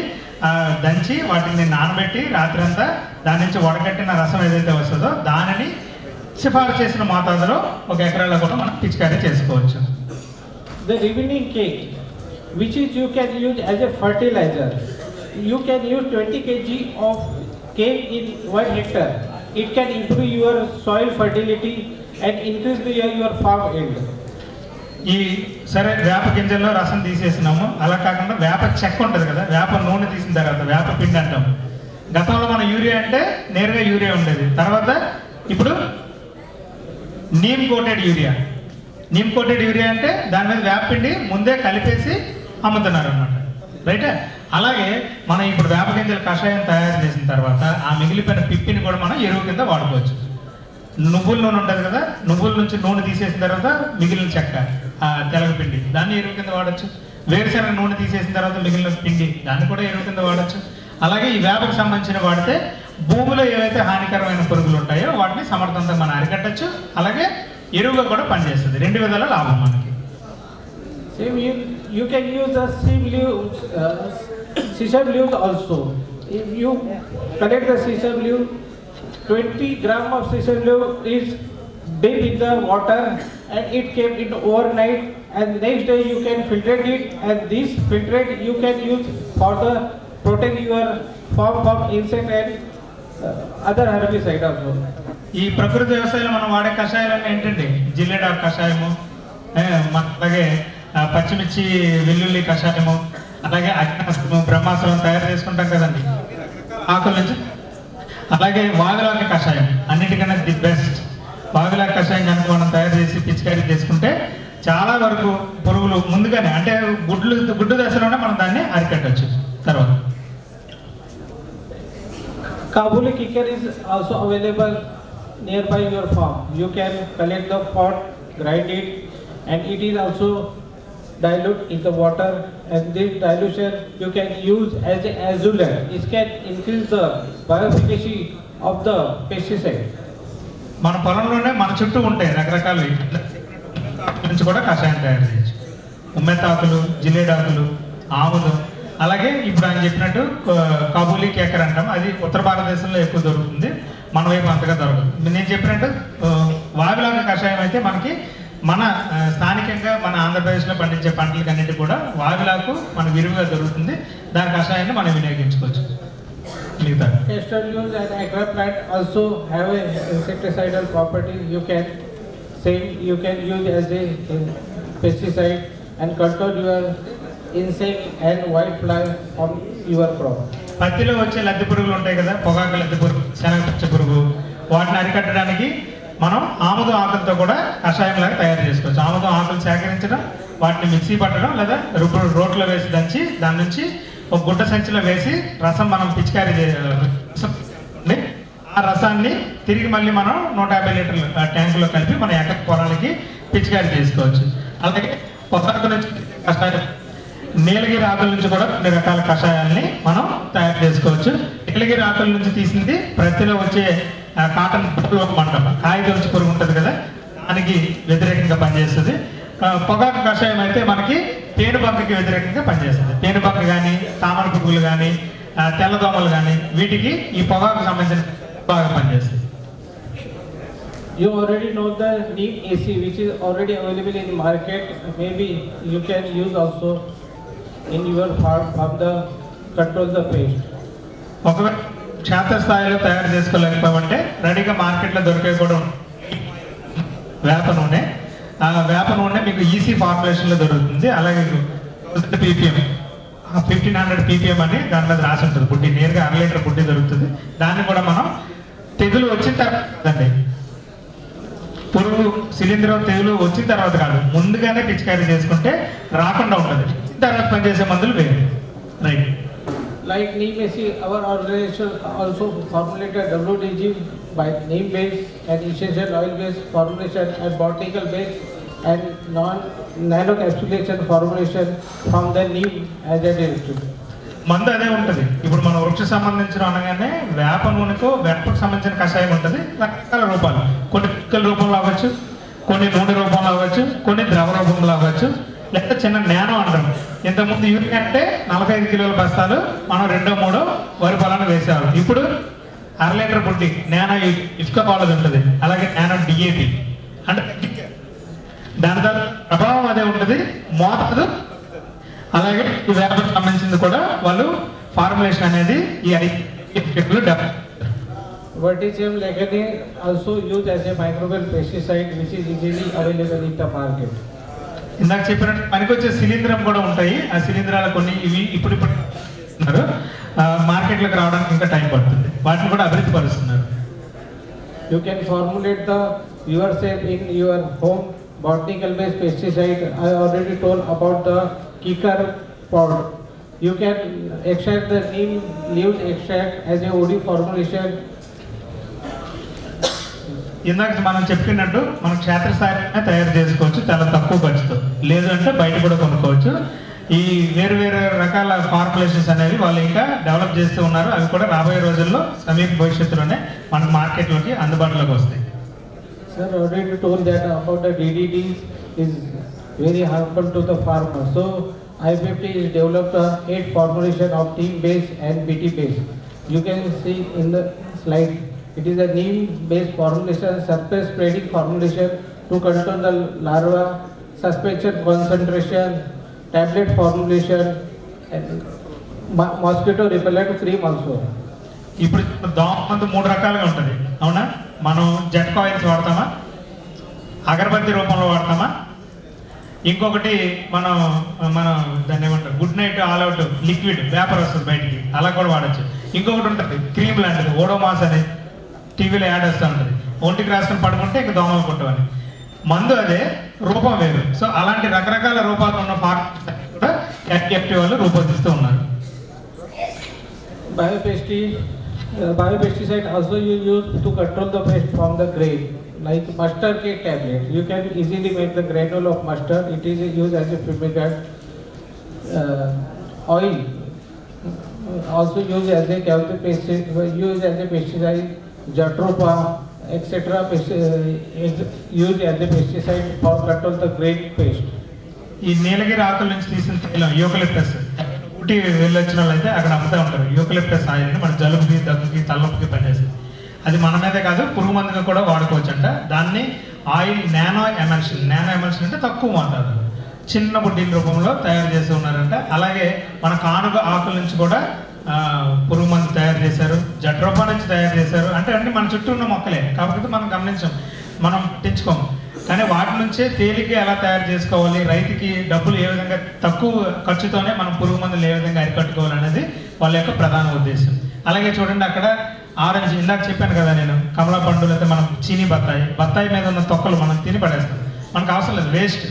దంచి వాటిని నానబెట్టి రాత్రంతా దాని నుంచి వడగట్టిన రసం ఏదైతే వస్తుందో దానిని సిఫారు చేసిన మోతాదులో 1 ఎకరాలో కూడా మనం పిచికారీ చేసుకోవచ్చు. The remaining cake which is you can use as a fertilizer. You can use 20 kg of cake in 1 hectare. It can improve your soil fertility and increase your farm yield. ఈ సరే వేప గింజల్లో రసం తీసేసినాము. అలా కాకుండా వేప చెక్క ఉంటుంది కదా, వేప నూనె తీసిన తర్వాత వేప పిండి అంటాం. గతంలో మనం యూరియా అంటే నేరుగా యూరియా ఉండేది. తర్వాత ఇప్పుడు నీమ్ కోటెడ్ యూరియా అంటే దాని మీద వేపపిండి ముందే కలిపేసి అమ్ముతున్నారు అన్నమాట. రైట్? అలాగే మనం ఇప్పుడు వేప గింజల కషాయం తయారు చేసిన తర్వాత ఆ మిగిలిపోయిన పిప్పిని కూడా మనం ఎరువు కింద వాడుకోవచ్చు. నువ్వుల నూనె ఉంటుంది కదా, నువ్వుల నుంచి నూనె తీసేసిన తర్వాత మిగిలిన చెక్క, తెలగపిండి, దాన్ని ఎరువు కింద వాడచ్చు. వేరుశనగ నూనె తీసేసిన తర్వాత మిగిలిన పిండి, దాన్ని కూడా ఎరువు కింద వాడచ్చు. అలాగే ఈ వేపకు సంబంధించిన వాడితే భూమిలో ఏవైతే హానికరమైన పురుగులు ఉంటాయో వాటిని సమర్థవంతంగా మనం అరికట్టచ్చు. అలాగే ఎరువుగా కూడా పనిచేస్తుంది. 2 విధాల లాభం మనకి. Same you can use the sesame leaves also. If you collect the sesame leaf, 20 gram of sesame leaf is dipped in the water and it kept it overnight and next day you can filtrate it and this filtrate you can use for the protect your farm from insect and other herbicide also. ఈ ప్రకృతి వ్యవసాయంలో మనం వాడే కషాయాలన్నీ ఏంటండి? జిల్లేడాకు కషాయము, అలాగే పచ్చిమిర్చి వెల్లుల్లి కషాయము, అలాగే అగ్నాస్త్రము, బ్రహ్మాస్త్రం తయారు చేసుకుంటాం కదండి ఆకుల నుంచి. అలాగే వాగులాక కషాయం అన్నిటికన్నా ది బెస్ట్. వాగులాక కషాయం కనుక మనం తయారు చేసి పిచికారీ చేసుకుంటే చాలా వరకు పురుగులు ముందుగానే అంటే గుడ్డు దశలోనే మనం దాన్ని అరికట్టవచ్చు. తర్వాత Kabuli kicker is also available nearby your farm. You can collect the pod, grind it, and it is also dilute in the water, and this dilution you can use as an azulate. It can increase the bioefficacy of the pesticide. మన పొలంలోనే మన చుట్టూ ఉంటాయి రకరకాల నుంచి కూడా కషాయం తయారు చేయొచ్చు. ఉమ్మెత్తాకులు, జిల్లేడాకులు, ఆముదం, అలాగే ఇప్పుడు ఆయన చెప్పినట్టు కాబూలీ కేకర్ అంటాం. అది ఉత్తర భారతదేశంలో ఎక్కువ దొరుకుతుంది, మన వైపు అంతగా దొరకదు. నేను చెప్పినట్టు వావిలాక కషాయం అయితే మనకి మన స్థానికంగా మన ఆంధ్రప్రదేశ్లో పండించే పంటలకన్నిటి కూడా వావిలాకు మన విరివిగా దొరుకుతుంది. దాని కషాయాన్ని మనం వినియోగించుకోవచ్చు. మిగతా Castellium and agar plant also have a insecticidal property. You can use as a pesticide and control your insect and white fly on your crop. పత్తిలో వచ్చే లద్దె పురుగులు ఉంటాయి కదా, పొగాకు లద్దె పురుగు, శనగ పచ్చ పురుగు, వాటిని అరికట్టడానికి మనం ఆముదం ఆకులతో కూడా కషాయం లాగా తయారు చేసుకోవచ్చు. ఆముదం ఆకులు సేకరించడం, వాటిని మిక్సీ పట్టడం లేదా రోట్లో వేసి దంచి దాని నుంచి ఒక గుడ్డ సంచిలో వేసి రసం మనం పిచికారీ చేయాలి. ఆ రసాన్ని తిరిగి మళ్ళీ మనం 150 లీటర్ల ట్యాంకులో కలిపి మన ఎకర పొలానికి పిచికారీ చేసుకోవచ్చు. అలాగే పొగాకు నుంచి కషాయం, నీలగిరి ఆకుల నుంచి కూడా కొన్ని రకాల కషాయాల్ని మనం తయారు చేసుకోవచ్చు. నీలగిరి ఆకుల నుంచి తీసింది ప్రతిలో వచ్చే కాటన్ మంటం, కాయదొలుచు పురుగు ఉంటుంది కదా, దానికి వ్యతిరేకంగా పనిచేస్తుంది. పొగాకు కషాయం అయితే మనకి పేనుబంకకి వ్యతిరేకంగా పనిచేస్తుంది. పేనుబంక కానీ, తామర పురుగులు కానీ, తెల్లదోమలు కానీ, వీటికి ఈ పొగాకు సంబంధించిన బాగా పనిచేస్తుంది. You already know the neem AC, which is already available in market. Maybe you can use also in your farm from the control the pest. ఒకవేళ క్షేత్రస్థాయిలో తయారు చేసుకోలేకపోతే రెడీగా మార్కెట్లో దొరికే కూడా వేప నూనె. ఆ వేప నూనె మీకు ఈసీ ఫార్ములేషన్లో దొరుకుతుంది. అలాగే పీపీఎం 1500 ppm అని దాని మీద రాసి ఉంటుంది. బుడ్డి నేరుగా 1 లీటర్ బుడ్డి దొరుకుతుంది. దాన్ని కూడా మనం తెగులు వచ్చిన తర్వాత, పురుగు శిలీంధ్రం తెగులు వచ్చిన తర్వాత కాదు, ముందుగానే పిచికారీ చేసుకుంటే రాకుండా ఉంటుంది. తర్వాత పనిచేసే మందులు వేరు. Right. Like neem AC, our organization also formulated WDG by neem based and essential oil based formulation and botanical based and non-nanocapsulation formulation from the neem as a directive. మందు అదే ఉంటుంది. ఇప్పుడు మనం వృక్ష సంబంధించిన అనగానే వేప నూనెకు వేపకు సంబంధించిన కషాయం ఉంటుంది. రకరకాల రూపాలు, కొన్ని పిక్కల రూపంలో అవ్వచ్చు, కొన్ని నూనె రూపంలో అవ్వచ్చు, కొన్ని ద్రవ రూపంలో అవ్వచ్చు, లేదా చిన్న నానో అంటాం. ఇంతకుముందు యూరియా అంటే 45 కిలోల బస్తాలు మనం 2-3 వరి పొలాన్ని వేసేవాళ్ళం. ఇప్పుడు 1/2 లీటర్ బుడ్డి నానో ఇసుక పాలది ఉంటుంది. అలాగే నానో డిఏపి అంటే దాని ద్వారా ప్రభావం అదే ఉంటుంది, మోతాదు అలాగే ఈ వేపకు సంబంధించింది కూడా వాళ్ళు ఫార్ములేషన్ అనేది ఈ 5 develop. Verticillium licheni also used as a microbial pesticide which is easily available in the market. ఇందాక చెప్పినట్టు పనికొచ్చే శిలీంధ్రం కూడా ఉంటాయి. ఆ శిలీంధ్రాలు కొన్ని ఇవి ఇప్పుడు మార్కెట్లోకి రావడానికి ఇంకా టైం పడుతుంది. వాటిని కూడా అభివృద్ధి పరుస్తున్నారు. You can formulate the yourself in your home botanical based pesticide. I already told about the kicker pod. You can extract the neem leaves extract as a OD formulation. ఇందాక మనం చెప్పినట్టు మనం క్షేత్రస్థాయిలోనే తయారు చేసుకోవచ్చు చాలా తక్కువ ఖర్చుతో. లేదు అంటే బయట కూడా కొనుక్కోవచ్చు. ఈ వేరు వేరు రకాల ఫార్ములేషన్స్ అనేవి వాళ్ళు ఇంకా డెవలప్ చేస్తూ ఉన్నారు. అవి కూడా రాబోయే రోజుల్లో సమీప భవిష్యత్తులోనే మన మార్కెట్లోకి అందుబాటులోకి వస్తాయి. Sir already told that about the DDT is very harmful to the farmer. So I50 is developed 8 formulation of neem base and BT base. You can see in the slide. It is a neem based formulation, surface spreading formulation to control the larva, suspension concentration, tablet formulation, and mosquito repellent cream also. ఇప్పుడు దోమ మందు 3 రకాలుగా ఉంటుంది అవునా. మనం jet coils వాడతామా, అగరబత్తి రూపంలో వాడతామా, ఇంకొకటి మనం దాన్ని ఏమంటారు good night all out liquid vapour వస్తుంది బయటికి, అలా కూడా వాడచ్చు. ఇంకొకటి ఉంటుంది క్రీమ్ లాంటిది ఓడోమాస్ అనేది టీవీలో యాడ్ వస్తూ ఉంటుంది. ఒంటికి రాసుకొని పడుకుంటే ఇంకా దోమలు కొట్టవని. మందు అదే, రూపం వేరు. సో అలాంటి రకరకాల రూపాలు ఉన్న ఫార్ములా కూడా IPFT వాళ్ళు రూపొందిస్తూ ఉన్నారు. Biopesticide also you use to control the pest from the grain, like mustard cake tablet. You can easily make the granule of mustard. It is used as a fumigant. Oil also used as a pesticide. Jatropha, etc. Used as a pesticide for control the grain pest. ఈ నీలగిరి ఆకుల నుంచి తీసిన తైలం eucalyptus, Ooty వెళ్ళొచ్చిన వాళ్ళు అయితే అక్కడ అమ్ముతూ ఉంటారు. యూకలిప్టస్ ఆయిల్ అని మన జలుబుకి, దగ్గుకి, తలనొప్పికి పనిచేస్తుంది. అది మన మీదే కాదు, పురుగు మందుగా కూడా వాడుకోవచ్చు అంట. దాన్ని ఆయిల్ నానో ఎమల్షన్ అంటే తక్కువ మోతాదు, చిన్న బుడ్డీల రూపంలో తయారు చేసి ఉన్నారంట. అలాగే మన కానుగ ఆకుల నుంచి కూడా పురుగు మందు తయారు చేశారు. జట్రోపా నుంచి తయారు చేశారు. అంటే మన చుట్టూ ఉన్న మొక్కలే, కాకపోతే మనం గమనించాం, మనం తెచ్చుకోము. కానీ వాటి నుంచే తేలిగ్గా ఎలా తయారు చేసుకోవాలి, రైతుకి డబ్బులు ఏ విధంగా తక్కువ ఖర్చుతోనే మనం పురుగు మందులు ఏ విధంగా అరికట్టుకోవాలనేది వాళ్ళ యొక్క ప్రధాన ఉద్దేశం. అలాగే చూడండి, అక్కడ ఆరెంజ్, ఇందాక చెప్పాను కదా నేను, కమలా పండు, లేకపోతే మనం చీనీ బత్తాయి మీద ఉన్న తొక్కలు మనం తిని పడేస్తాం, మనకు అవసరం లేదు, వేస్ట్.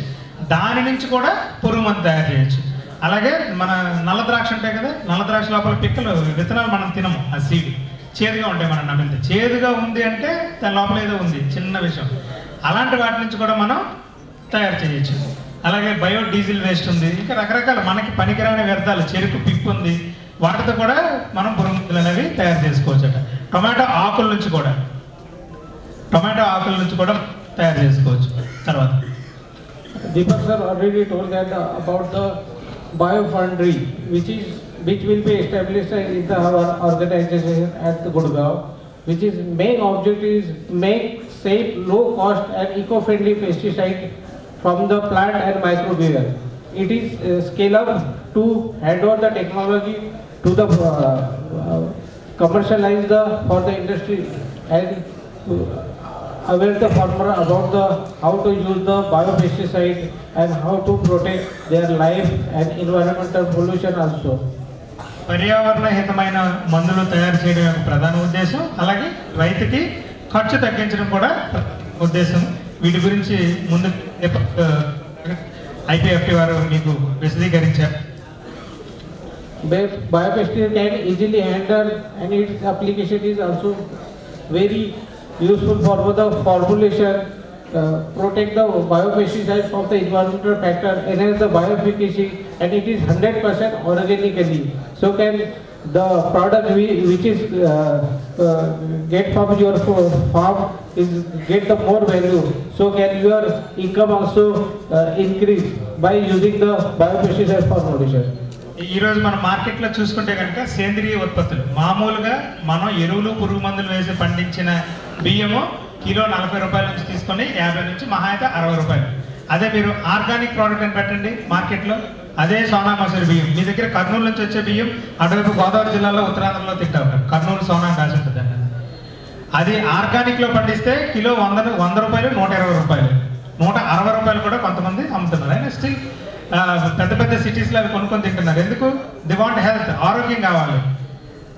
దాని నుంచి కూడా పురుగు మందు తయారు చేయొచ్చు. అలాగే మన నల్ల ద్రాక్ష ఉంటాయి కదా, నల్ల ద్రాక్ష లోపల పిక్కలు, విత్తనాలు మనం తినము, ఆ సీడ్ చేదుగా ఉంటాయి. మనం నమ్మితే చేదుగా ఉంది అంటే దాని లోపల ఏదో ఉంది, చిన్న విషయం. అలాంటి వాటి నుంచి కూడా మనం తయారు చేయొచ్చు. అలాగే బయోడీజిల్ వేస్ట్ ఉంది, ఇంకా రకరకాల మనకి పనికిరాని వ్యర్థాలు, చెరుకు పిప్పు ఉంది, వాటితో కూడా మనం పురుగు మందులు అనేవి తయారు చేసుకోవచ్చు అట. టొమాటో ఆకుల నుంచి కూడా తయారు చేసుకోవచ్చు. తర్వాత Deepak sir already told that about the biofoundry, which will be established in our organization at Gurgaon, which is main object is make safe, low cost and eco-friendly pesticide from the plant and microbial. It is scale up to hand over the technology to the commercialize for the industry and aware the farmer about how to use the biopesticide and how to protect their life and environmental pollution also. పర్యావరణ హితమైన మందులు తయారు చేయడం యొక్క ప్రధాన ఉద్దేశం, అలాగే రైతుకి ఖర్చు తగ్గించడం కూడా ఉద్దేశం. వీటి గురించి ముందు IPFT వారు మీకు విశదీకరించారు. Biopesticide can easily handle and its application is also very useful for the formulation, protect the biopesticide from the environmental factor, enhance the bioefficacy, and it is 100% organically. So can the product which is get from your farm is get the more value. So can your income also increase by using the biopesticide formulation. ఈరోజు మన మార్కెట్లో చూసుకుంటే కనుక సేంద్రియ ఉత్పత్తులు, మామూలుగా మనం ఎరువులు, పురుగు మందులు వేసి పండించిన బియ్యము కిలో 40 రూపాయల నుంచి తీసుకొని 50 నుంచి మహా అయితే 60 రూపాయలు. అదే మీరు ఆర్గానిక్ ప్రోడక్ట్ అని పెట్టండి మార్కెట్లో, అదే సోనా మసూరి బియ్యం. మీ దగ్గర కర్నూలు నుంచి వచ్చే బియ్యం అటువైపు గోదావరి జిల్లాలో, ఉత్తరాంధ్రలో తింటా ఉంటారు, కర్నూలు సోనా కాసి ఉంటుంది అండి. అది ఆర్గానిక్లో పండిస్తే కిలో 100 రూపాయలు, 120 రూపాయలు, 160 రూపాయలు కూడా కొంతమంది అమ్ముతున్నారు. అయినా స్టిల్ పెద్ద పెద్ద సిటీస్లో అవి కొనుక్కొని తింటున్నారు. ఎందుకు? ది వాంట్ హెల్త్, ఆరోగ్యం కావాలి.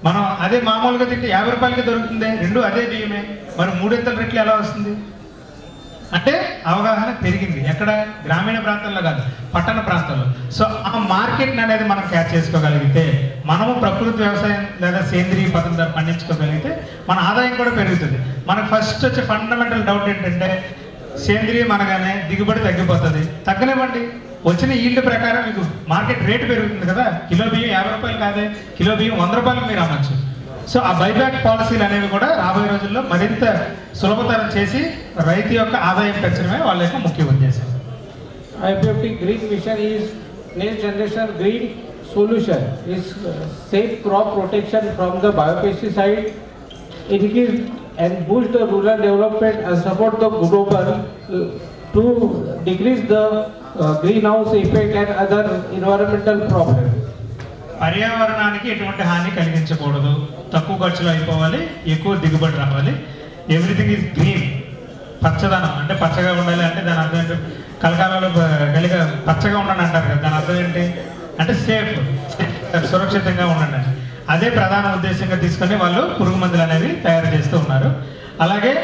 మనం అదే మామూలుగా తింటే 50 రూపాయలకి దొరుకుతుంది, రెండు అదే బియ్యమే, మరి 3 రెట్లు ఎలా వస్తుంది? అంటే అవగాహన పెరిగింది. ఎక్కడ? గ్రామీణ ప్రాంతాల్లో కాదు, పట్టణ ప్రాంతాల్లో. సో ఆ మార్కెట్ అనేది మనం క్యాచ్ చేసుకోగలిగితే, మనము ప్రకృతి వ్యవసాయం లేదా సేంద్రీయ పద్ధతిలో పండించుకోగలిగితే మన ఆదాయం కూడా పెరుగుతుంది. మనకు ఫస్ట్ వచ్చే ఫండమెంటల్ డౌట్ ఏంటంటే, సేంద్రీయం అనగానే దిగుబడి తగ్గిపోతుంది. తగ్గలేమండి, వచ్చిన ఈల్డ్ ప్రకారం మీకు మార్కెట్ రేటు పెరుగుతుంది కదా. కిలో బియ్యం 50 రూపాయలు కాదే, కిలో బియ్యం 100 రూపాయలకు మీరు అమ్మచ్చు. సో ఆ బైబ్యాక్ పాలసీలు అనేవి కూడా రాబోయే రోజుల్లో మరింత సులభతరం చేసి రైతు యొక్క ఆదాయం పెంచడమే వాళ్ళ యొక్క ముఖ్య ఉద్దేశం. IPFT Green Mission is next generation green solution is safe crop protection from the biopesticide, increase and boost the rural development and support the global to decrease the greenhouse effect and other environmental problems. పర్యావరణానికి ఎటువంటి హాని కలిగించకూడదు, తక్కువ ఖర్చులో అయిపోవాలి, ఎక్కువ దిగుబడి రావాలి. Everything is green, పచ్చదనం అంటే పచ్చగా ఉండాలి. అంటే దాని అర్థం ఏంటి? కలకాలంలో కలిగా పచ్చగా ఉండండి అంటారు కదా, దాని అర్థం ఏంటి అంటే సేఫ్, సురక్షితంగా ఉండండి. అదే ప్రధాన ఉద్దేశంగా తీసుకొని వాళ్ళు పురుగు మందులు అనేవి తయారు చేస్తూ ఉన్నారు. అలాగే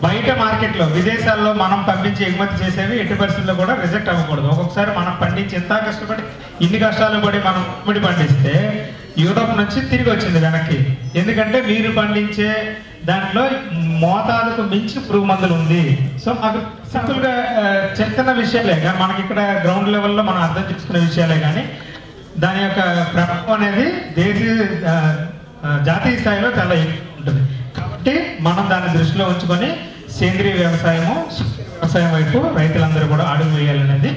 బయట మార్కెట్లో విదేశాల్లో మనం పంపించి ఎగుమతి చేసేవి ఎట్టి పరిస్థితుల్లో కూడా రిజెక్ట్ అవ్వకూడదు. ఒక్కొక్కసారి మనం పండించి ఎంత కష్టపడి ఇన్ని కష్టాలు పడి మనం గుమ్మడి పండిస్తే యూరోప్ నుంచి తిరిగి వచ్చింది వెనక్కి. ఎందుకంటే మీరు పండించే దాంట్లో మోతాదుకు మించి పురుగు మందులు ఉంది. సో మాకు సింపుల్గా చిన్న విషయాలే కానీ మనకి ఇక్కడ గ్రౌండ్ లెవెల్లో మనం అర్థం చేసుకునే విషయాలే కానీ దాని యొక్క ప్రభావం అనేది జాతీయ స్థాయిలో చాలా ఎక్కువ ఉంటుంది. కాబట్టి మనం దాన్ని దృష్టిలో ఉంచుకొని సేంద్రీయ వ్యవసాయం వైపు రైతులందరూ కూడా అడుగు వేయాలనేది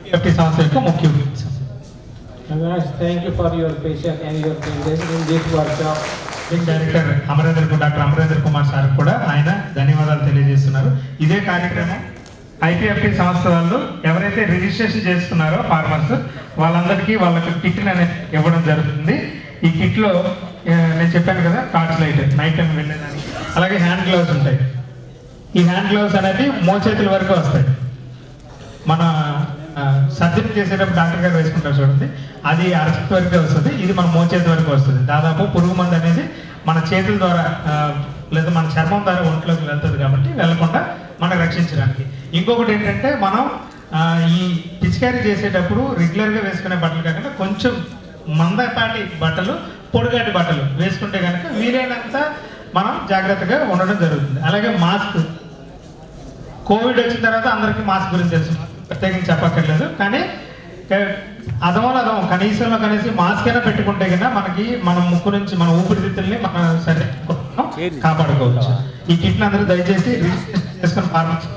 IPFT సంస్థ యొక్క ముఖ్య ఉద్దేశం. Thank you for your patience and your presence in this workshop. Director doctor Amarendra Kumar sir కూడా ఆయన ధన్యవాదాలు తెలియజేస్తున్నారు. ఇదే కార్యక్రమం IPFT సంస్థ వాళ్ళు ఎవరైతే రిజిస్ట్రేషన్ చేస్తున్నారో ఫార్మర్స్ వాళ్ళందరికీ వాళ్ళకి కిట్లు అనేది ఇవ్వడం జరుగుతుంది. ఈ కిట్లో నేను చెప్పాను కదా టార్చ్ లైట్ నైట్ టైం వెళ్ళేదానికి, అలాగే హ్యాండ్ గ్లౌస్ ఉంటాయి. ఈ హ్యాండ్ గ్లౌస్ అనేది మోచేతుల వరకు వస్తాయి. మన సర్జరీ చేసేటప్పుడు డాక్టర్ గారు వేసుకుంటారు చూడండి, అది అరచేతి వరకే వస్తుంది. ఇది మన మోచేతి వరకు వస్తుంది. దాదాపు పురుగు మందు అనేది మన చేతుల ద్వారా లేదా మన చర్మం ద్వారా ఒంట్లోకి వెళ్తుంది కాబట్టి వెళ్లకుండా మనం రక్షించడానికి. ఇంకొకటి ఏంటంటే మనం ఈ పిచికారీ చేసేటప్పుడు రెగ్యులర్గా వేసుకునే బట్టలు కాకుండా కొంచెం మందపాటి బట్టలు, పొడిగాటి బట్టలు వేసుకుంటే కనుక వీలైనంత మనం జాగ్రత్తగా ఉండడం జరుగుతుంది. అలాగే మాస్క్, కోవిడ్ వచ్చిన తర్వాత అందరికీ మాస్క్ గురించి తెలుసు, ప్రత్యేకంగా చెప్పక్కర్లేదు. కానీ అదం కనీసం మాస్క్ అయినా పెట్టుకుంటే కన్నా మనకి మన ముక్కు నుంచి మన ఊపిరితిత్తుల్ని మన శరీరం కాపాడుకోవచ్చు. ఈ కిట్ని అందరూ దయచేసి రిజిస్ట్రేషన్ చేసుకుని ఫార్మర్స్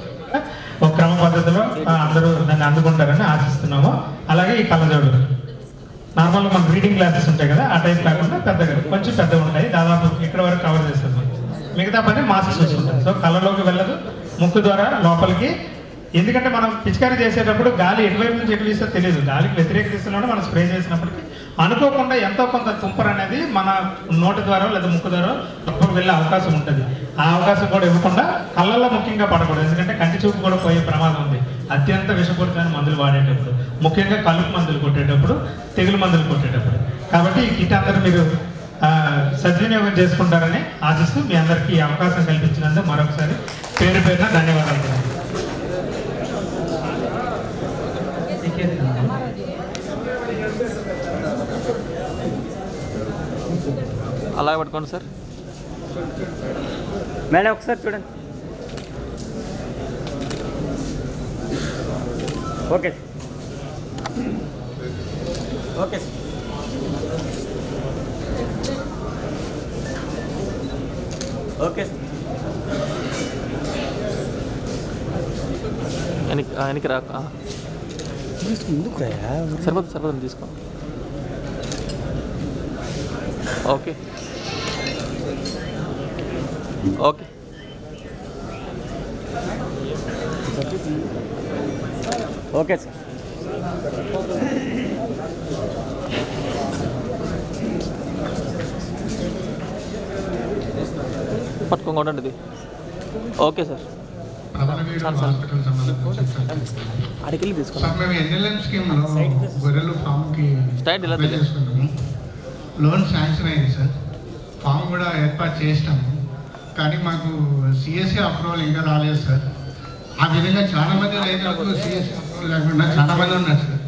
ఒక క్రమ పద్ధతిలో అందరూ దాన్ని అందుకుంటారని ఆశిస్తున్నాము. అలాగే ఈ కళ్ళజోడు నార్మల్గా మన రీడింగ్ గ్లాసెస్ ఉంటాయి కదా, ఆ టైప్ కాకుండా పెద్దగా కొంచెం పెద్దగా ఉంటాయి, దాదాపు ఇక్కడ వరకు కవర్ చేస్తుంది. మిగతా పని మాస్క్ చూసుకుంటాం. సో కళ్ళలోకి వెళ్ళదు, ముక్కు ద్వారా లోపలికి. ఎందుకంటే మనం పిచికారీ చేసేటప్పుడు గాలి ఎటువైపు నుంచి ఎటు వీస్తే తెలియదు. గాలికి వ్యతిరేక దిశలో మనం స్ప్రే చేసినప్పటికీ అనుకోకుండా ఎంతో కొంత తుంపర్ అనేది మన నోటి ద్వారా లేదా ముక్కు ద్వారా లోపలికి వెళ్ళే అవకాశం ఉంటుంది. ఆ అవకాశం కూడా ఇవ్వకుండా కళ్ళల్లో ముఖ్యంగా పడకూడదు. ఎందుకంటే కంటి చూపు కూడా పోయే ప్రమాదం ఉంది అత్యంత విషపూరితమైన మందులు వాడేటప్పుడు, ముఖ్యంగా కలుపు మందులు కొట్టేటప్పుడు, తెగులు మందులు కొట్టేటప్పుడు. కాబట్టి ఈ కిట్ అందరూ మీరు సద్వినియోగం చేసుకుంటారని ఆశిస్తూ మీ అందరికీ ఈ అవకాశం కల్పించినందుకు మరొకసారి పేరున ధన్యవాదాలు. అలా పట్టుకోండి సార్. మేడం ఒకసారి చూడండి. ఓకే ఓకే ఓకే వెనక్కి రాక సరిపోతుంది తీసుకో. Okay okay okay sir. పట్టుకోండి ఇది. Okay sir. అడిగి తీసుకున్నాం. మేము NLM స్కీమ్లో గొర్రెలు ఫామ్కి చేసుకున్నాము. లోన్ శాంక్షన్ అయింది సార్, ఫామ్ కూడా ఏర్పాటు చేసినాము. కానీ మాకు CSA అప్రూవల్ ఇంకా రాలేదు సార్. ఆ విధంగా చాలామంది రైతులకు CSA అప్రూవల్ లేకుండా చాలామంది ఉన్నారు సార్.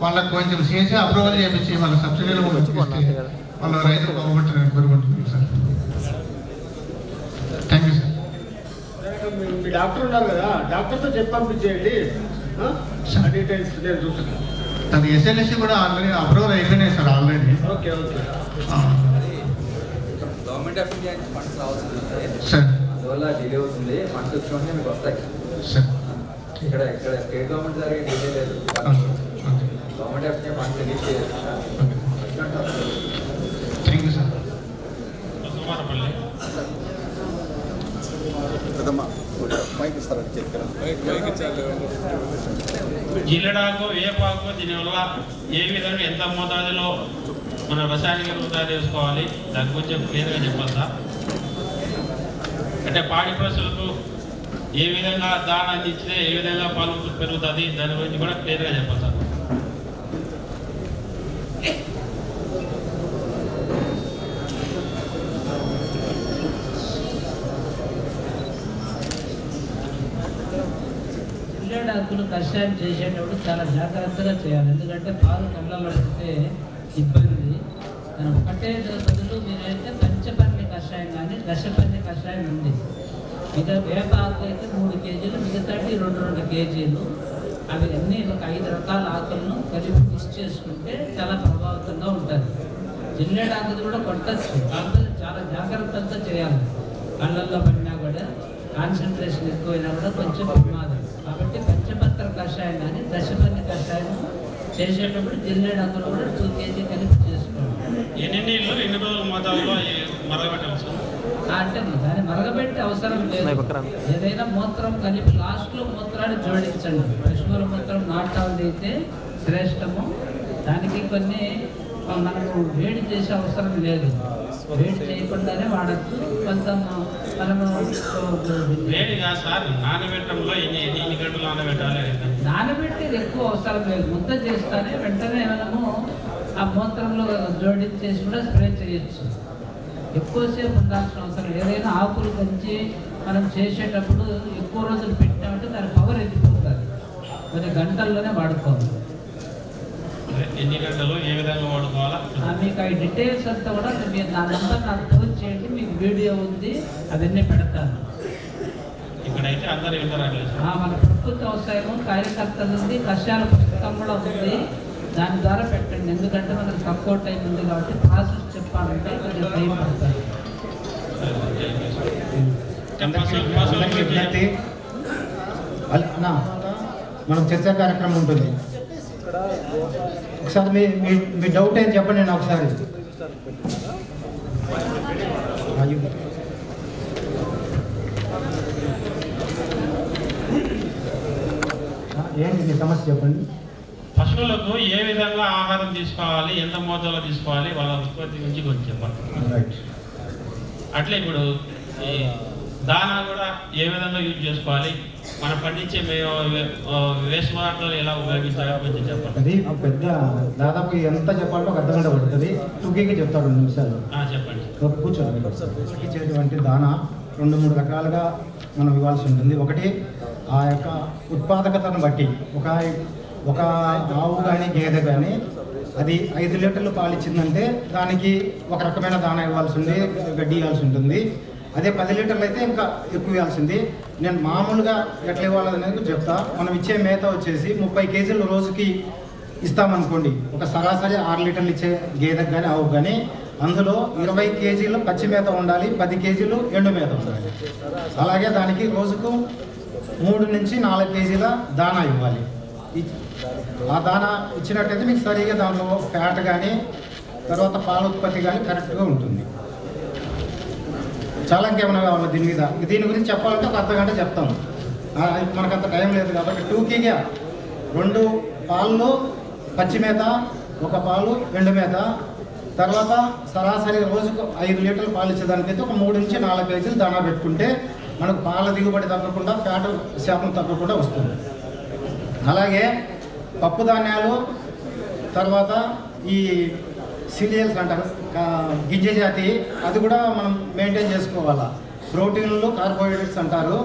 వాళ్ళకు కొంచెం CSA అప్రూవల్ చేయించి వాళ్ళ సబ్సిడీలు వాళ్ళ రైతులు బాగుంటారని కోరుకుంటున్నాం sir. Thank you sir. Me doctor ఉన్నారు కదా, డాక్టర్తో చెప్పి పంపించేయండి. డీటెయిల్స్ నేను చూస్తున్నాను. తన SLSC కూడా ఆల్రెడీ అప్రూవల్ అయిపోయినాయి sir already. Okay okay government of India funds రావాల్సింది సార్, అందువల్ల డిలే అవుతుంది. ఫండ్స్ వచ్చిన మీకు వస్తాయి సార్. ఇక్కడ స్టేట్ గవర్నమెంట్ జరిగే డిలే లేదు. Government of India funds release చేయాలి. Thank you sir. జిల్లెడాకు వేపాకు దీనివల్ల ఏ విధంగా ఎంత మోతాదులో మన రసాయనిక ఎరువులు తయారు చేసుకోవాలి దాని గురించి క్లియర్గా చెప్పాలి సార్. అంటే పాడి పశువులకు ఏ విధంగా దాన అందించితే ఏ విధంగా పాలు పెరుగుతుంది దాని గురించి కూడా క్లియర్గా చెప్పాలి సార్. ఆకులు కషాయం చేసేటప్పుడు చాలా జాగ్రత్తగా చేయాలి. ఎందుకంటే పాలు కళ్ళలో పడితే ఇబ్బంది. దాని ఒకటే బదులు మీరైతే పంచపర్ణి కషాయం కానీ దశపర్ణి కషాయం ఉంది. ఇక వేప ఆకు అయితే 3 కేజీలు, మిగతాటి 2 కేజీలు. అవి అన్నీ ఒక 5 రకాల ఆకులను కలిపి మిక్స్ చేసుకుంటే చాలా ప్రభావితంగా ఉంటుంది. జిల్లేడు ఆకులు కూడా కొట్టచ్చు, కాకపోతే చాలా జాగ్రత్తగా చేయాలి. కళ్ళల్లో పడినా కూడా కాన్సన్ట్రేషన్ ఎక్కువైనా కూడా కొంచెం ప్రమాదం. కాబట్టి పంచపత్ర కషాయం కానీ దశపర్ణి కషాయం చేసేటప్పుడు జిల్లేడు ఆకులు కూడా 2 కేజీ కలిపి చేసుకోవాలి. ఎన్ని నీళ్ళు ఎన్ని రోజుల మోతాదులో మరగబెట్టవచ్చు? అంటే దాన్ని మరగబెట్టి అవసరం లేదు. ఏదైనా మూత్రం కలిపి లాస్ట్లో మూత్రాన్ని జోడించండి. పశువుల మూత్రం నాటాలు అయితే శ్రేష్టము. దానికి కొన్ని మనకు వేడి చేసే అవసరం లేదు, వేడి చేయకుండానే వాడచ్చు. కొంత మనము వేడిగా సార్ నానబెట్టడంలో ఎన్ని గంటలు నానబెట్టాలి? నానబెట్టేది ఎక్కువ అవసరం లేదు. ముద్ద చేస్తానే వెంటనే మనము ఆ మూత్రంలో జోడించేసి కూడా స్ప్రే చేయొచ్చు. ఎక్కువసేపు ఉండాల్సిన అవసరం. ఏదైనా ఆకులు పెంచి మనం చేసేటప్పుడు ఎక్కువ రోజులు పెట్టామంటే దాని పవర్ ఎదిగిపోతుంది. కొన్ని గంటల్లోనే వాడుకోవాలి. ఎన్ని గంటలు ఏ విధంగా వాడుకోవాలా? మీకు ఈ డీటెయిల్స్ అంతా కూడా మీరు నా నెంబర్ నాకు ఫోన్ చేయండి, మీకు వీడియో ఉంది, అవన్నీ పెడతాను. ఇక్కడైతే అందరూ వింటారు. మన ప్రకృతి వ్యవసాయం కార్యకర్తలు ఉంది, కషాయాల పుస్తకం కూడా ఉంది. దాని ద్వారా పెట్టండి. ఎందుకంటే మనకు తక్కువ టైం ఉంది కాబట్టి ప్రాసెస్ చెప్పాలంటే కొంచెం టైం పడుతుంది. మనం చర్చా కార్యక్రమం ఉంటుంది. ఒకసారి మీ డౌట్ ఏం చెప్పండి. నేను ఒకసారి ఏంటి మీ సమస్య చెప్పండి. పశువులకు ఏ విధంగా ఆహారం తీసుకోవాలి, ఎంత మోతాదులో తీసుకోవాలి, వాళ్ళ ఉత్పత్తి గురించి కొంచెం చెప్పండి. రైట్. అట్లే ఇప్పుడు ఈ దానా కూడా ఏ విధంగా యూజ్ చేసుకోవాలి, మనం పండించే వేస్ట్ వాటర్ ఎలా ఉపయోగించాలో కొంచెం చెప్పండి. అది పెద్ద దాదాపు ఎంత చెప్పాలంటే ఒక అర్ధగంట పడుతుంది. టూకీకి చెప్తాడు 2 నిమిషాలు. చెప్పండి. కూర్చోండి. ఇచ్చేటువంటి దానా 2-3 రకాలుగా మనం ఇవ్వాల్సి ఉంటుంది. ఒకటి ఆ యొక్క ఉత్పాదకతను బట్టి ఒక ఆవు కానీ గేదె కానీ అది 5 లీటర్లు పాలు ఇచ్చిందంటే దానికి ఒక రకమైన దానా ఇవ్వాల్సి ఉంది, గడ్డి ఇవ్వాల్సి ఉంటుంది. అదే 10 లీటర్లు అయితే ఇంకా ఎక్కువ ఇవ్వాల్సింది. నేను మామూలుగా ఎట్లా ఇవ్వాలనేది చెప్తా. మనం ఇచ్చే మేత వచ్చేసి 30 కేజీలు రోజుకి ఇస్తామనుకోండి. ఒక సరాసరి 6 లీటర్లు ఇచ్చే గేదెకు కానీ ఆవుకు కానీ అందులో 20 కేజీలు పచ్చి మేత ఉండాలి, 10 కేజీలు ఎండు మేత ఉండాలి. అలాగే దానికి రోజుకు 3 నుంచి 4 కేజీల దానా ఇవ్వాలి. ఆ దానా ఇచ్చినట్టయితే మీకు సరిగా దాంట్లో ఫ్యాట్ కానీ తర్వాత పాల ఉత్పత్తి కానీ కరెక్ట్గా ఉంటుంది. చాలా ఇంకేమైనా కావాలి దీని గురించి చెప్పాలంటే ఒక అర్ధగంట చెప్తాం. మనకంత టైం లేదు కాబట్టి 2 2 పాలు పచ్చి మేత, 1 పాలు ఎండు మేత, తర్వాత సరాసరి రోజుకు 5 లీటర్లు పాలు ఇచ్చేదానికైతే ఒక 3 నుంచి 4 కేజీలు దానా పెట్టుకుంటే మనకు పాల దిగుబడి తగ్గకుండా ఫ్యాట్ శాతం తగ్గకుండా వస్తుంది. అలాగే పప్పు ధాన్యాలు, తర్వాత ఈ సీరియల్స్ అంటారు గింజ జాతి, అది కూడా మనం మెయింటైన్ చేసుకోవాలా. ప్రోటీన్లు, కార్బోహైడ్రేట్స్ అంటారు,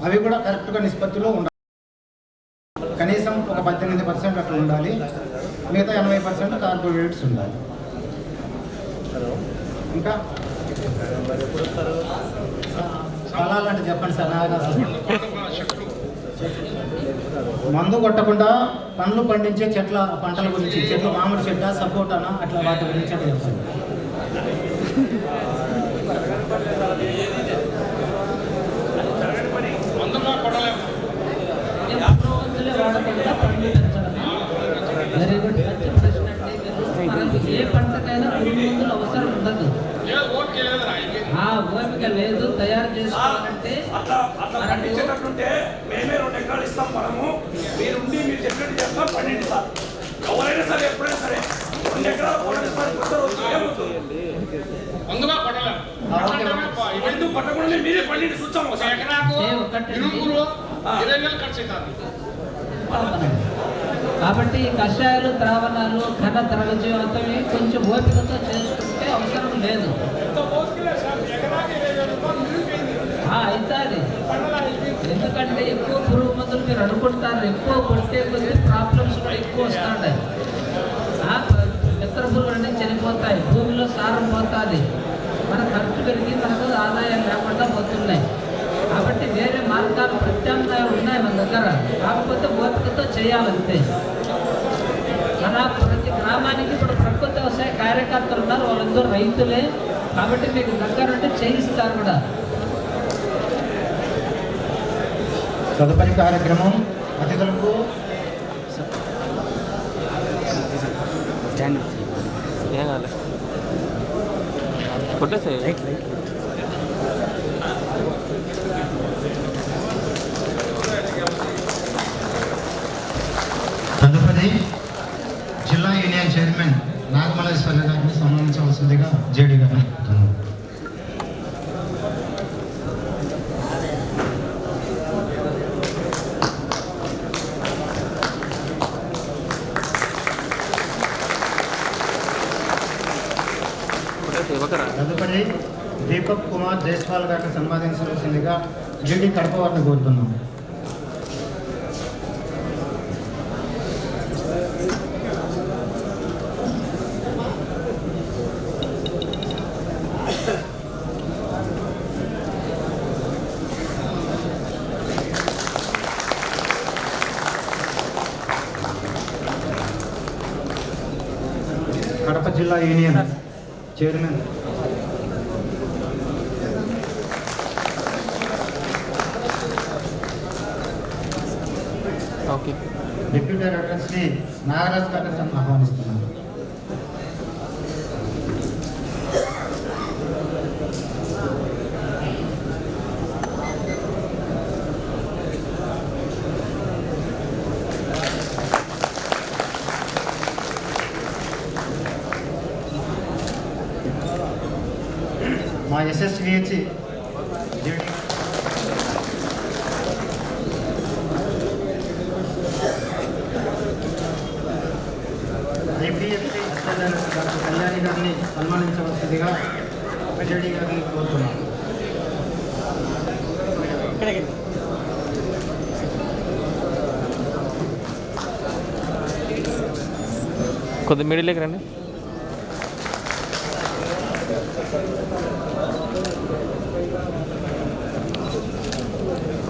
అవి కూడా కరెక్ట్గా నిష్పత్తిలో ఉండాలి. కనీసం ఒక 18% అట్లా ఉండాలి. మిగతా 80% కార్బోహైడ్రేట్స్ ఉండాలి. ఇంకా ఫలాలంటే చెప్పండి సార్. మందు కొట్టకుండా పండ్లు పండించే పంటల గురించి, చెట్లు మామిడి చెట్ట, సపోటానా, అట్లా వాటి గురించి చెప్పండి. Very good. ఏ పంటకైనా మందులు అవసరం ఉండదు. ఓపిక లేదు, తయారు చేసుకోవాలంటే పండించేటట్టుంటే మేమే 2 ఎకరాలు ఇస్తాం. మనము మీరుండి మీరు చెప్పినట్టు చేస్తాం. పండిండి సార్, ఎవరైనా సరే ఎప్పుడైనా సరే 2 ఎకరాలు పట్టకుండా మీరే పండిండి చూస్తాం. ఒక ఎకరాకు 20 వేలు ఖర్చు అవుతుంది. కాబట్టి కషాయాలు, ద్రావణాలు, ఘన ద్రవజీవాతవి కొంచెం ఓపికతో చేసుకుంటే అవసరం లేదు. అవుతుంది. ఎందుకంటే ఎక్కువ పురుగు మందులు మీరు అనుకుంటారు, ఎక్కువ మన ఖర్చు పెరిగి మనకు ఆదాయం లేకుండా పోతున్నాయి. కాబట్టి వేరే మార్గాలు ప్రత్యామ్నాయాలు ఉన్నాయి మన దగ్గర, కాకపోతే ఓపికతో చేయాలంతే. మన ప్రతి గ్రామానికి ఇప్పుడు ప్రకృతి వ్యవసాయ కార్యకర్తలు ఉన్నారు, వాళ్ళందరూ రైతులే. కాబట్టి మీకు దగ్గరుంటే చేయిస్తారు కూడా. తదుపరి కార్యక్రమం అతిథులకు ఏం కావాలి కొట్టేసే తదుపరి జిల్లా యూనియన్ చైర్మన్ నాగమల్లేశ్వరి గారిని సన్మానించవలసిందిగా జేడీ గారు. తదుపరి దీపక్ కుమార్ జైస్వాల్ గారిని సన్మానించవలసిందిగా జీడీ కడప వారిని కోరుతున్నాం. కడప జిల్లా union chairman deputy director Shri Nagaraj గారిని ఆహ్వానిస్తున్నాను. మా ఎస్ఎస్విహెచ్ ఐపీఎఫ్సి డాక్టర్ కళ్యాణి గారిని సన్మానించవలసిందిగా జేడీ గారిని కోరుతున్నాను. కొద్దిగా మిడిల్లోకి రండి.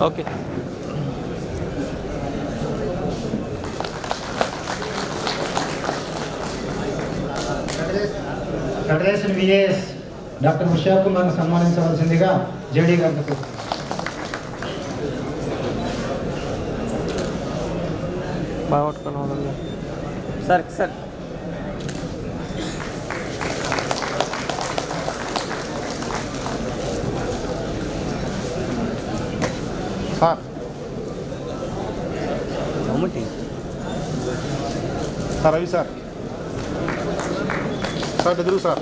Okay federation VAS doctor Usha కుమార్ని సన్మానించవలసిందిగా జేడీ గారికి. బాగా పట్టుకున్నాం sir. Sir sir Ravi sir ఎదురు సార్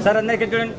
సార్ అందరికీ చూడండి.